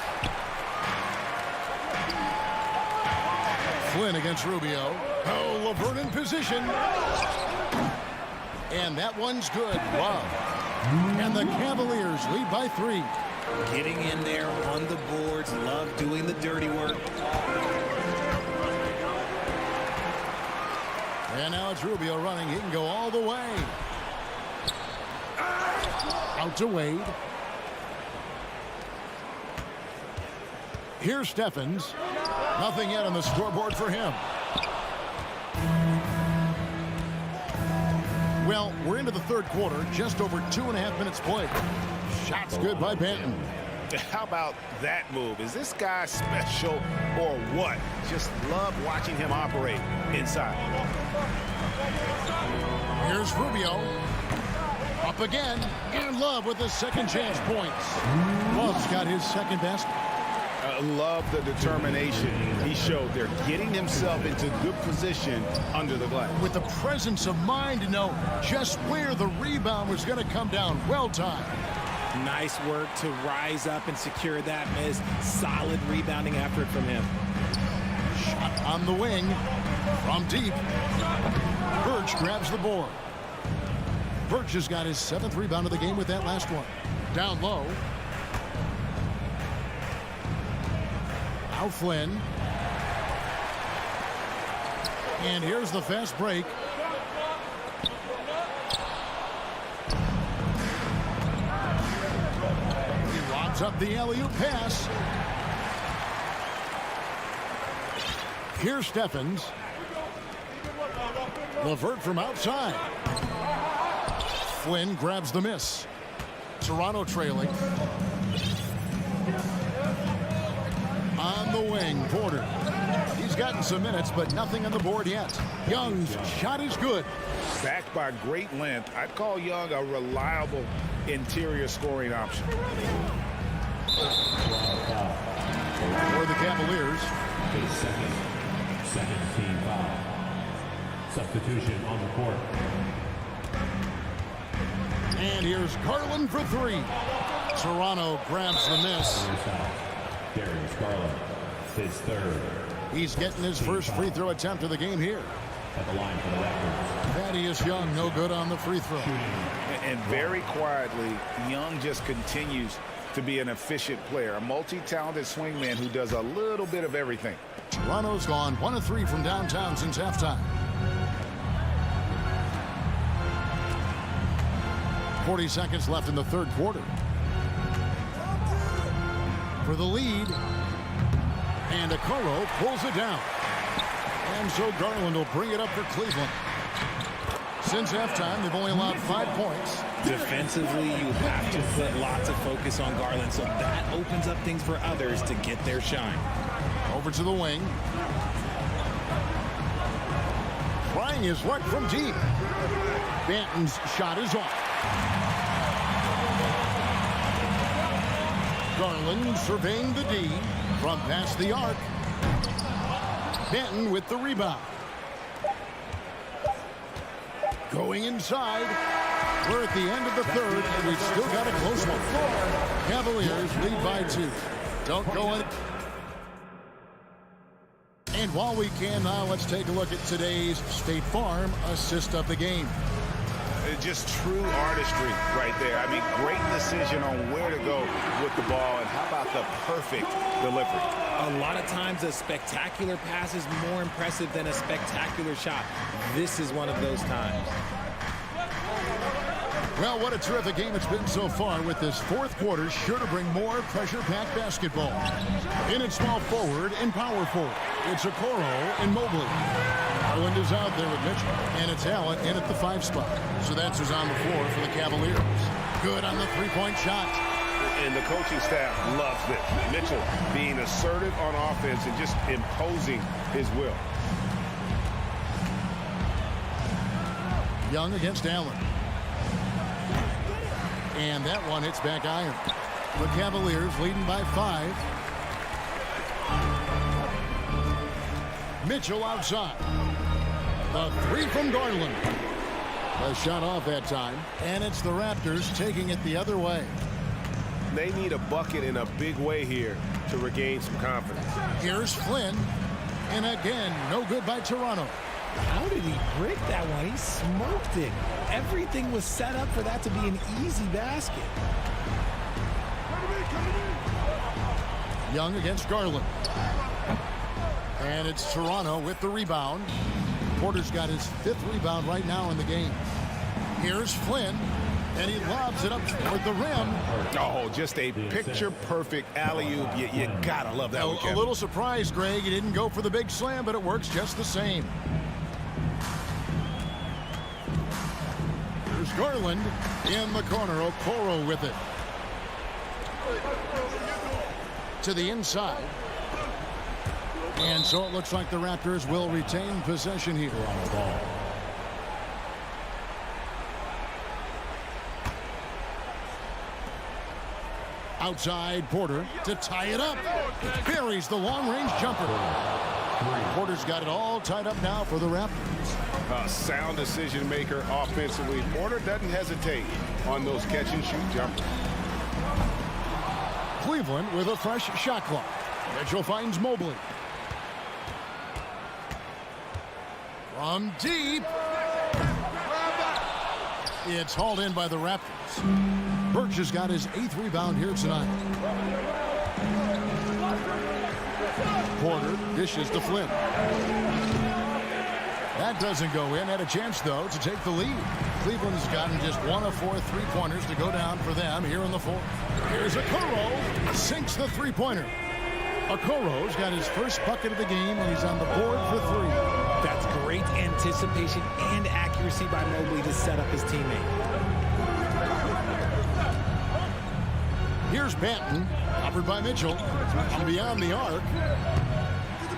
Flynn against Rubio. Oh, LeVert in position. And that one's good. Love. And the Cavaliers lead by 3. Getting in there on the boards. Love doing the dirty work. And now it's Rubio running. He can go all the way. Out to Wade. Here's Stephens. Nothing yet on the scoreboard for him. Well, we're into the third quarter. Just over 2.5 minutes played. Shot's good by Banton. How about that move? Is this guy special or what? Just love watching him operate inside. Here's Rubio. Up again. And Love with the second chance points. Love's got his second basket. Love the determination he showed there, getting himself into good position under the glass. With the presence of mind to know just where the rebound was going to come down. Well timed. Nice work to rise up and secure that miss. Solid rebounding effort from him. Shot on the wing from deep. Birch grabs the board. Birch has got his 7th rebound of the game with that last one. Down low. Now Flynn. And here's the fast break. He lobs up the alley-oop pass. Here's Stephens. LeVert from outside. Flynn grabs the miss. Toronto trailing. On the wing, Porter. He's gotten some minutes, but nothing on the board yet. Young's shot is good. Backed by great length, I'd call Young a reliable interior scoring option. For the Cavaliers. Second team foul. Substitution on the court. And here's Garland for 3. Toronto grabs the miss. Darius Garland, his 3rd. He's getting his first free throw attempt of the game here. At the line for the Raptors. Thaddeus Young, no good on the free throw. And very quietly, Young just continues to be an efficient player, a multi-talented swingman who does a little bit of everything. Toronto's gone 1 of 3 from downtown since halftime. 40 seconds left in the third quarter. For the lead. And Okoro pulls it down. And so Garland will bring it up for Cleveland. Since halftime, they've only allowed 5 points. Defensively, you have to put lots of focus on Garland, so that opens up things for others to get their shine. Over to the wing. Trying his luck from deep. Banton's shot is off. Garland surveying the D from past the arc. Benton with the rebound. Going inside. We're at the end of the third, and we've still got a close one. Cavaliers lead by 2. Don't go in. And while we can now, let's take a look at today's State Farm assist of the game. Just true artistry right there. I mean, great decision on where to go with the ball, and how about the perfect delivery? A lot of times a spectacular pass is more impressive than a spectacular shot. This is one of those times. Well, what a terrific game it's been so far, with this fourth quarter sure to bring more pressure-packed basketball. In at small forward and power forward, it's Okoro and Mobley. Garland is out there with Mitchell, and it's Allen in at the 5 spot. So that's who's on the floor for the Cavaliers. Good on the three-point shot. And the coaching staff loves this. Mitchell being assertive on offense and just imposing his will. Young against Allen. And that one hits back iron. The Cavaliers leading by 5. Mitchell outside. The 3 from Garland. A shot off that time. And it's the Raptors taking it the other way. They need a bucket in a big way here to regain some confidence. Here's Flynn. And again, no good by Toronto. How did he break that one? He smoked it. Everything was set up for that to be an easy basket. Young against Garland. And it's Toronto with the rebound. Porter's got his 5th rebound right now in the game. Here's Flynn. And he lobs it up toward the rim. Oh, just a picture-perfect alley-oop. You gotta love that one, Kevin. A little surprised, Greg. He didn't go for the big slam, but it works just the same. Here's Garland in the corner. Okoro with it. To the inside. And so it looks like the Raptors will retain possession here on the ball. Outside Porter to tie it up. Buries the long-range jumper. Porter's got it all tied up now for the Raptors. Sound decision maker offensively. Porter doesn't hesitate on those catch-and-shoot jumpers. Cleveland with a fresh shot clock. Mitchell finds Mobley. From deep. It's hauled in by the Raptors. Birch has got his 8th rebound here tonight. Porter dishes to Flynn. That doesn't go in. Had a chance, though, to take the lead. Cleveland's gotten just 1 of 4 3-pointers to go down for them here in the 4th. Here's Okoro. Sinks the 3-pointer. Okoro's got his first bucket of the game, and he's on the board for 3. That's great anticipation and accuracy by Mobley to set up his teammate. Here's Benton, covered by Mitchell, from beyond the arc.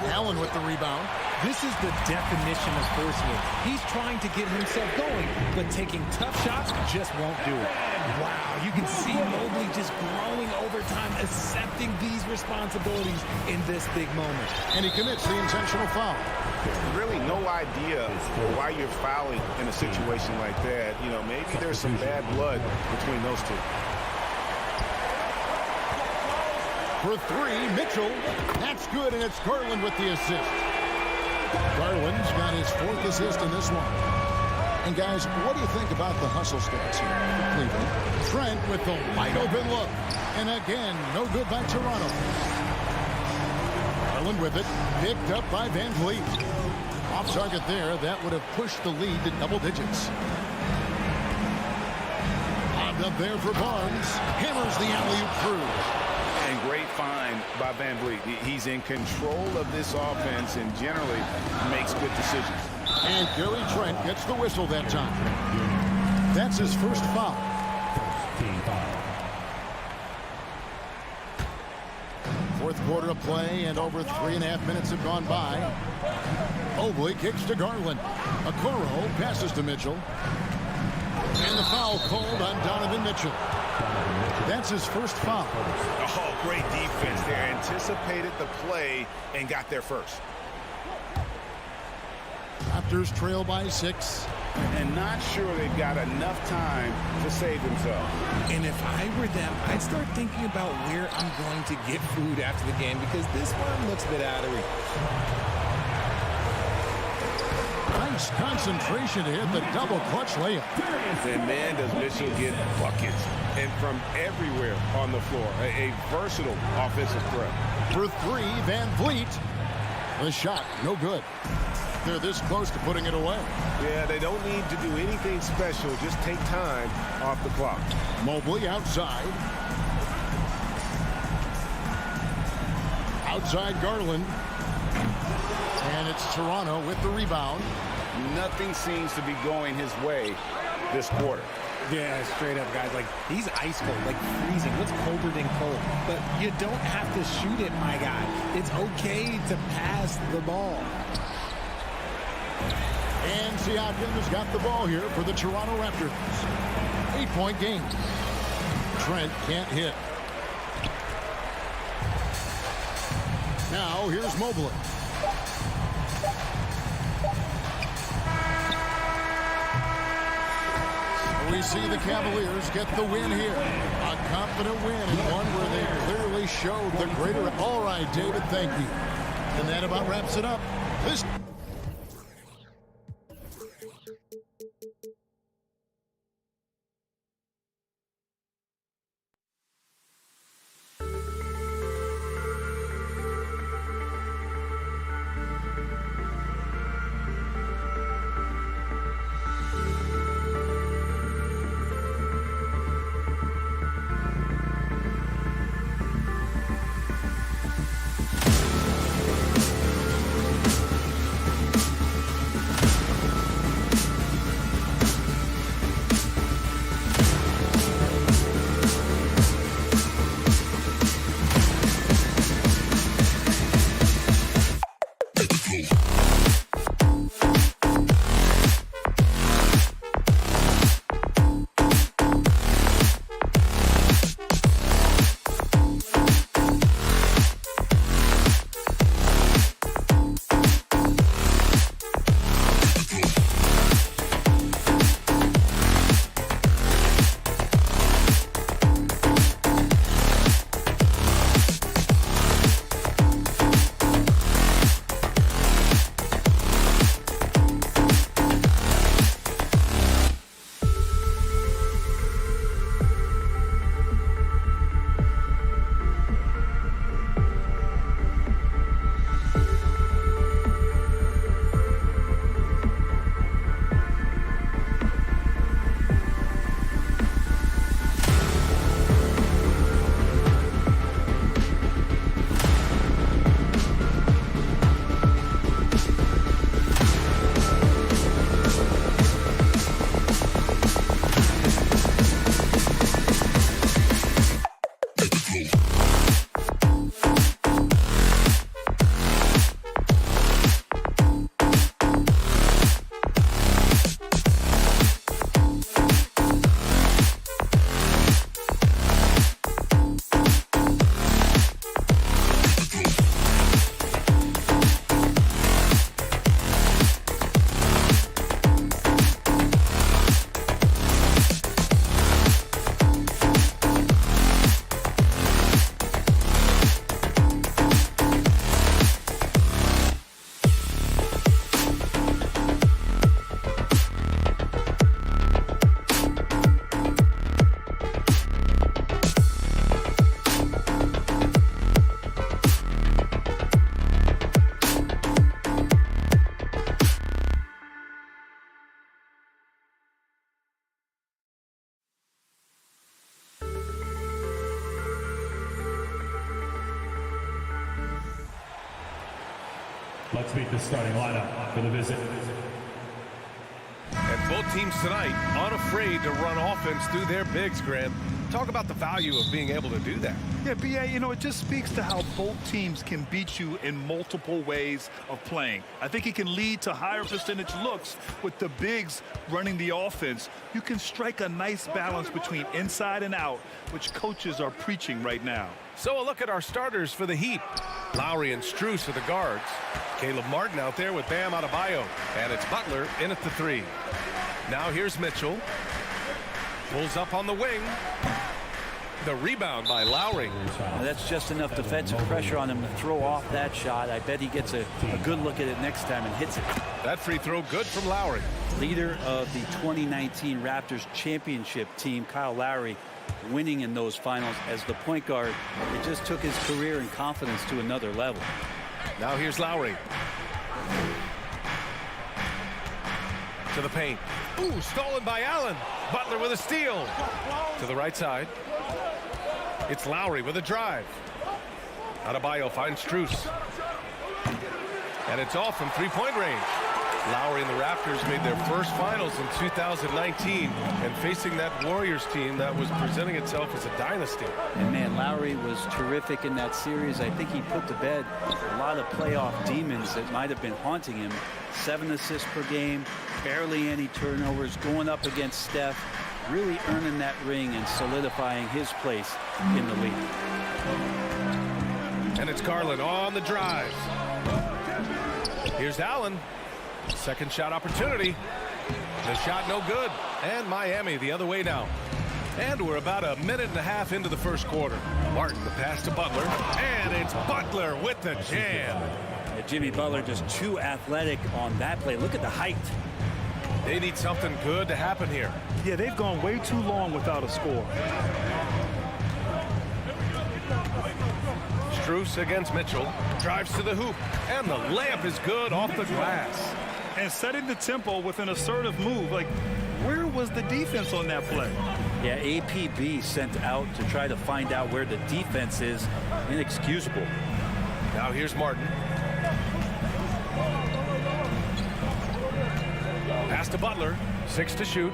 Allen with the rebound. This is the definition of forcing it. He's trying to get himself going, but taking tough shots just won't do it. Wow, you can see Mobley just growing over time, accepting these responsibilities in this big moment. And he commits the intentional foul. Really no idea why you're fouling in a situation like that. You know, maybe there's some bad blood between those two. For 3, Mitchell. That's good, and it's Garland with the assist. Garland's got his 4th assist in this one. And guys, what do you think about the hustle stats here for Cleveland? Trent with the wide open look. And again, no good by Toronto. Garland with it, picked up by Van Vliet. Off target there, that would have pushed the lead to double digits. Lobbed up there for Barnes. Hammers the alley-oop through. And great find by Van Vliet. He's in control of this offense and generally makes good decisions. And Gary Trent gets the whistle that time. That's his first foul. Fourth quarter of play, and over 3.5 minutes have gone by. Mobley kicks to Garland. Okoro passes to Mitchell. And the foul called on Donovan Mitchell. That's his first foul. Oh, great defense there. Anticipated the play and got there first. Raptors trail by 6. And not sure they've got enough time to save themselves. And if I were them, I'd start thinking about where I'm going to get food after the game because this one looks a bit out of reach. Nice concentration to hit the double clutch layup. And man, does Mitchell get buckets. And from everywhere on the floor. A versatile offensive threat. For 3, Van Vliet. The shot, no good. They're this close to putting it away. Yeah, they don't need to do anything special. Just take time off the clock. Mobley outside. Outside Garland. And it's Toronto with the rebound. Nothing seems to be going his way this quarter. Yeah, straight up, guys. Like, he's ice cold, like freezing. What's colder than cold? But you don't have to shoot it, my guy. It's okay to pass the ball. And Siakam has got the ball here for the Toronto Raptors. 8-point game. Trent can't hit. Now here's Mobley. We see the Cavaliers get the win here. A confident win and one where they clearly showed the greater. All right, David, thank you. And that about wraps it up. This Let's meet the starting lineup for the visit. And both teams tonight unafraid to run offense through their bigs, Grant. Talk about the value of being able to do that. Yeah, B.A., you know, it just speaks to how both teams can beat you in multiple ways of playing. I think it can lead to higher percentage looks with the bigs running the offense. You can strike a nice balance between inside and out, which coaches are preaching right now. So a look at our starters for the Heat. Lowry and Strus are the guards. Caleb Martin out there with Bam Adebayo. And it's Butler in at the 3. Now here's Mitchell. Pulls up on the wing. The rebound by Lowry. Now that's just enough defensive pressure on him to throw off that shot. I bet he gets a good look at it next time and hits it. That free throw good from Lowry. Leader of the 2019 Raptors championship team, Kyle Lowry, winning in those finals as the point guard. It just took his career and confidence to another level. Now here's Lowry. To the paint. Ooh, stolen by Allen. Butler with a steal. To the right side. It's Lowry with a drive. Adebayo finds Strus. And it's off from three-point range. Lowry and the Raptors made their first finals in 2019 and facing that Warriors team that was presenting itself as a dynasty. And man, Lowry was terrific in that series. I think he put to bed a lot of playoff demons that might have been haunting him. 7 assists per game, barely any turnovers, going up against Steph, really earning that ring and solidifying his place in the league. And it's Garland on the drive. Here's Allen. Second shot opportunity. The shot no good. And Miami the other way now. And we're about a minute and a half into the first quarter. Martin the pass to Butler. And it's Butler with the jam. Jimmy Butler just too athletic on that play. Look at the height. They need something good to happen here. Yeah, they've gone way too long without a score. Strus against Mitchell. Drives to the hoop. And the layup is good off the glass. And setting the tempo with an assertive move. Like, where was the defense on that play? Yeah, APB sent out to try to find out where the defense is. Inexcusable. Now here's Martin. Pass to Butler. 6 to shoot.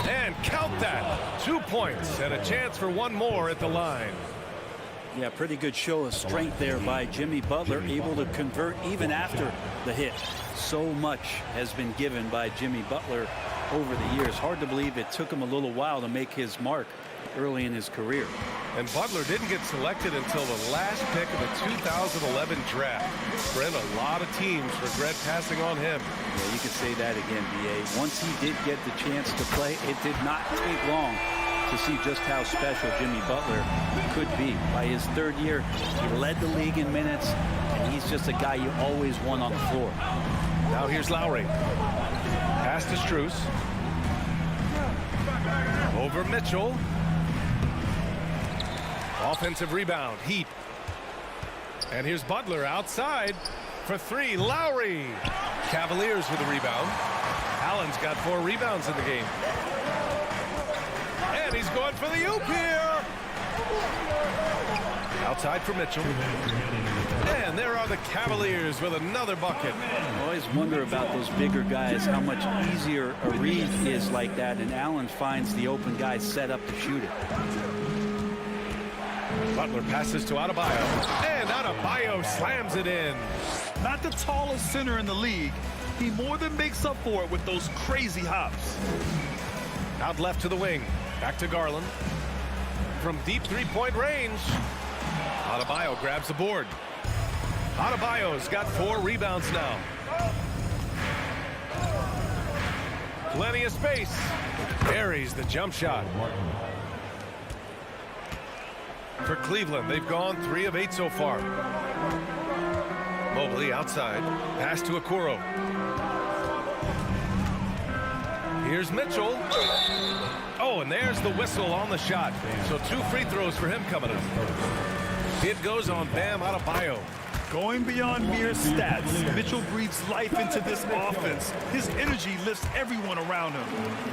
And count that. 2 points and a chance for one more at the line. Yeah, pretty good show of strength there by Jimmy Butler, able to convert even after the hit. So much has been given by Jimmy Butler over the years. Hard to believe it took him a little while to make his mark early in his career. And Butler didn't get selected until the last pick of the 2011 draft. Brent, a lot of teams regret passing on him. Yeah, you could say that again, B.A. Once he did get the chance to play, it did not take long to see just how special Jimmy Butler could be. By his third year, he led the league in minutes, and he's just a guy you always want on the floor. Now here's Lowry. Pass to Strus. Over Mitchell. Offensive rebound, Heat. And here's Butler outside for 3. Lowry. Cavaliers with a rebound. Allen's got 4 rebounds in the game. And he's going for the oop here. Outside for Mitchell. And there are the Cavaliers with another bucket. I always wonder about those bigger guys, how much easier a read is like that, and Allen finds the open guy set up to shoot it. Butler passes to Adebayo, and Adebayo slams it in. Not the tallest center in the league. He more than makes up for it with those crazy hops. Out left to the wing. Back to Garland. From deep three-point range. Adebayo grabs the board. Adebayo's got 4 rebounds now. Plenty of space. Buries the jump shot. For Cleveland, they've gone 3 of 8 so far. Mobley outside. Pass to Okoro. Here's Mitchell. Oh, and there's the whistle on the shot. So 2 free throws for him coming up. It goes on Bam Adebayo. Going beyond mere stats, Mitchell breathes life into this offense. His energy lifts everyone around him.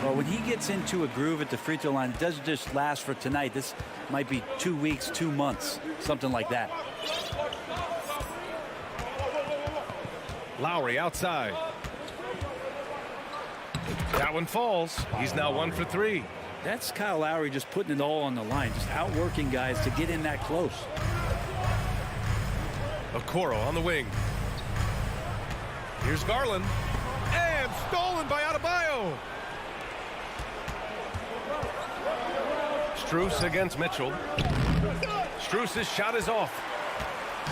Well, when he gets into a groove at the free throw line, it doesn't just last for tonight. This might be 2 weeks, 2 months, something like that. Lowry outside. That one falls. He's now 1 for 3. That's Kyle Lowry just putting it all on the line, just outworking guys to get in that close. Okoro on the wing. Here's Garland. And stolen by Adebayo. Strus against Mitchell. Strus' shot is off.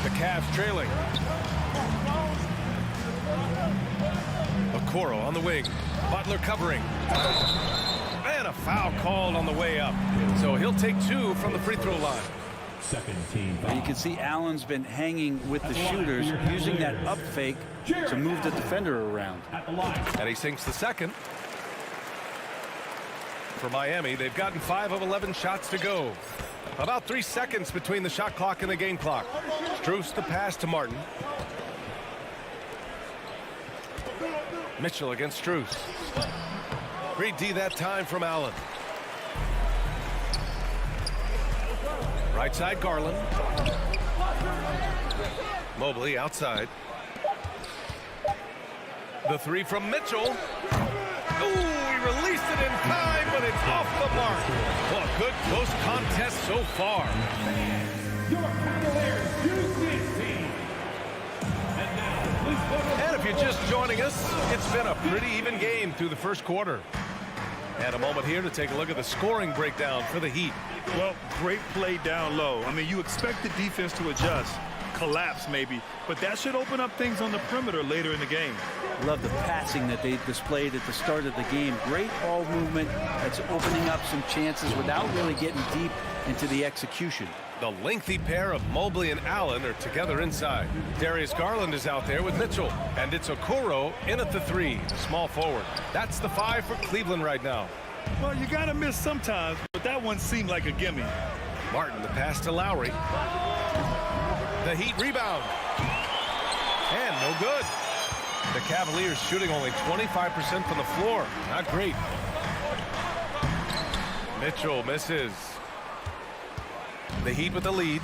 The Cavs trailing. Okoro on the wing. Butler covering. And a foul called on the way up. So he'll take 2 from the free throw line. Second team. You can see Allen's been hanging with the shooters, using that up fake to move the defender around. And he sinks the second. For Miami, they've gotten 5 of 11 shots to go. About 3 seconds between the shot clock and the game clock. Strus the pass to Martin. Mitchell against Strus. Great D that time from Allen. Right side Garland. Mobley outside. The 3 from Mitchell. Ooh, he released it in time, but it's off the mark. Well, good close contest so far. Your Cavaliers use this team. And now, please welcome. And if you're just joining us, it's been a pretty even game through the first quarter. And a moment here to take a look at the scoring breakdown for the Heat. Well, great play down low. I mean, you expect the defense to adjust, collapse maybe, but that should open up things on the perimeter later in the game. Love the passing that they displayed at the start of the game. Great ball movement that's opening up some chances without really getting deep into the execution. The lengthy pair of Mobley and Allen are together inside. Darius Garland is out there with Mitchell. And it's Okoro in at the 3, small forward. That's the 5 for Cleveland right now. Well, you got to miss sometimes, but that one seemed like a gimme. Martin, the pass to Lowry. The Heat rebound. And no good. The Cavaliers shooting only 25% from the floor. Not great. Mitchell misses. The Heat with the lead.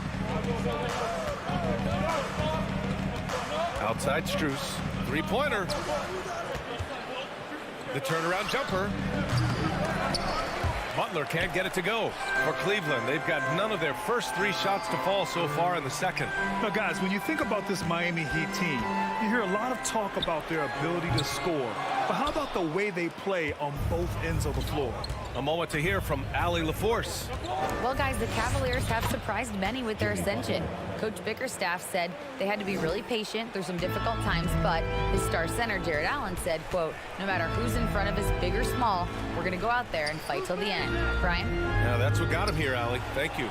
Outside Strus. 3-pointer. The turnaround jumper. Butler can't get it to go. For Cleveland, they've got none of their first 3 shots to fall so far in the second. Now, guys, when you think about this Miami Heat team, you hear a lot of talk about their ability to score. But how about the way they play on both ends of the floor? A moment to hear from Allie LaForce. Well, guys, the Cavaliers have surprised many with their ascension. Coach Bickerstaff said they had to be really patient through some difficult times, but his star center, Jared Allen, said, quote, no matter who's in front of us, big or small, we're going to go out there and fight till the end. Brian? Yeah, that's what got him here, Allie. Thank you.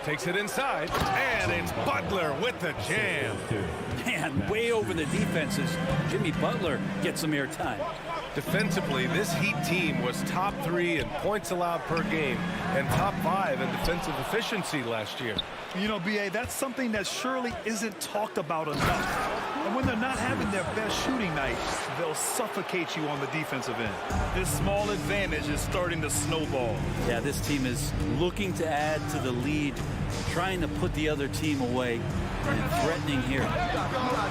Takes it inside, and it's Butler with the jam. Man, way over the defenses. Jimmy Butler gets some airtime. Defensively, this Heat team was top 3 in points allowed per game and top 5 in defensive efficiency last year. You know, B.A., that's something that surely isn't talked about enough. And when they're not having their best shooting night, they'll suffocate you on the defensive end. This small advantage is starting to snowball. Yeah, this team is looking to add to the lead, trying to put the other team away, and threatening here.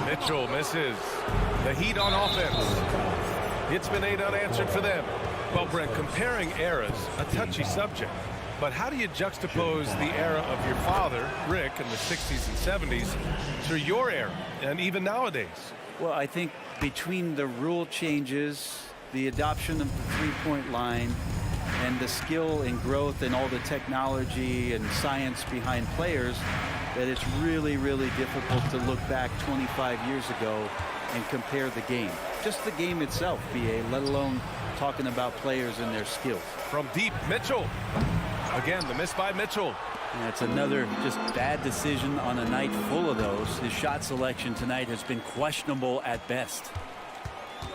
Mitchell misses. The Heat on offense. It's been 8 unanswered for them. Well, Brent, comparing eras, a touchy subject. But how do you juxtapose the era of your father, Rick, in the 60s and 70s, to your era, and even nowadays? Well, I think between the rule changes, the adoption of the three-point line, and the skill and growth and all the technology and science behind players, that it's really, really difficult to look back 25 years ago and compare the game. Just the game itself, B.A., let alone talking about players and their skills. From deep, Mitchell. Again, the miss by Mitchell. That's another just bad decision on a night full of those. His shot selection tonight has been questionable at best.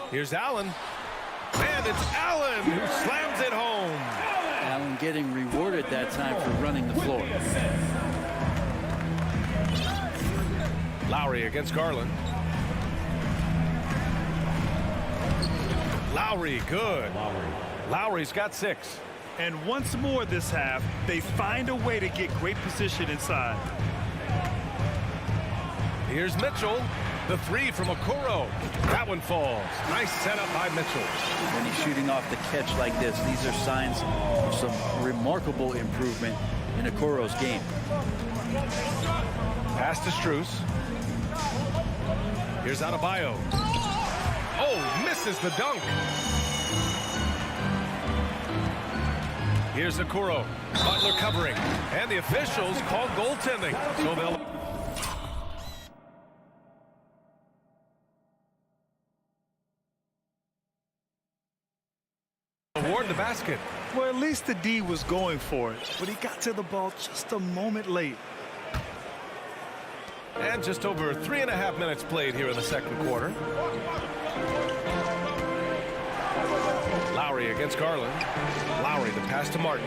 Here's Allen. And it's Allen who slams it home. Allen getting rewarded that time for running the floor. Lowry against Garland. Lowry, good. Lowry's got 6. And once more this half, they find a way to get great position inside. Here's Mitchell. The 3 from Okoro. That one falls. Nice setup by Mitchell. When he's shooting off the catch like this, these are signs of some remarkable improvement in Okoro's game. Pass to Strus. Here's Adebayo. Oh, misses the dunk. Here's Okoro. Butler covering. And the officials called goaltending. So they'll... award the basket. Well, at least the D was going for it, but he got to the ball just a moment late. And just over 3.5 minutes played here in the second quarter. Lowry against Garland. Lowry, the pass to Martin.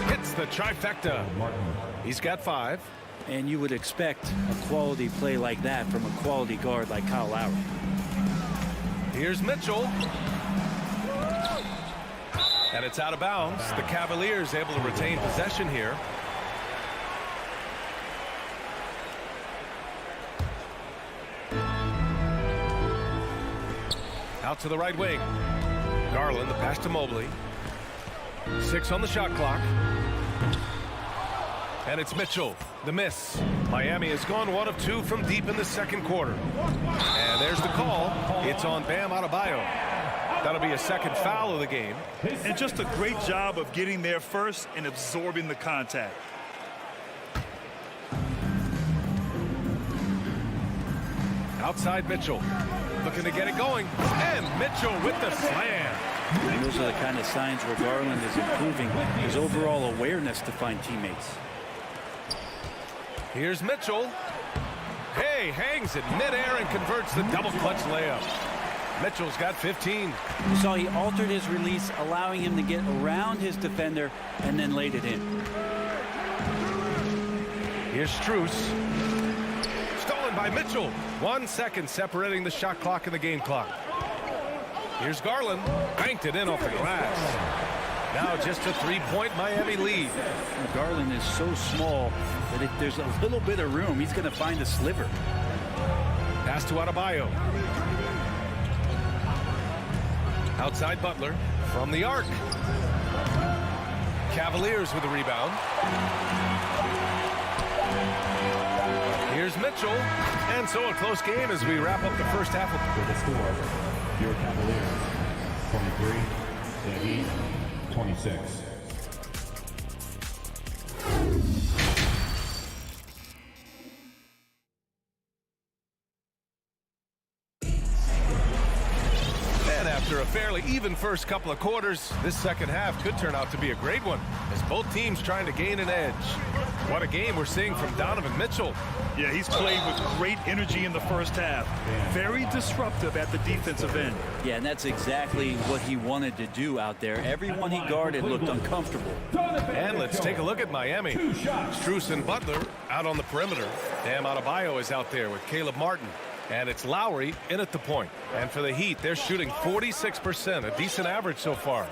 Hits the trifecta. He's got 5. And you would expect a quality play like that from a quality guard like Kyle Lowry. Here's Mitchell. And it's out of bounds. The Cavaliers able to retain possession here. Out to the right wing. Garland, the pass to Mobley. 6 on the shot clock. And it's Mitchell, the miss. Miami has gone 1 of 2 from deep in the second quarter. And there's the call. It's on Bam Adebayo. That'll be a second foul of the game. And just a great job of getting there first and absorbing the contact. Outside Mitchell. Looking to get it going. And Mitchell with the slam. And those are the kind of signs where Garland is improving his overall awareness to find teammates. Here's Mitchell. Hey, hangs it midair and converts the double clutch layup. Mitchell's got 15. You saw he altered his release, allowing him to get around his defender and then laid it in. Here's Strus. Stolen by Mitchell. 1 second separating the shot clock and the game clock. Here's Garland. Banked it in off the glass. Now just a 3-point Miami lead. Garland is so small that if there's a little bit of room, he's going to find a sliver. Pass to Adebayo. Outside Butler from the arc. Cavaliers with a rebound. Here's Mitchell. And so a close game as we wrap up the first half. With the score, your Cavaliers 23, the Heat 26. After a fairly even first couple of quarters, this second half could turn out to be a great one as both teams trying to gain an edge. What a game we're seeing from Donovan Mitchell. Yeah, he's played with great energy in the first half. Very disruptive at the defensive end. Yeah, and that's exactly what he wanted to do out there. Everyone he guarded looked uncomfortable. And let's take a look at Miami. Strus and Butler out on the perimeter. Bam Adebayo is out there with Caleb Martin. And it's Lowry in at the point. And for the Heat, they're shooting 46%, a decent average so far.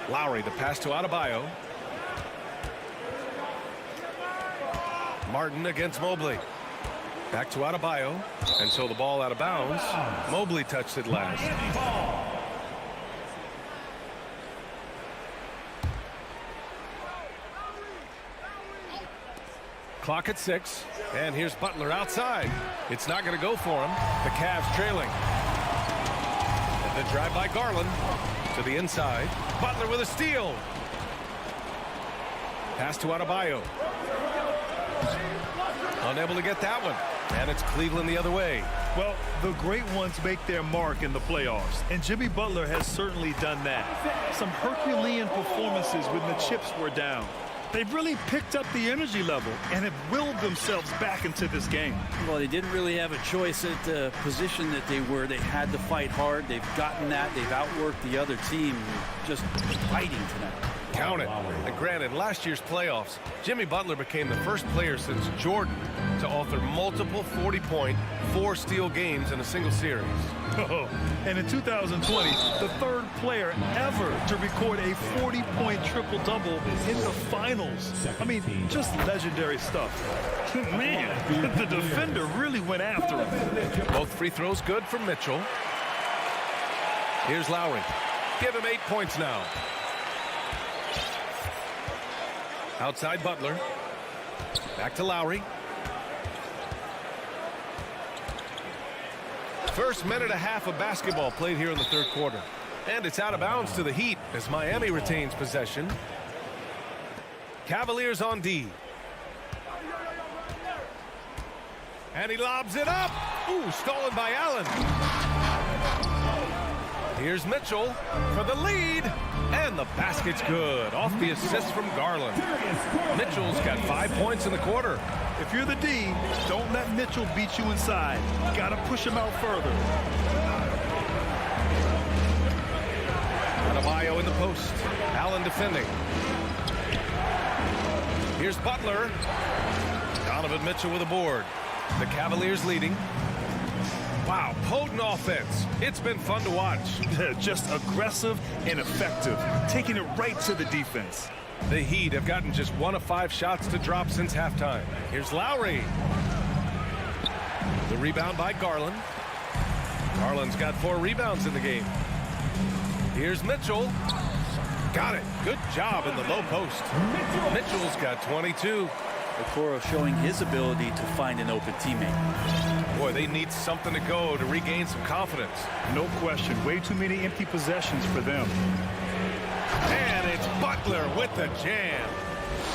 Lowry, the pass to Adebayo. Martin against Mobley. Back to Adebayo. And so the ball out of bounds. Mobley touched it last. Clock at 6. And here's Butler outside. It's not going to go for him. The Cavs trailing. And the drive by Garland to the inside. Butler with a steal. Pass to Adebayo. Unable to get that one. And it's Cleveland the other way. Well, the great ones make their mark in the playoffs, and Jimmy Butler has certainly done that. Some Herculean performances when the chips were down. They've really picked up the energy level and have willed themselves back into this game. Well, they didn't really have a choice at the position that they were. They had to fight hard. They've gotten that. They've outworked the other team. Just fighting tonight. Count it. And granted, last year's playoffs, Jimmy Butler became the first player since Jordan to author multiple 40-point, 4-steal games in a single series. And in 2020, the third player ever to record a 40-point triple-double in the finals. I mean, just legendary stuff. Man, the defender really went after him. Both free throws good from Mitchell. Here's Lowry. Give him 8 points now. Outside Butler. Back to Lowry. First minute and a half of basketball played here in the third quarter. And it's out of bounds to the Heat as Miami retains possession. Cavaliers on D. And he lobs it up. Ooh, stolen by Allen. Here's Mitchell for the lead. And the basket's good off the assist from Garland. Mitchell's got 5 points in the quarter. If you're the D, don't let Mitchell beat you inside. Got to push him out further. Adebayo in the post. Allen defending. Here's Butler. Donovan Mitchell with a board. The Cavaliers leading. Wow, potent offense. It's been fun to watch. Just aggressive and effective, taking it right to the defense. The Heat have gotten just 1 of 5 shots to drop since halftime. Here's Lowry. The rebound by Garland. Garland's got 4 rebounds in the game. Here's Mitchell. Got it. Good job in the low post. Mitchell's got 22. Okoro showing his ability to find an open teammate. Boy, they need something to go to regain some confidence. No question. Way too many empty possessions for them. And it's Butler with the jam.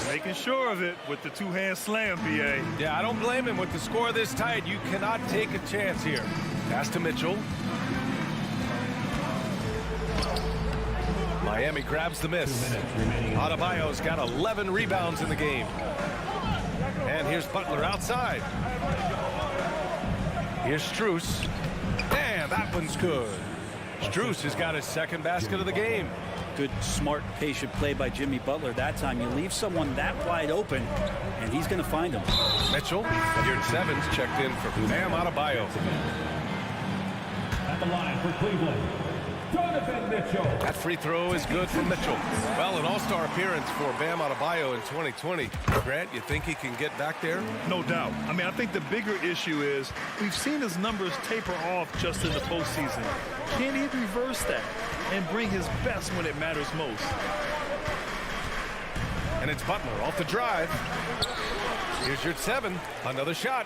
Making sure of it with the two-hand slam, B.A. Yeah, I don't blame him with the score this tight. You cannot take a chance here. Pass to Mitchell. Miami grabs the miss. Adebayo's got 11 rebounds in the game. And here's Butler outside. Here's Strus. And that one's good. Strus has got his 2nd basket of the game. Good, smart, patient play by Jimmy Butler. That time you leave someone that wide open, and he's going to find him. Mitchell, your 7's checked in for Bam Adebayo. At the line for Cleveland, Donovan Mitchell. That free throw is good for Mitchell. Well, an all-star appearance for Bam Adebayo in 2020. Grant, you think he can get back there? No doubt. I mean, I think the bigger issue is we've seen his numbers taper off just in the postseason. Can he reverse that and bring his best when it matters most? And it's Butler off the drive. Here's your 7. Another shot.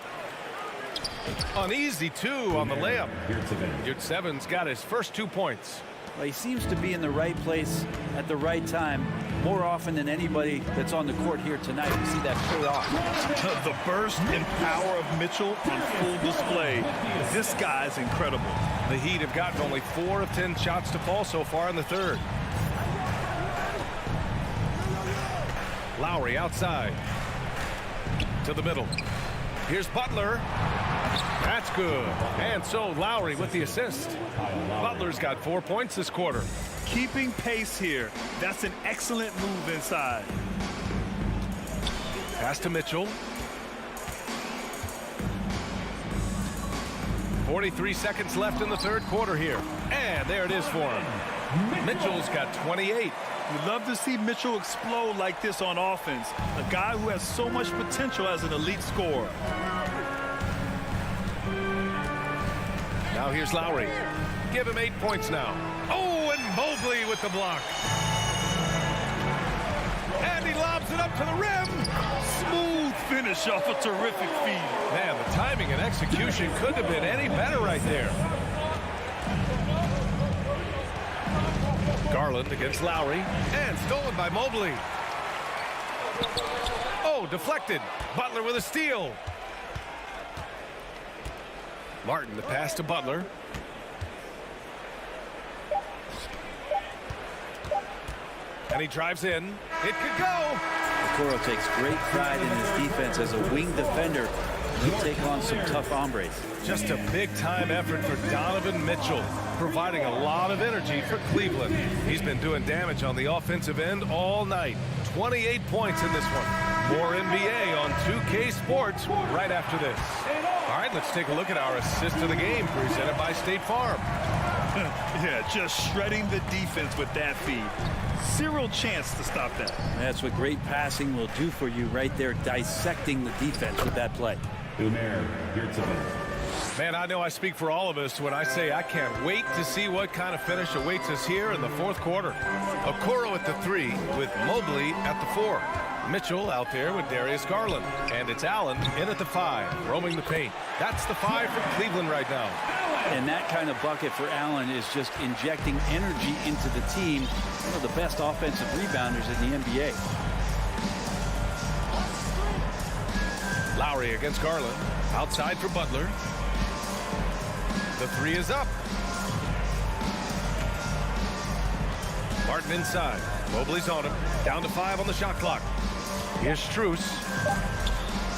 An easy 2 on the layup. Your 7's got his first 2 points. Well, he seems to be in the right place at the right time more often than anybody that's on the court here tonight. We see that pay off. The burst and power of Mitchell on full display. This guy's incredible. The Heat have gotten only 4 of 10 shots to fall so far in the 3rd. Lowry outside. To the middle. Here's Butler. That's good. And so Lowry with the assist. Butler's got 4 points this quarter. Keeping pace here. That's an excellent move inside. Pass to Mitchell. 43 seconds left in the 3rd quarter here. And there it is for him. Mitchell's got 28. We'd love to see Mitchell explode like this on offense. A guy who has so much potential as an elite scorer. Now here's Lowry. Give him 8 points now. Oh, and Mobley with the block. And he lobs it up to the rim. Smooth finish off a terrific feed. Man, the timing and execution couldn't have been any better right there. Garland against Lowry. And stolen by Mobley. Oh, deflected. Butler with a steal. Martin, the pass to Butler. And he drives in. It could go. Okoro takes great pride in his defense as a wing defender. He'll take on some tough hombres. Just a big-time effort for Donovan Mitchell, providing a lot of energy for Cleveland. He's been doing damage on the offensive end all night. 28 points in this one. More NBA on 2K Sports right after this. All right, let's take a look at our assist of the game presented by State Farm. Yeah, just shredding the defense with that feed. Zero chance to stop that. That's what great passing will do for you right there, dissecting the defense with that play. Man, I know I speak for all of us when I say I can't wait to see what kind of finish awaits us here in the 4th quarter. Okoro at the 3 with Mobley at the 4. Mitchell out there with Darius Garland. And it's Allen in at the 5, roaming the paint. That's the 5 for Cleveland right now. And that kind of bucket for Allen is just injecting energy into the team. One of the best offensive rebounders in the NBA. Lowry against Garland. Outside for Butler. The three is up. Martin inside. Mobley's on him. Down to 5 on the shot clock. Here's Strus.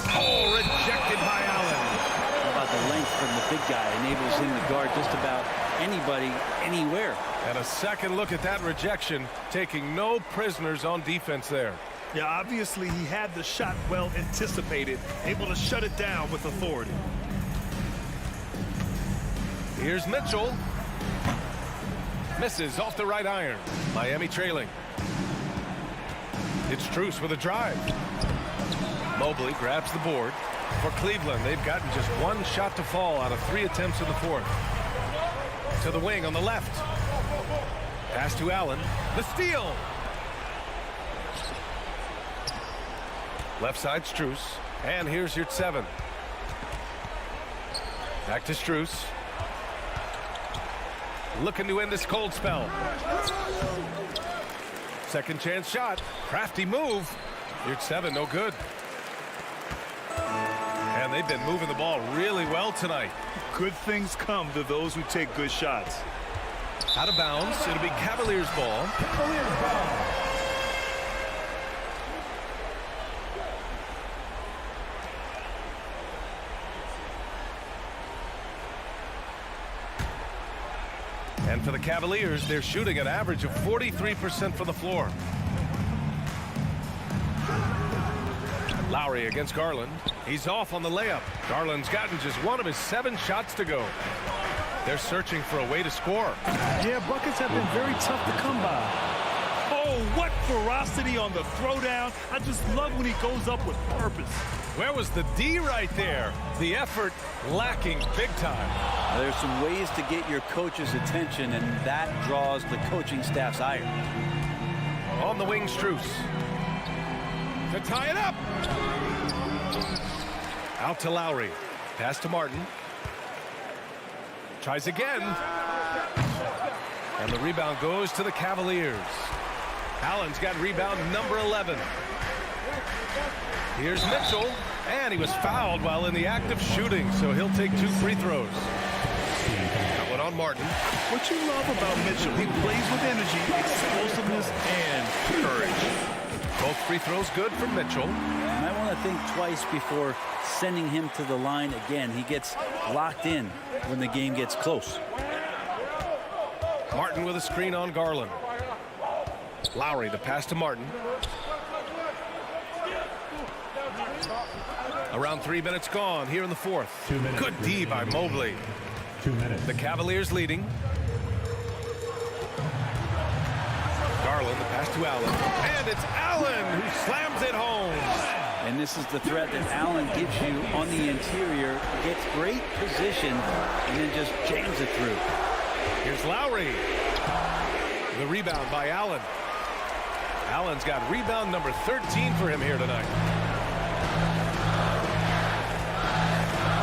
Oh, rejected by Allen. How about the length from the big guy? Enables him to guard just about anybody, anywhere. And a second look at that rejection, taking no prisoners on defense there. Yeah, obviously he had the shot well anticipated, able to shut it down with authority. Here's Mitchell. Misses off the right iron. Miami trailing. It's Strus with a drive. Mobley grabs the board. For Cleveland, they've gotten just one shot to fall out of 3 attempts in the fourth. To the wing on the left. Pass to Allen. The steal. Left side Strus. And here's your 7. Back to Strus. Looking to end this cold spell. Second chance shot. Crafty move. Here's 7, no good. And they've been moving the ball really well tonight. Good things come to those who take good shots. Out of bounds. It'll be Cavaliers ball. And for the Cavaliers, they're shooting an average of 43% from the floor. Lowry against Garland. He's off on the layup. Garland's gotten just one of his 7 shots to go. They're searching for a way to score. Yeah, buckets have been very tough to come by. Oh, what ferocity on the throwdown. I just love when he goes up with purpose. Where was the D right there? The effort lacking big time. There's some ways to get your coach's attention, and that draws the coaching staff's ire. On the wing, Strus. To tie it up. Out to Lowry. Pass to Martin. Tries again. And the rebound goes to the Cavaliers. Allen's got rebound number 11. Here's Mitchell. And he was fouled while in the act of shooting, so he'll take 2 free throws. That one on Martin. What you love about Mitchell, he plays with energy, explosiveness, and courage. Both free throws good from Mitchell. You might want to think twice before sending him to the line again. He gets locked in when the game gets close. Martin with a screen on Garland. Lowry to pass to Martin. Around 3 minutes gone here in the fourth. 2 minutes. Good D by Mobley. 2 minutes. The Cavaliers leading. Garland, the pass to Allen. And it's Allen who slams it home. And this is the threat that Allen gives you on the interior. Gets great position and then just jams it through. Here's Lowry. The rebound by Allen. Allen's got rebound number 13 for him here tonight.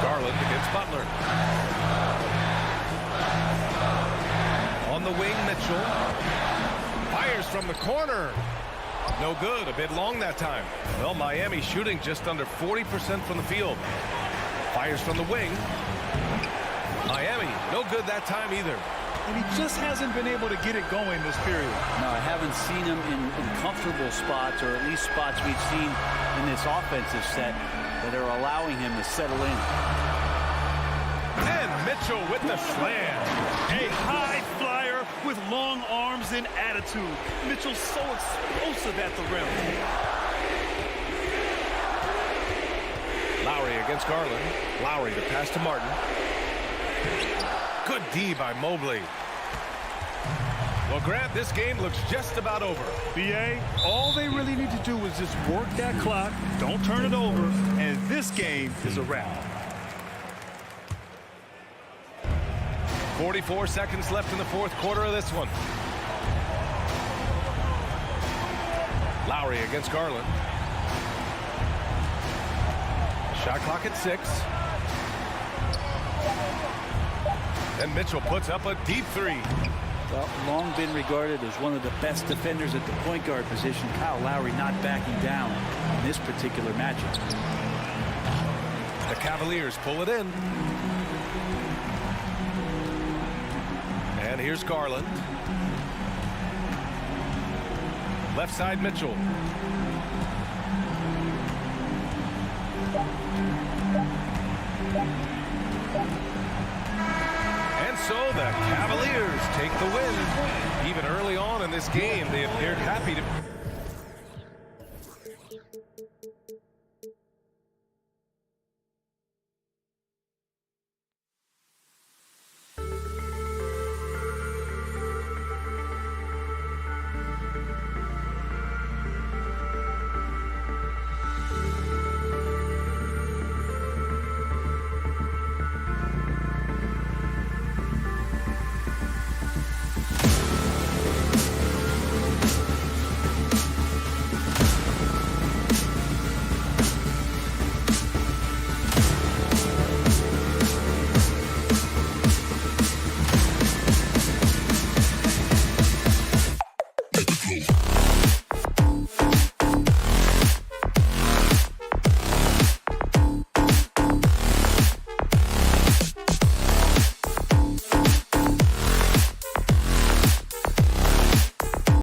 Garland against Butler. On the wing, Mitchell. Fires from the corner. No good. A bit long that time. Well, Miami shooting just under 40% from the field. Fires from the wing. Miami, no good that time either. And he just hasn't been able to get it going this period. No, I haven't seen him in comfortable spots, or at least spots we've seen in this offensive set that are allowing him to settle in. And Mitchell with the slam. A high flyer with long arms and attitude. Mitchell's so explosive at the rim. Lowry against Garland. Lowry to pass to Martin. Good D by Mobley. Well, Grant, this game looks just about over. BA, all they really need to do is just work that clock, don't turn it over, and this game is a wrap. 44 seconds left in the fourth quarter of this one. Lowry against Garland. Shot clock at 6. And Mitchell puts up a deep three. Well, long been regarded as one of the best defenders at the point guard position. Kyle Lowry not backing down in this particular matchup. The Cavaliers pull it in. And here's Garland. Left side Mitchell. And so the Cavaliers take the win. Even early on in this game, they appeared happy to